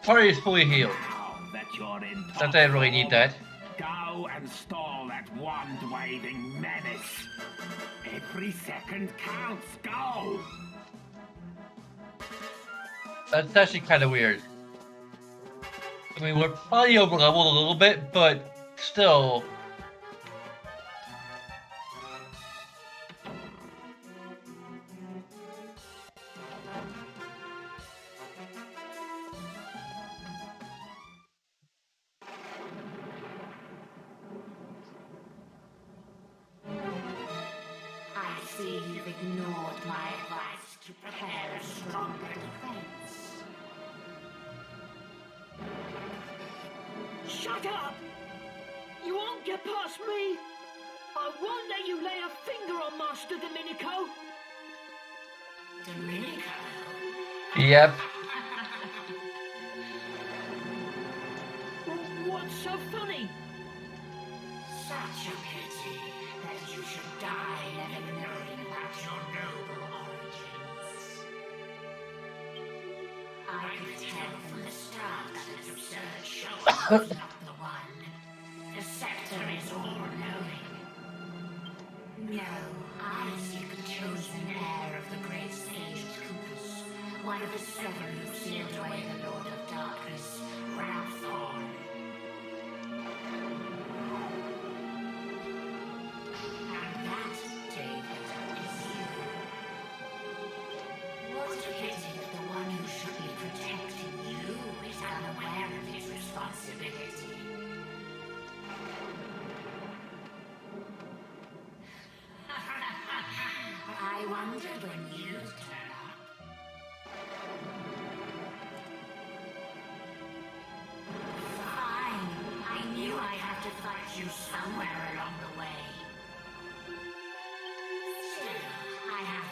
Party is fully healed. Now that you're in Don't I really need that? Go and stall that wand-waving menace. Every second counts. Go! That's actually kind of weird. I mean, we're probably over leveled a little bit, but still. I see you've ignored my advice to prepare a stronger defense. Shut up! You won't get past me! I won't let you lay a finger on Master Domenico! Domenico? Yep. What's so funny? Such a pity that you should die never knowing about your noble origins. I could tell from the start that this absurd show was not the one. The scepter is all-knowing. No, I seek the chosen heir of the great sage Koopas, one of the seven who sealed away the Lord of Darkness, Ralph Thorn. And that, David, is you. What a pity that the one who should be protecting you is unaware of his responsibility. I wondered when you'd turn up.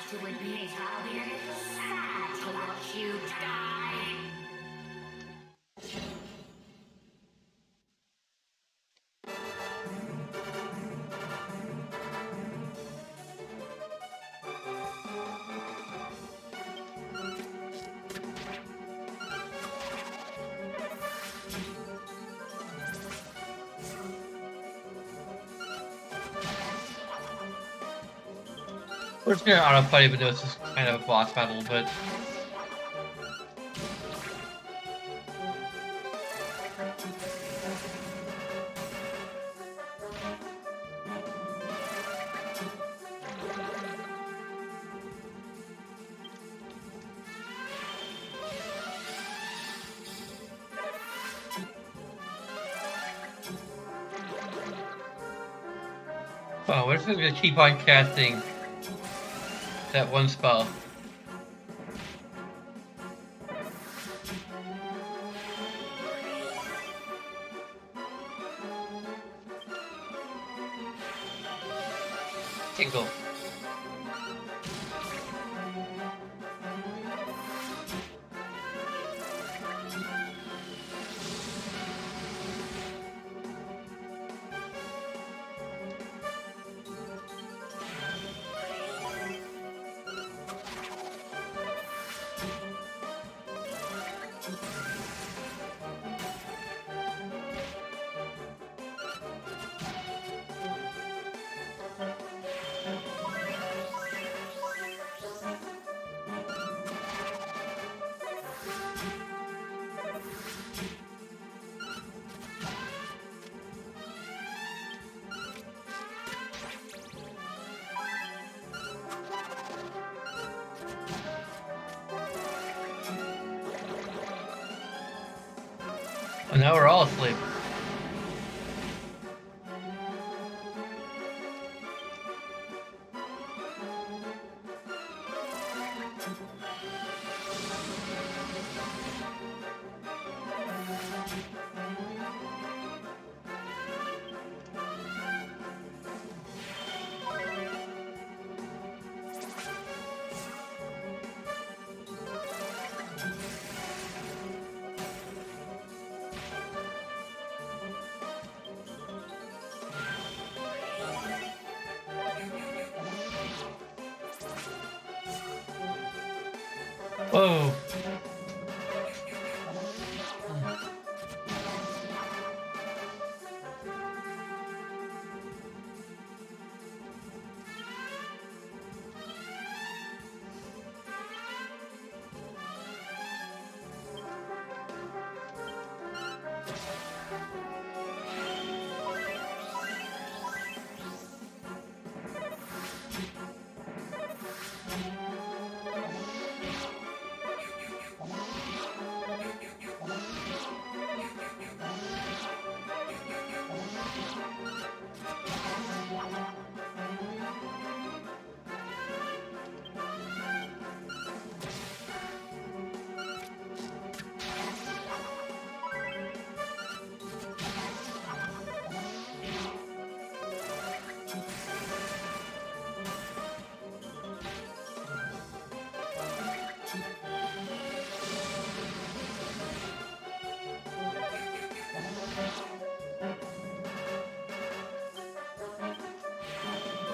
to admit I'll be a little sad to watch you die. We're just gonna autoplay, even though it's just kind of a boss battle, but. Oh, we're just gonna keep on casting that one spell. Tingle. And now we're all asleep. Whoa.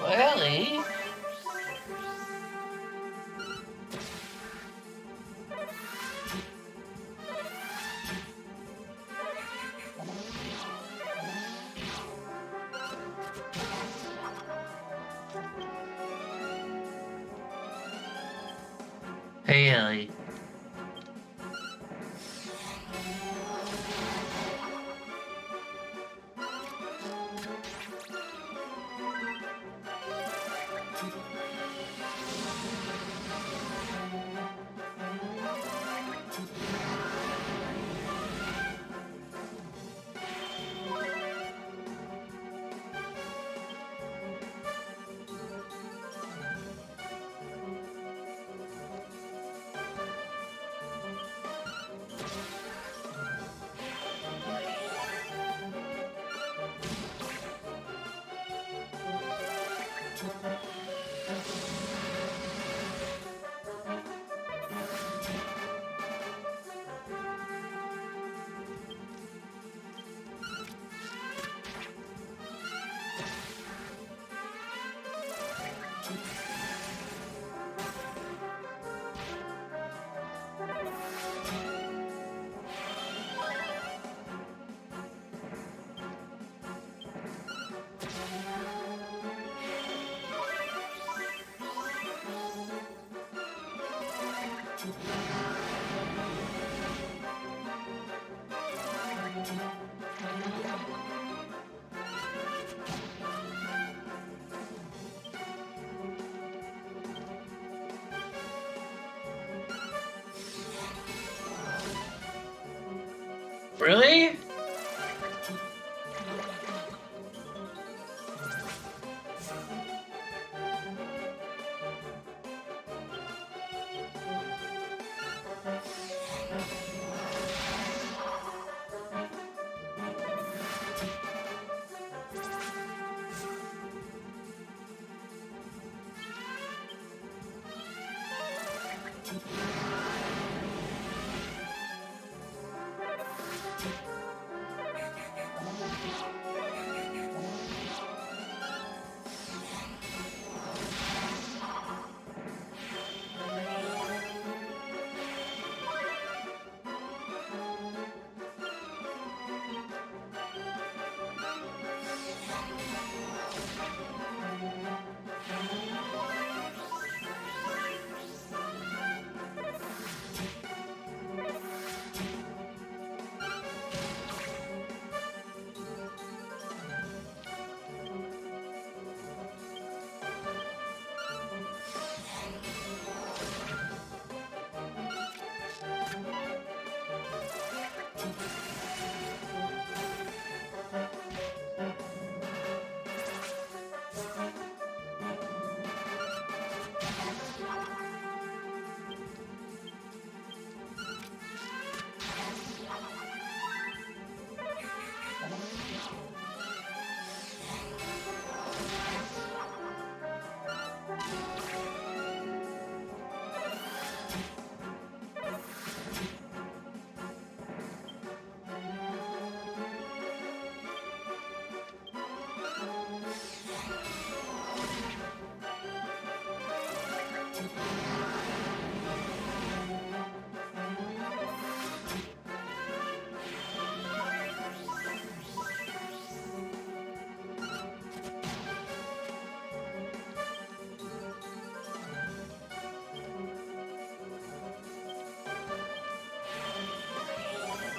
Really? Hey, Ellie. Really?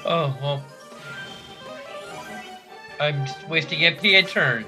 Oh, well. I'm just wasting MP a turn.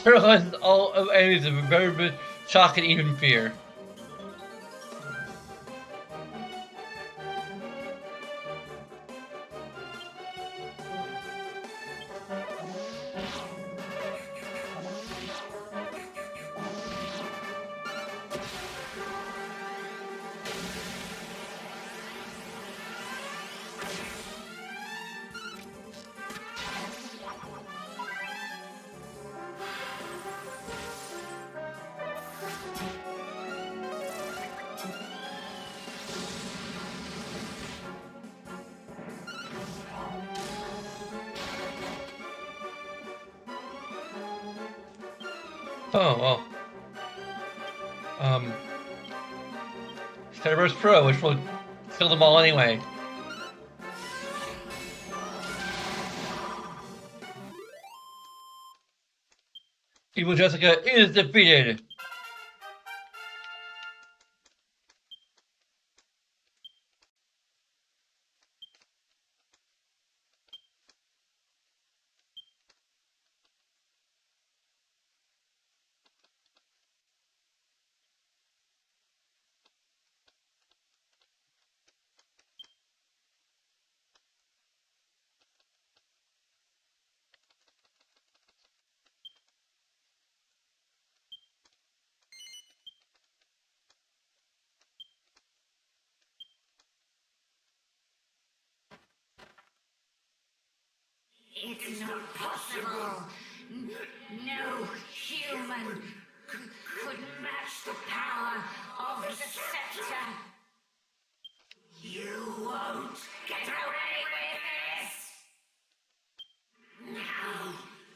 Paralyzes all of enemies of embarrassment, shock, and even fear. Oh, well. Cyberverse Pro, which will kill them all anyway. Evil Jessica is defeated. It's not possible. No human could match the power of the scepter. You won't get away with this. Now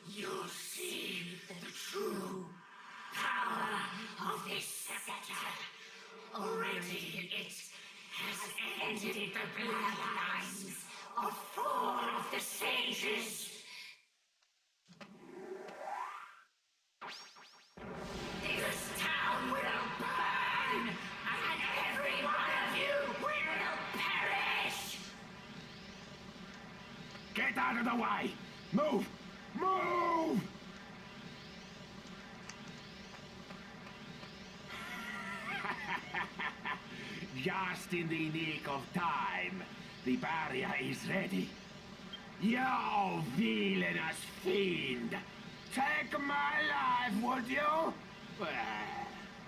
you'll see the true power of this scepter. Already it has entered the bloodlines of 4 of the sages. This town will burn, and every one of you will perish. Get out of the way! Move! Move! Just in the nick of time, the barrier is ready. You villainous fiend! Take my life, would you? Well,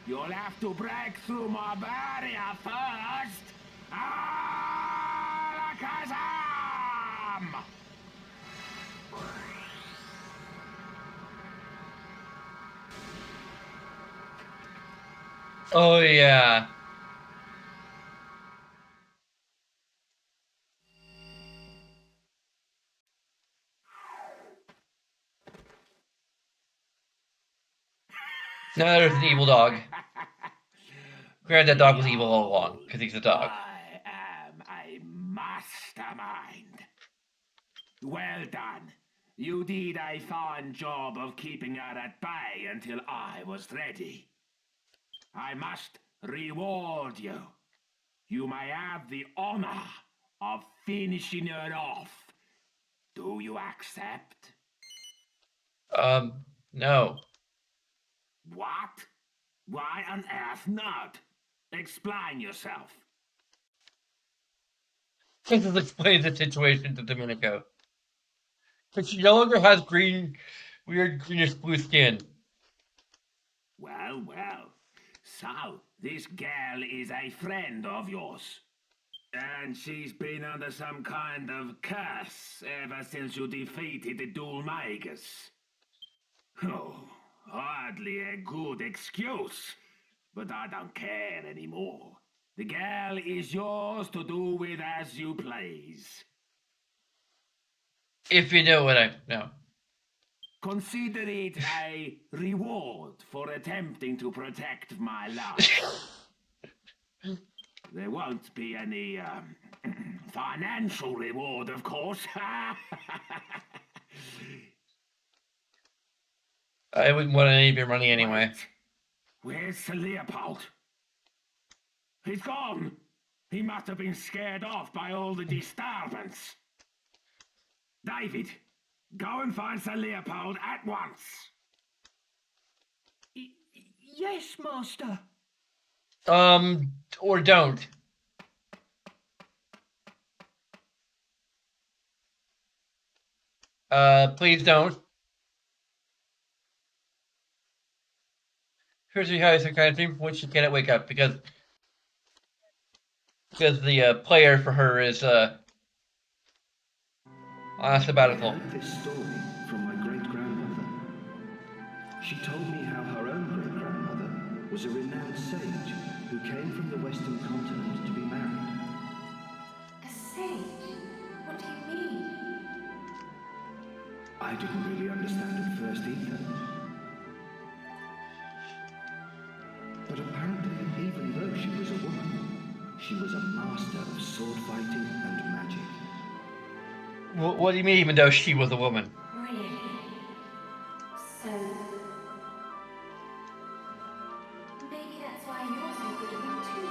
you'll have to break through my barrier first. Alakazam! Oh, yeah. Now there's an evil dog. Granted, that dog was evil all along, because he's a dog. I am a mastermind. Well done. You did a fine job of keeping her at bay until I was ready. I must reward you. You may have the honor of finishing her off. Do you accept? No. What? Why on earth not? Explain yourself. This explains the situation to Domenico. But she no longer has weird greenish blue skin. Well, well. So, this girl is a friend of yours. And she's been under some kind of curse ever since you defeated the Dual Magus. Oh, hardly a good excuse. But I don't care anymore. The girl is yours to do with as you please. If you know what I know. Consider it a reward for attempting to protect my life. There won't be any financial reward, of course. I wouldn't want any of your money anyway. Wait. Where's Sir Leopold? He's gone. He must have been scared off by all the disturbance. David, go and find Sir Leopold at once. Yes, Master. Or don't. Please don't. Here's how some kind of dream from which she cannot wake up because the player for her is on a sabbatical. I heard this story from my great-grandmother. She told me how her own great-grandmother was a renowned sage who came from the Western continent to be married. A sage? What do you mean? I didn't really understand at first either. was a master of sword fighting and magic. What do you mean, even though she was a woman? Really? So... maybe that's why you're so good at them too.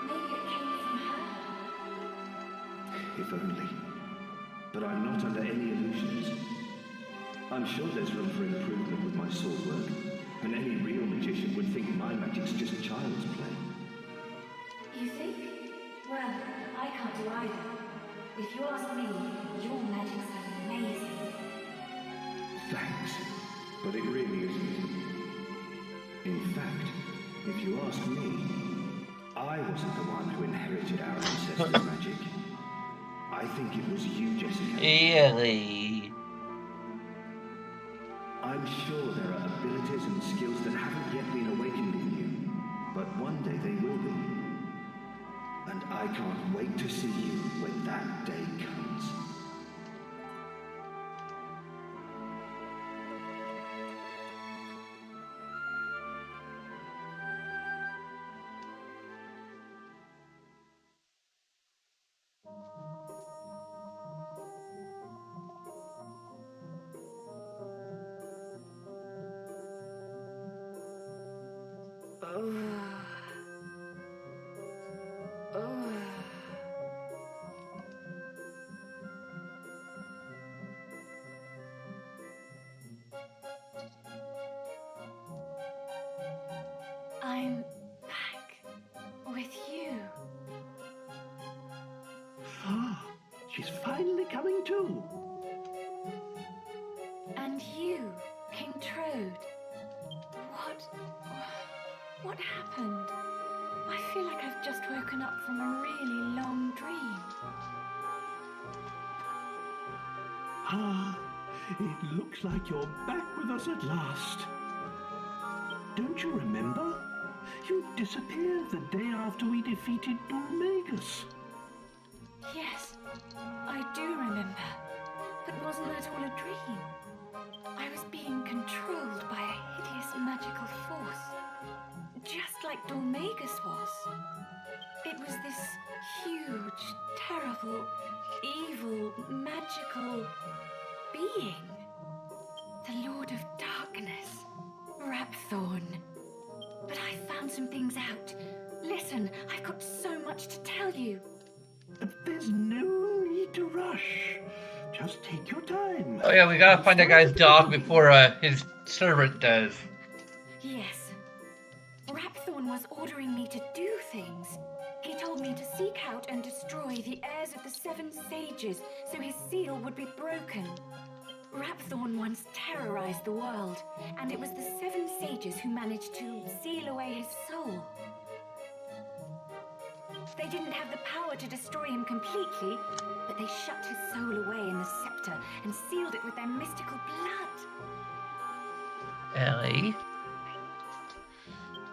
Maybe it came from her. If only. But I'm not under any illusions. I'm sure there's room for improvement with my sword work, and any real magician would think my magic's just child's play. You think? Well, I can't do either. If you ask me, your magic's amazing. Thanks, but it really isn't. In fact, if you ask me, I wasn't the one who inherited our ancestors' magic. I think it was you, Jessica. Really? I'm sure there are abilities and skills that haven't yet been awakened in you, but one day they will be. And I can't wait to see you when that day comes. I'm back with you. Ah, she's finally coming to. And you, King Trode. What happened? I feel like I've just woken up from a really long dream. Ah, it looks like you're back with us at last. Don't you remember? You disappeared the day after we defeated Dormagus. Yes, I do remember. But wasn't that all a dream? I was being controlled by a hideous magical force. Just like Dormagus was. It was this huge, terrible, evil, magical being. The Lord of Darkness, Rapthorn. But I found some things out. Listen, I've got so much to tell you. There's no need to rush. Just take your time. Oh yeah, we gotta find that guy's dog before his servant does. Yes. Rapthorn was ordering me to do things. He told me to seek out and destroy the heirs of the 7 sages so his seal would be broken. Rapthorn once terrorized the world, and it was the 7 sages who managed to seal away his soul. They didn't have the power to destroy him completely, but they shut his soul away in the scepter and sealed it with their mystical blood. Ellie?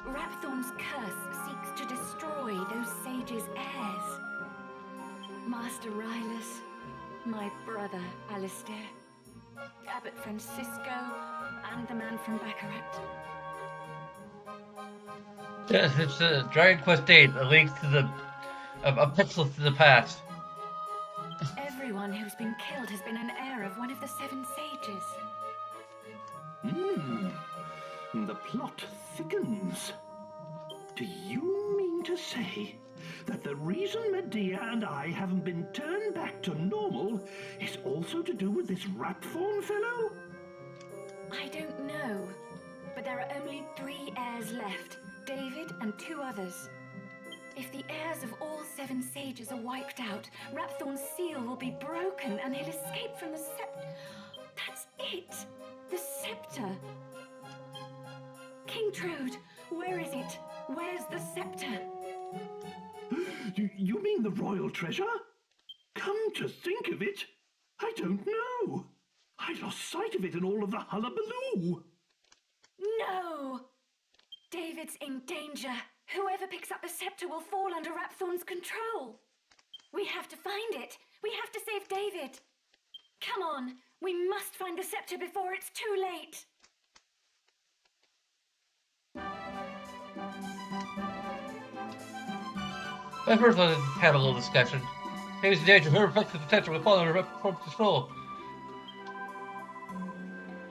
Rapthorn's curse seeks to destroy those sages' heirs. Master Rylus, my brother Alistair, Abbot Francisco, and the man from Baccarat. Yes, it's Dragon Quest VIII, a link to the... a pixel to the past. Everyone who's been killed has been an heir of one of the 7 sages. The plot thickens. Do you mean to say that the reason Medea and I haven't been turned back to normal is also to do with this Rapthorn fellow? I don't know, but there are only 3 heirs left, David and 2 others. If the heirs of all 7 sages are wiped out, Rapthorn's seal will be broken and he'll escape from the scepter. That's it! The scepter! King Trode, where is it? Where's the scepter? You mean the royal treasure? Come to think of it, I don't know. I lost sight of it in all of the hullabaloo. No! David's in danger. Whoever picks up the scepter will fall under Rapthorn's control. We have to find it. We have to save David. Come on, we must find the scepter before it's too late. But first, let's have a little discussion. Here's the danger. Her reflects the potential will fall under from control.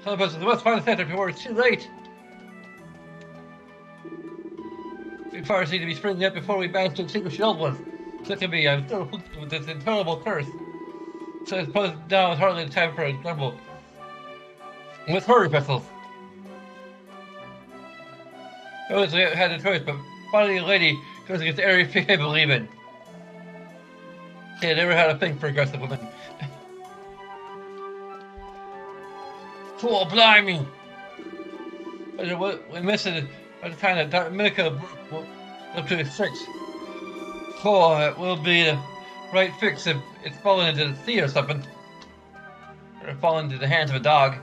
Some of us must find the center before it's too late. We fires need to be springing up before we manage to extinguish the old ones. So it can be still with this intolerable curse. So I suppose now is hardly the time for a grumble. Let's hurry, vessels. I always had a choice, but finally a lady goes against everything I believe in. See, I never had a thing for aggressive women. Cool, blimey! We missed it by the time that Dominica up to 6. Oh, it will be the right fix if it's fallen into the sea or something. Or fallen into the hands of a dog.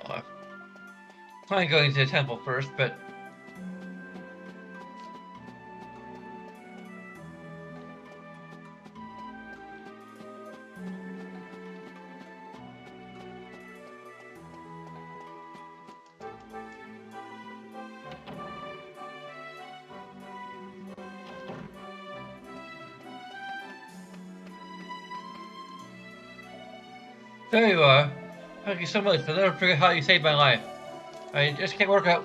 I plan going to the temple first, but there you are. Thank you so much. I'll never forget how you saved my life. I just can't work out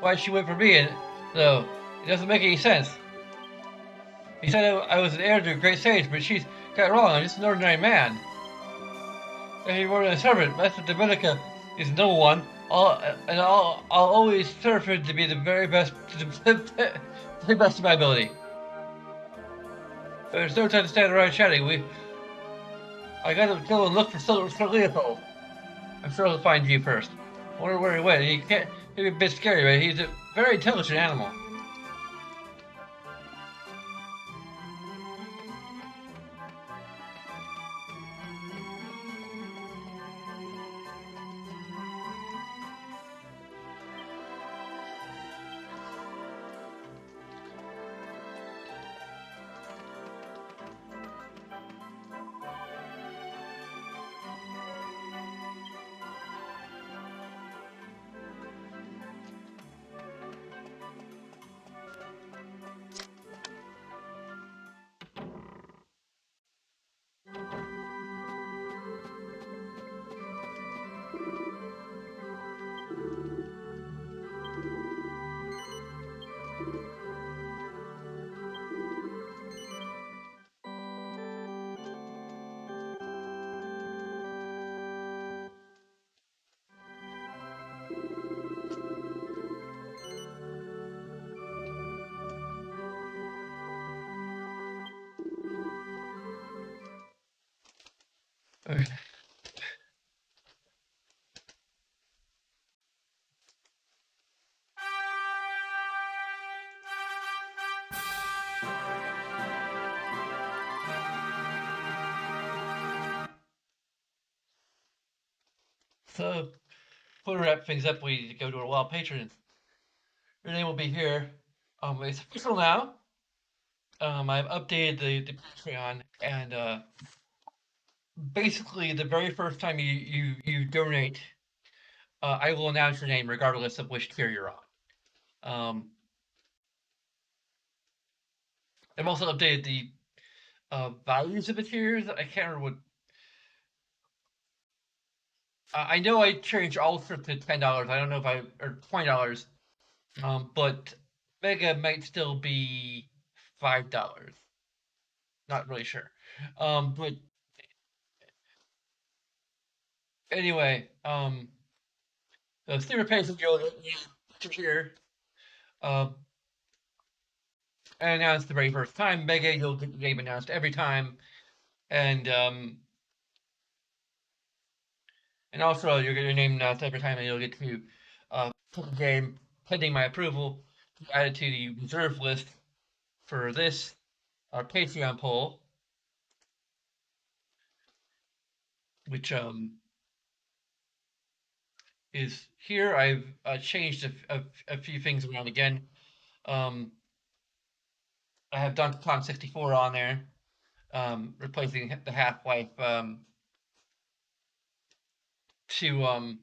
why she went for me, and though it doesn't make any sense. He said I was an heir to a great sage, but she's got it wrong. I'm just an ordinary man. If you're more than a servant, Master Dominica is no one. I'll always serve her to be the very best, to the best of my ability. There's no time to stand around chatting. I gotta go and look for Sir Leopold. I'm sure he'll find you first. I wonder where he went. He can't. He'd be a bit scary, but he's a very intelligent animal. Okay. So, before we wrap things up, we need to go to our wild patrons. Your name will be here. It's official now. I've updated the Patreon, and basically, the very first time you donate, I will announce your name regardless of which tier you're on. Um, I've also updated the values of the tiers. I can't remember what. I know I changed Ultra to $10. I don't know if I or $20. But Mega might still be $5. Not really sure. But anyway, the Steamer Page will go here. Um, and announced the very first time. Mega, you'll get your name announced every time, and also you'll get your name announced every time, and you'll get to pick a game pending my approval to add it to the reserve list for this Patreon poll, which is here. I've changed a few things around again. Um, I have Donkey Kong 64 on there, replacing the Half-Life 2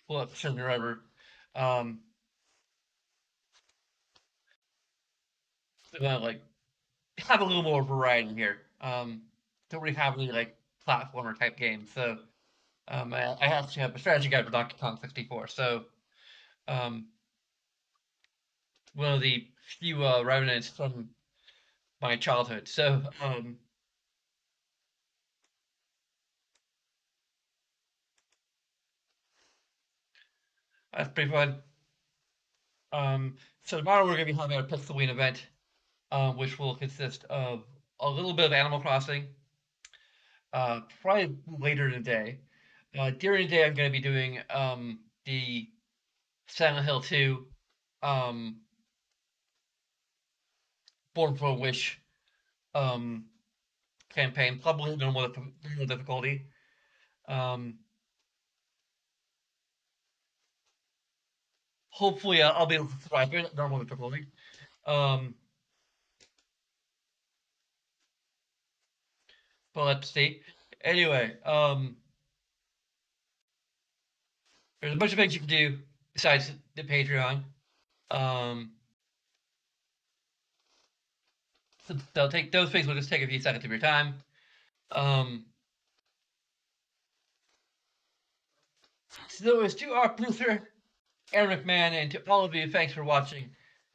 pull up Rubber. Um, so, like have a little more variety here. Don't really have any like platformer type games, so I actually have a strategy guide for Donkey Kong 64. So um, one of the few remnants from my childhood. So that's pretty fun. So tomorrow we're gonna be having a Pixelween event, which will consist of a little bit of Animal Crossing, probably later in the day. During the day, I'm going to be doing the Silent Hill 2 um, Born for a Wish um, campaign, probably normal difficulty. Um, Hopefully, I'll be able to survive it at normal difficulty. Um, but let's see. Anyway, there's a bunch of things you can do besides the Patreon. Um, so they'll take those things will just take a few seconds of your time. Um, so it's to our producer, Aaron McMahon, and to all of you, thanks for watching.